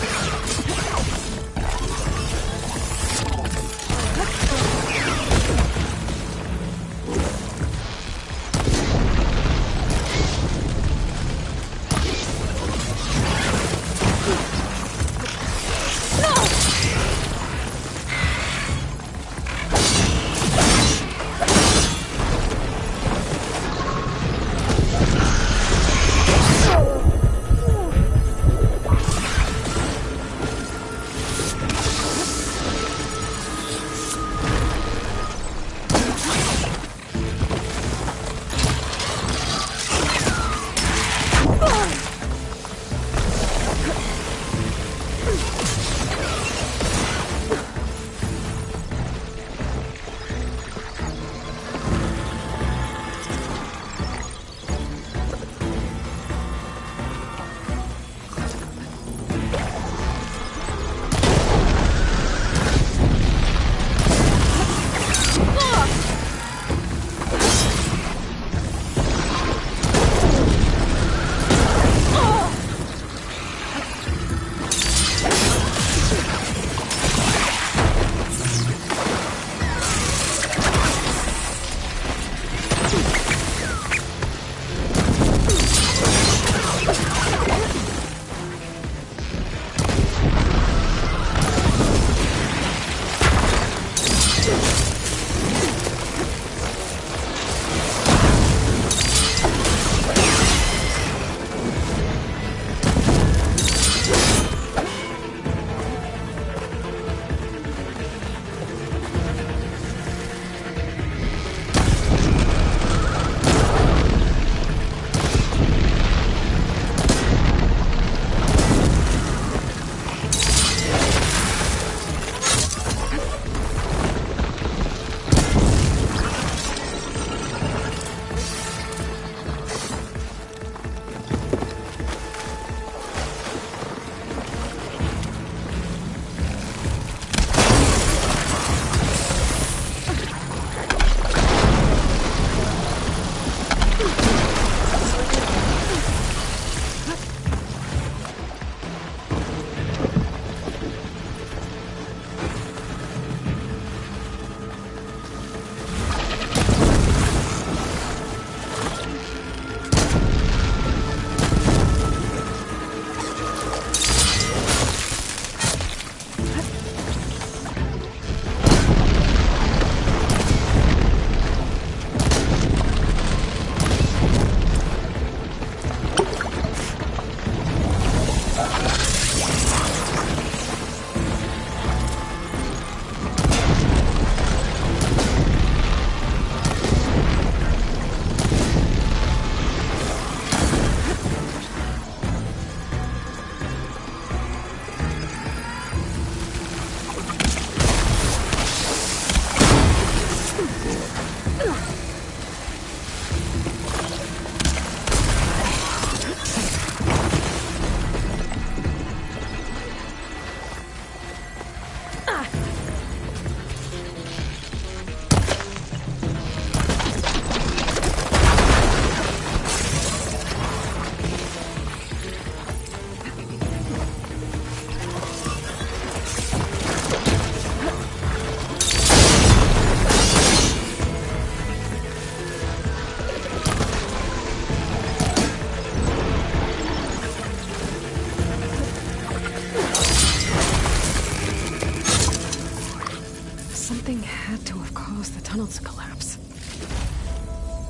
tunnels collapse.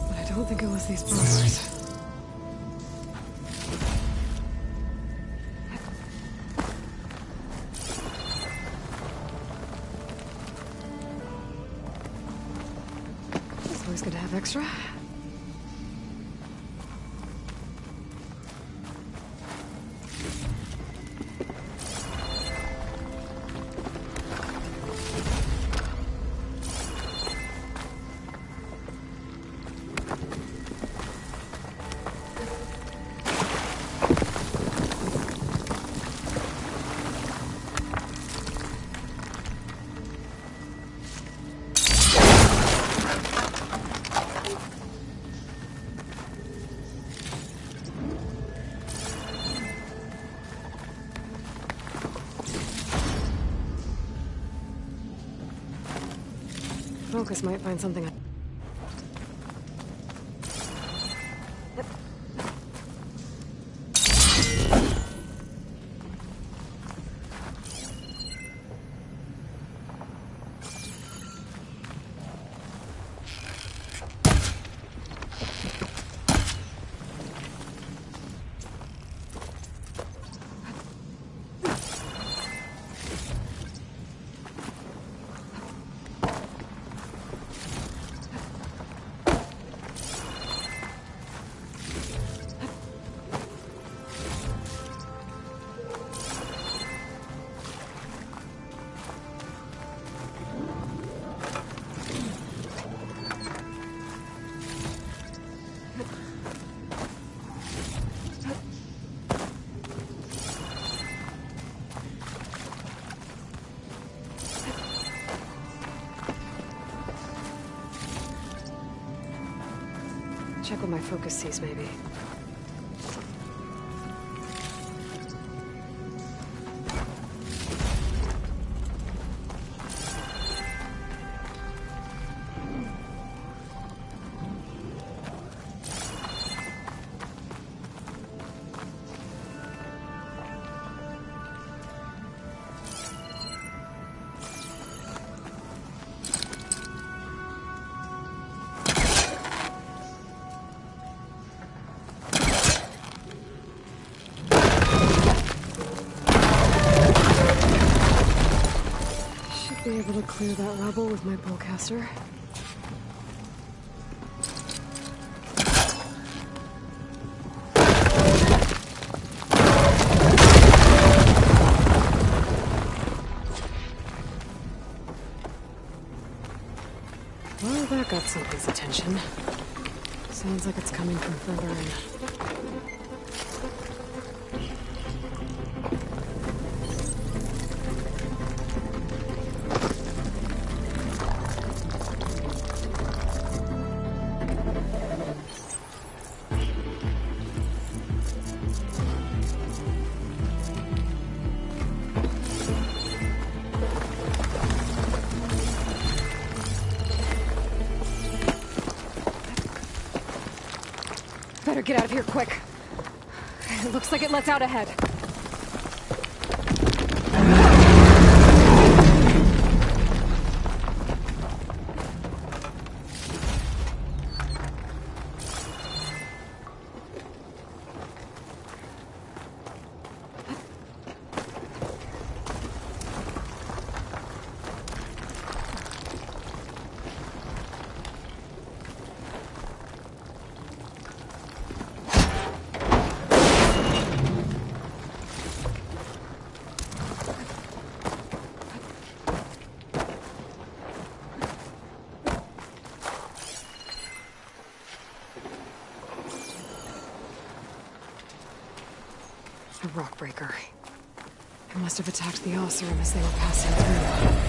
But I don't think it was these boulders. It's always good to have extra. focus might find something. Check what my focus sees, maybe. Be able to clear that rubble with my bowcaster. Well, that got something's attention. Sounds like it's coming from further in. Better get out of here quick. It looks like it lets out ahead. A rock breaker. It must have attacked the Osserum as they were passing through.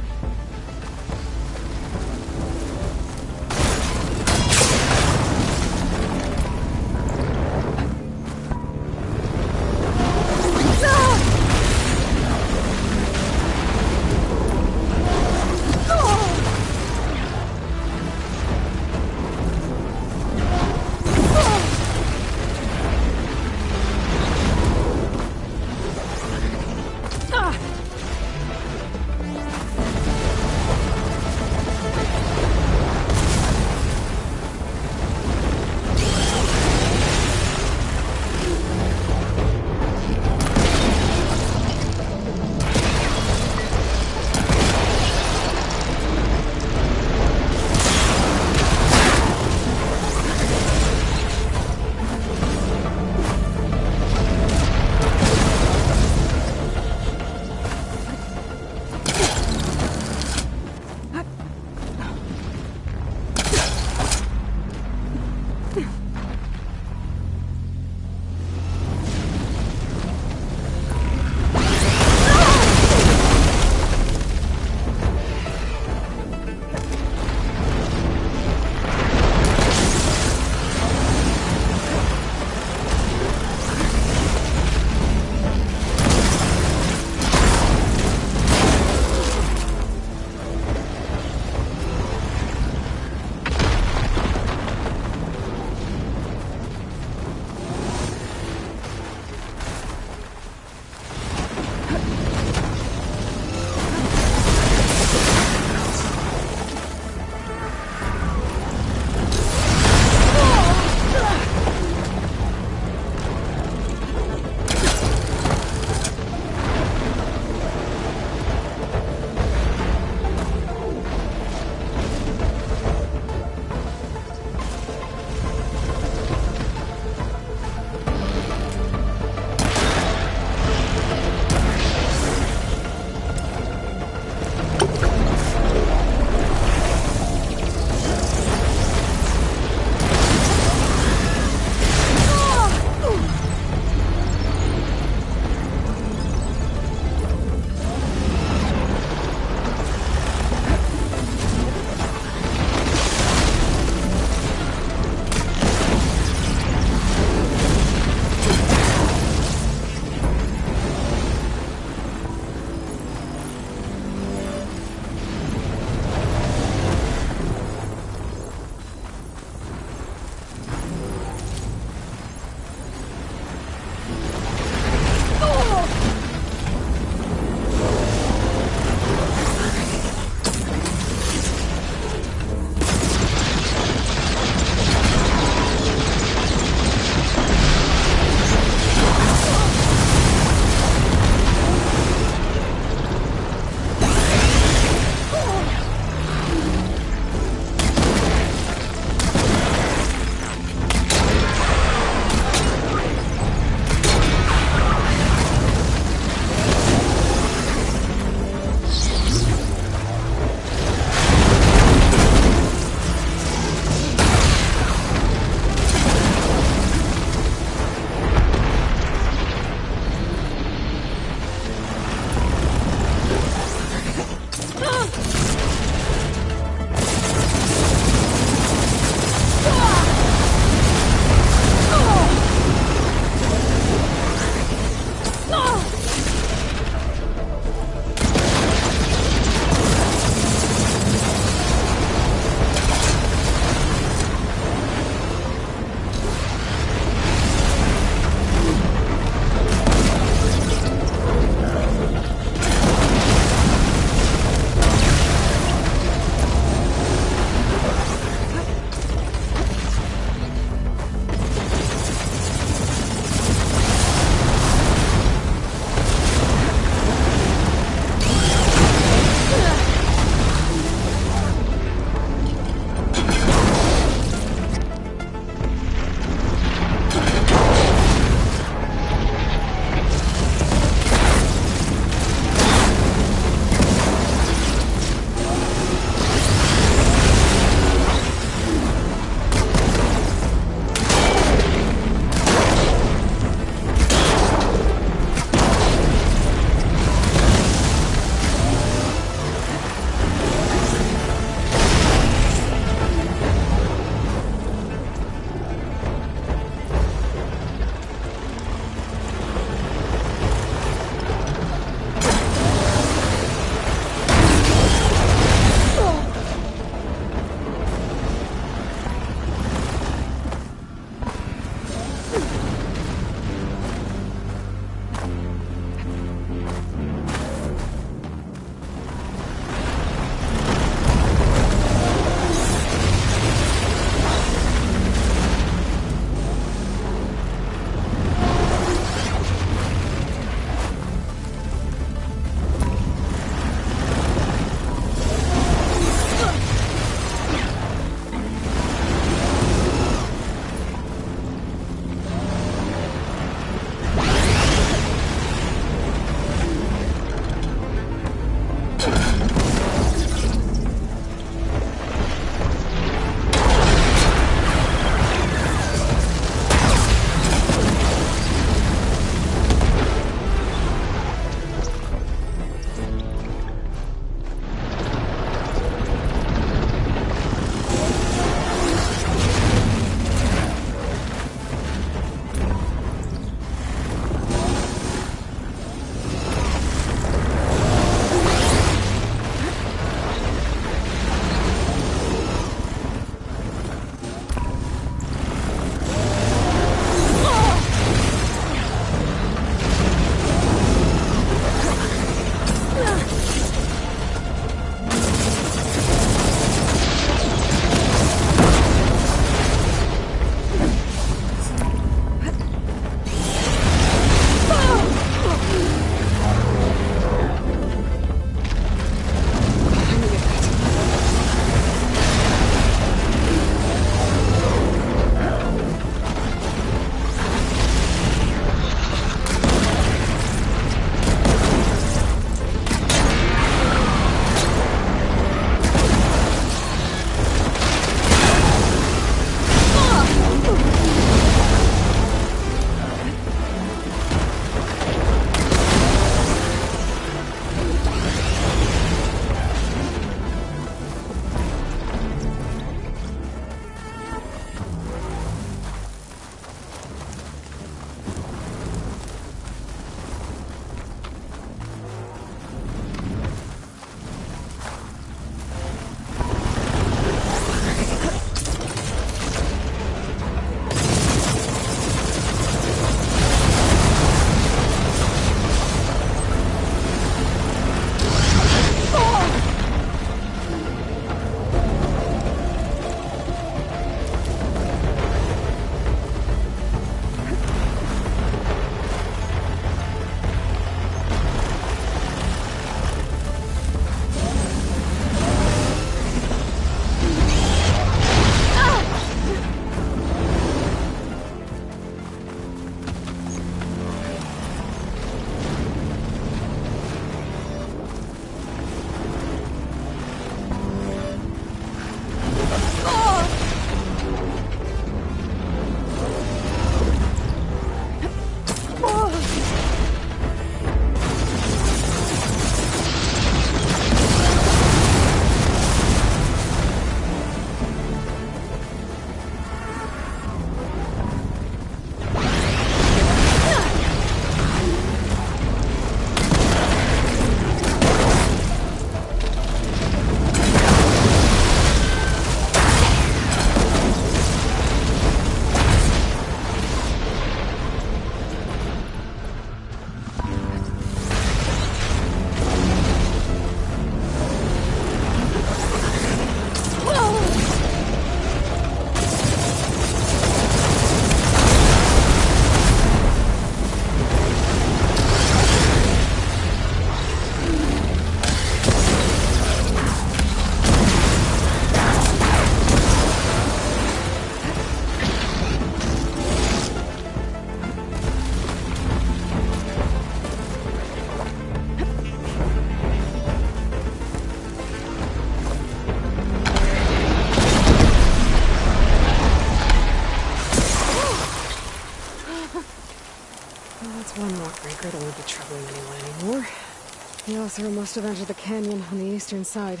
The Osiro must have entered the canyon on the eastern side.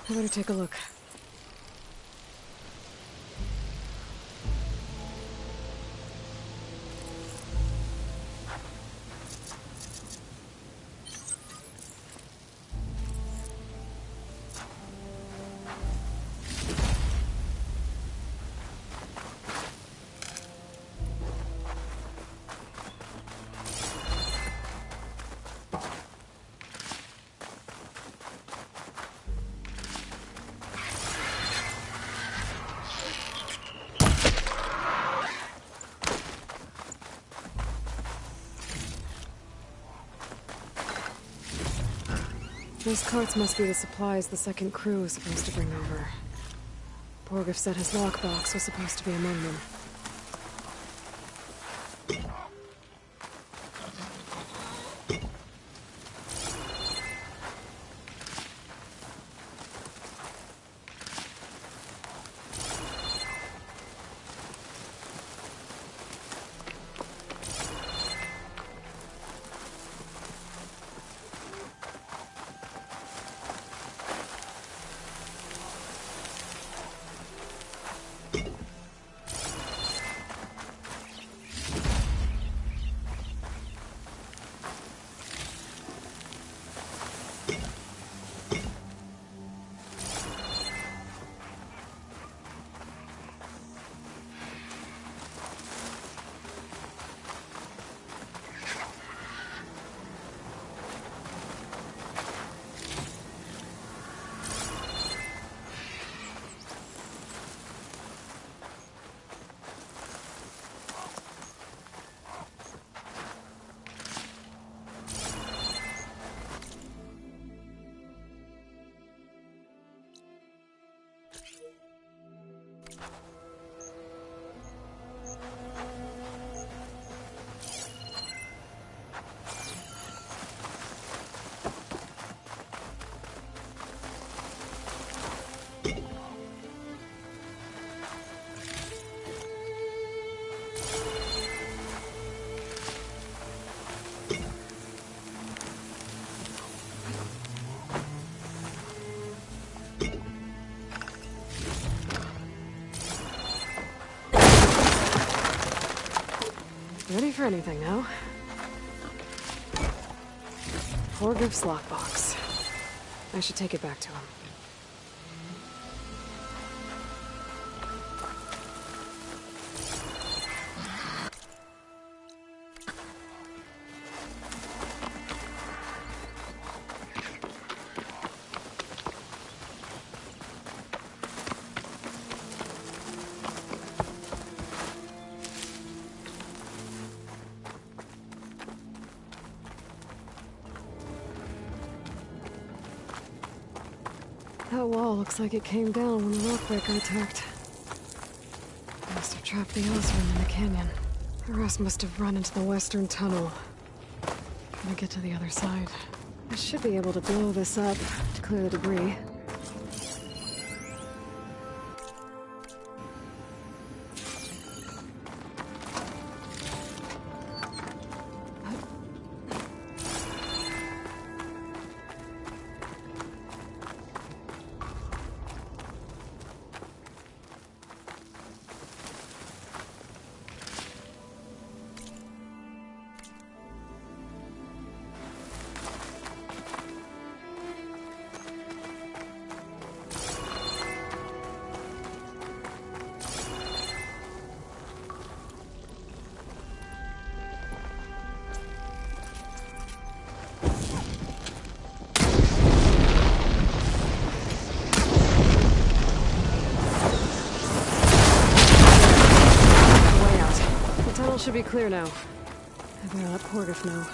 I better take a look. Those carts must be the supplies the second crew is supposed to bring over. Borgif said his lockbox was supposed to be among them. Ready for anything now. Borgif's lockbox. I should take it back to him. That wall looks like it came down when the rockbreaker attacked. They must have trapped the Osram in the canyon. The rest must have run into the western tunnel. When I get to the other side, I should be able to blow this up to clear the debris. Should be clear now. I better let Borgif know.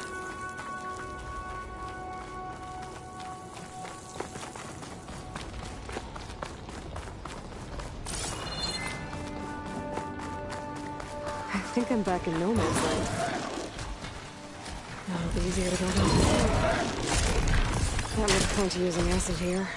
I think I'm back in no man's land. Now it'll be easier to go down. Not much point to using acid here.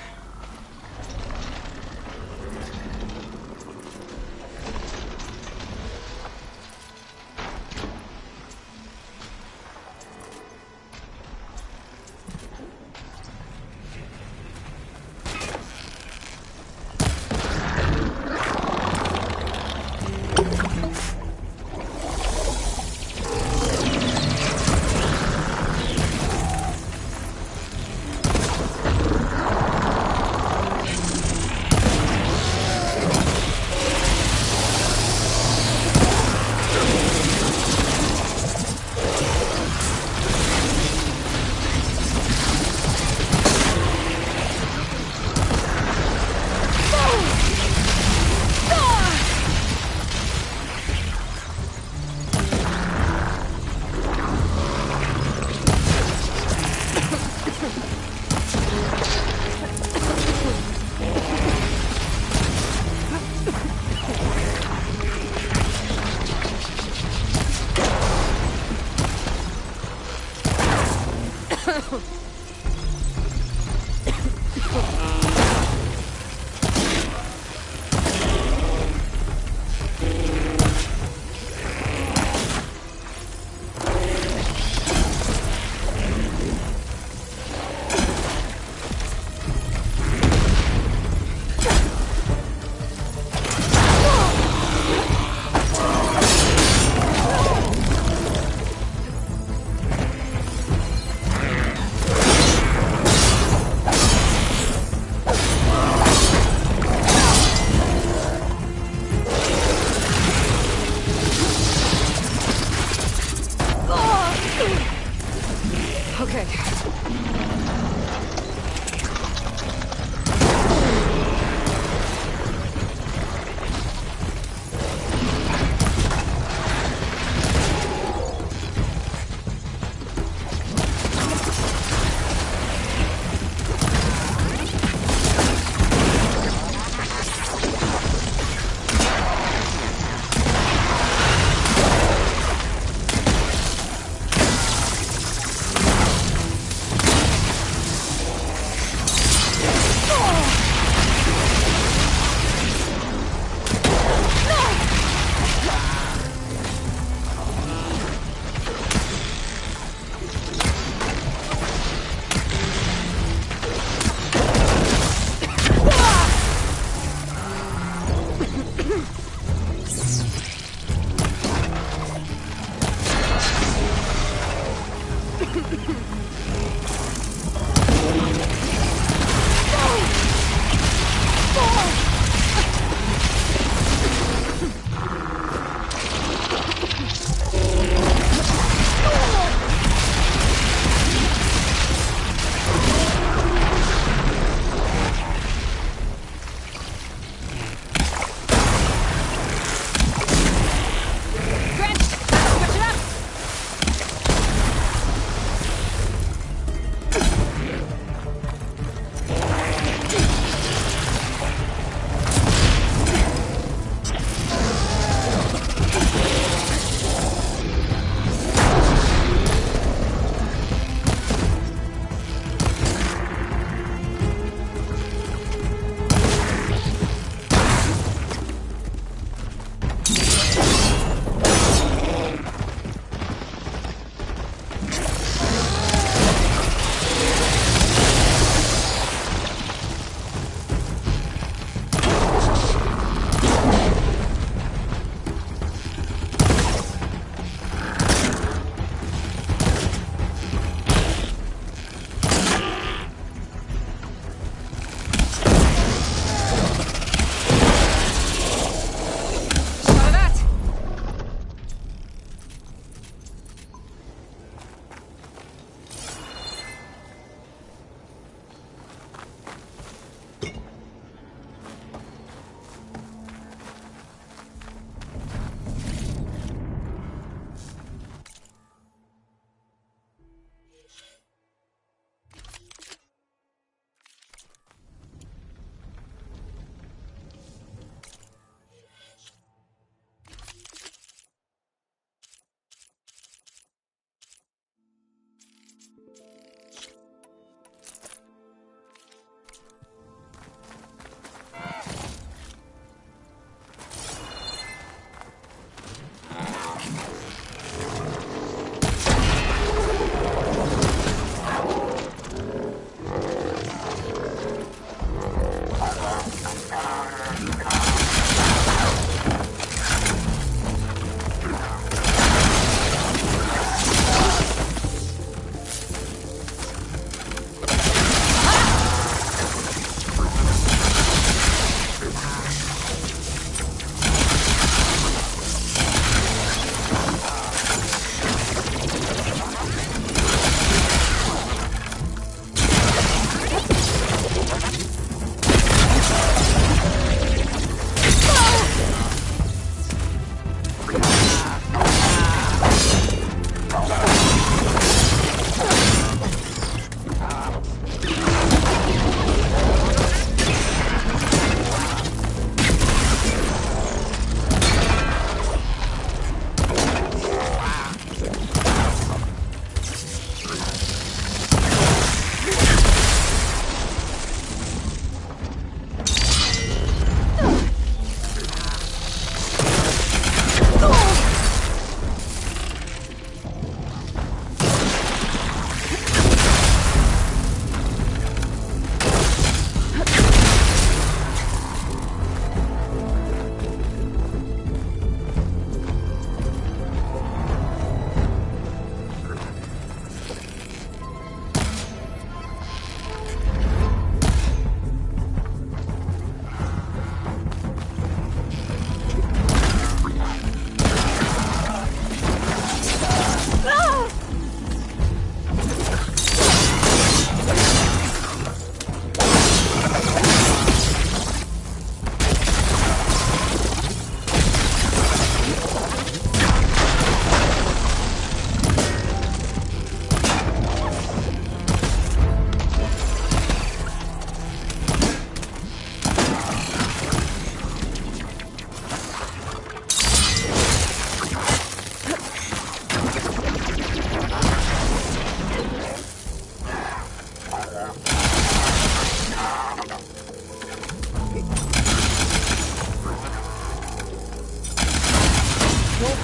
Won't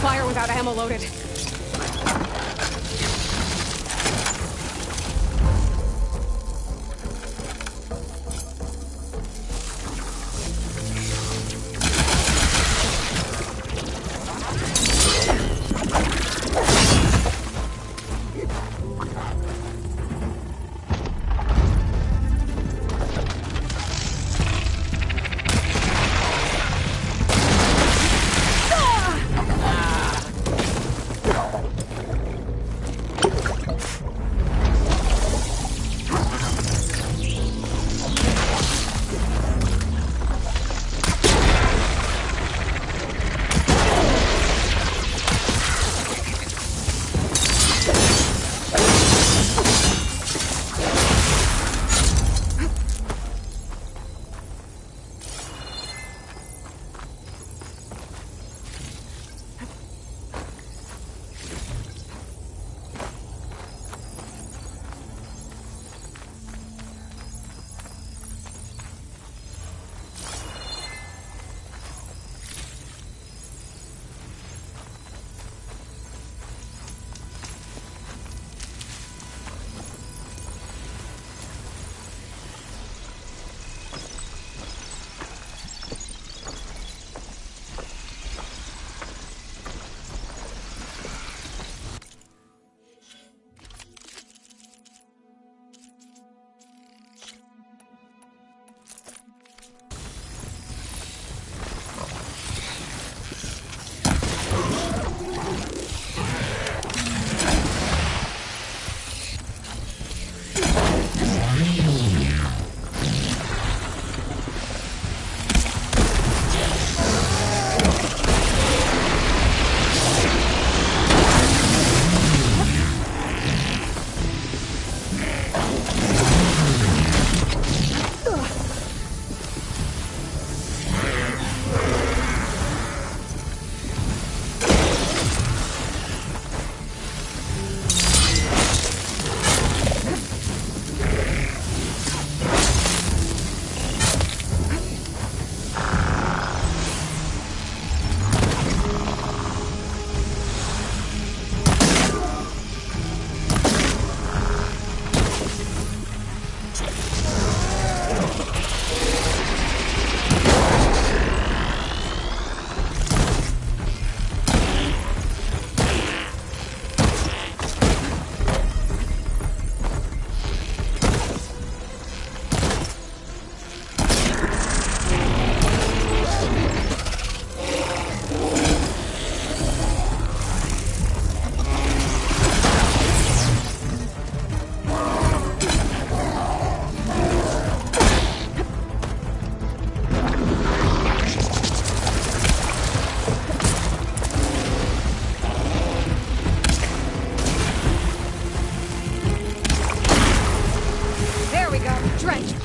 fire without ammo loaded. Drenched.